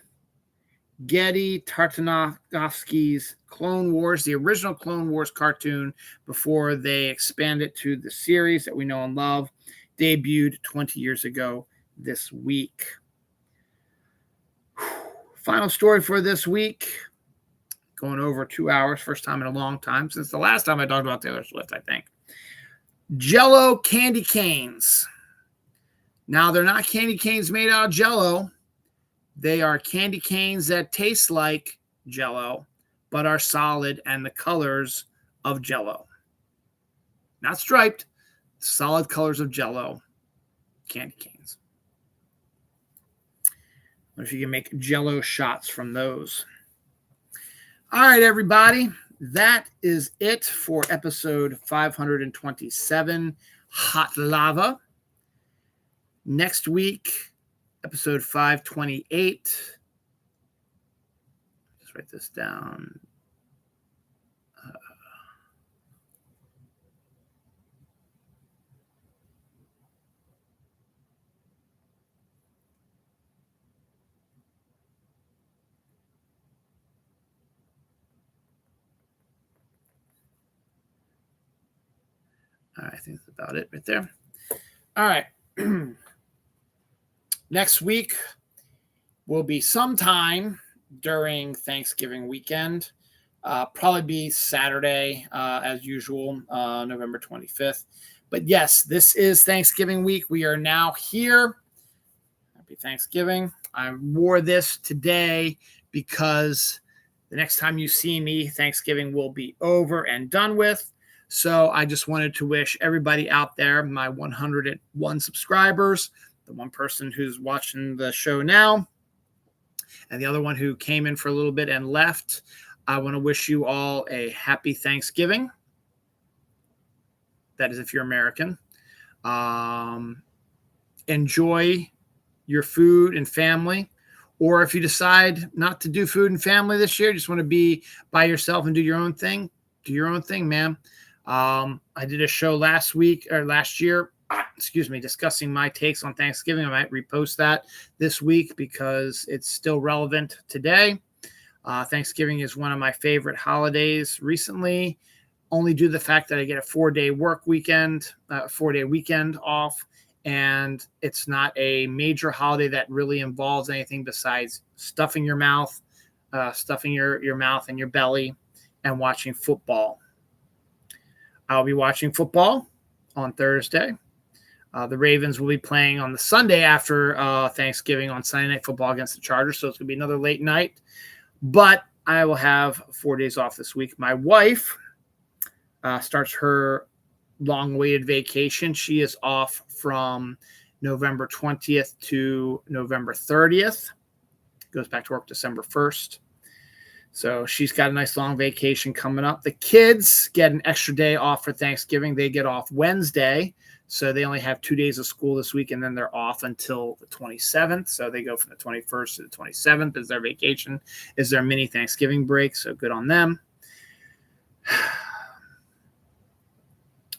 Getty Tartakovsky's Clone Wars, the original Clone Wars cartoon before they expanded to the series that we know and love, debuted 20 years ago this week. Final story for this week. Going over 2 hours, first time in a long time, since the last time I talked about Taylor Swift, I think. Jell-O candy canes. Now, they're not candy canes made out of Jell-O. They are candy canes that taste like Jell-O, but are solid and the colors of Jell-O. Not striped, solid colors of Jell-O candy canes. What if you can make Jell-O shots from those? All right, everybody. That is it for episode 527, Hot Lava. Next week, episode 528. Just write this down. I think that's about it right there. All right. Next week will be sometime during Thanksgiving weekend. Probably be Saturday, as usual, November 25th. But yes, this is Thanksgiving week. We are now here. Happy Thanksgiving. I wore this today because the next time you see me, Thanksgiving will be over and done with. So I just wanted to wish everybody out there, my 101 subscribers, the one person who's watching the show now, and the other one who came in for a little bit and left, I want to wish you all a happy Thanksgiving. That is if you're American. Enjoy your food and family. Or if you decide not to do food and family this year, just want to be by yourself and do your own thing, man. I did a show last year, discussing my takes on Thanksgiving. I might repost that this week because it's still relevant today. Thanksgiving is one of my favorite holidays recently, only due to the fact that I get a 4-day weekend off, and it's not a major holiday that really involves anything besides stuffing your mouth, stuffing your mouth and your belly, and watching football. I'll be watching football on Thursday. The Ravens will be playing on the Sunday after Thanksgiving on Sunday Night Football against the Chargers, so it's going to be another late night. But I will have 4 days off this week. My wife starts her long-awaited vacation. She is off from November 20th to November 30th. Goes back to work December 1st. So she's got a nice long vacation coming up. The kids get an extra day off for Thanksgiving. They get off Wednesday. So they only have 2 days of school this week, and then they're off until the 27th. So they go from the 21st to the 27th as their vacation, is their mini Thanksgiving break. So good on them.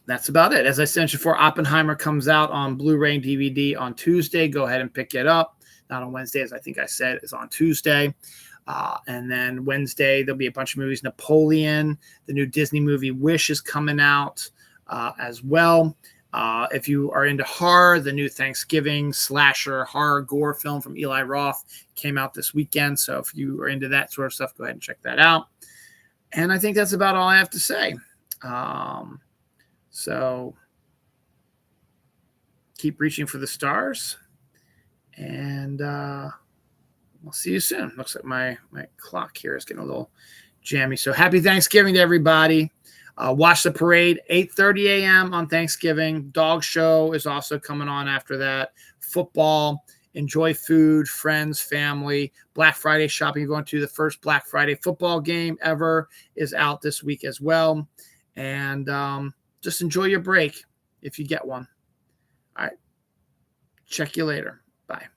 That's about it. As I said before, Oppenheimer comes out on Blu-ray and DVD on Tuesday. Go ahead and pick it up. Not on Wednesday, as I think I said, it's on Tuesday. And then Wednesday, there'll be a bunch of movies. Napoleon, the new Disney movie Wish is coming out as well. If you are into horror, the new Thanksgiving slasher horror gore film from Eli Roth came out this weekend. So if you are into that sort of stuff, go ahead and check that out. And I think that's about all I have to say. So keep reaching for the stars. And I'll see you soon. Looks like my clock here is getting a little jammy. So happy Thanksgiving to everybody. Watch the parade, 8:30 a.m. on Thanksgiving. Dog show is also coming on after that. Football, enjoy food, friends, family. Black Friday shopping. Going to the first Black Friday football game ever is out this week as well. And just enjoy your break if you get one. All right. Check you later. Bye.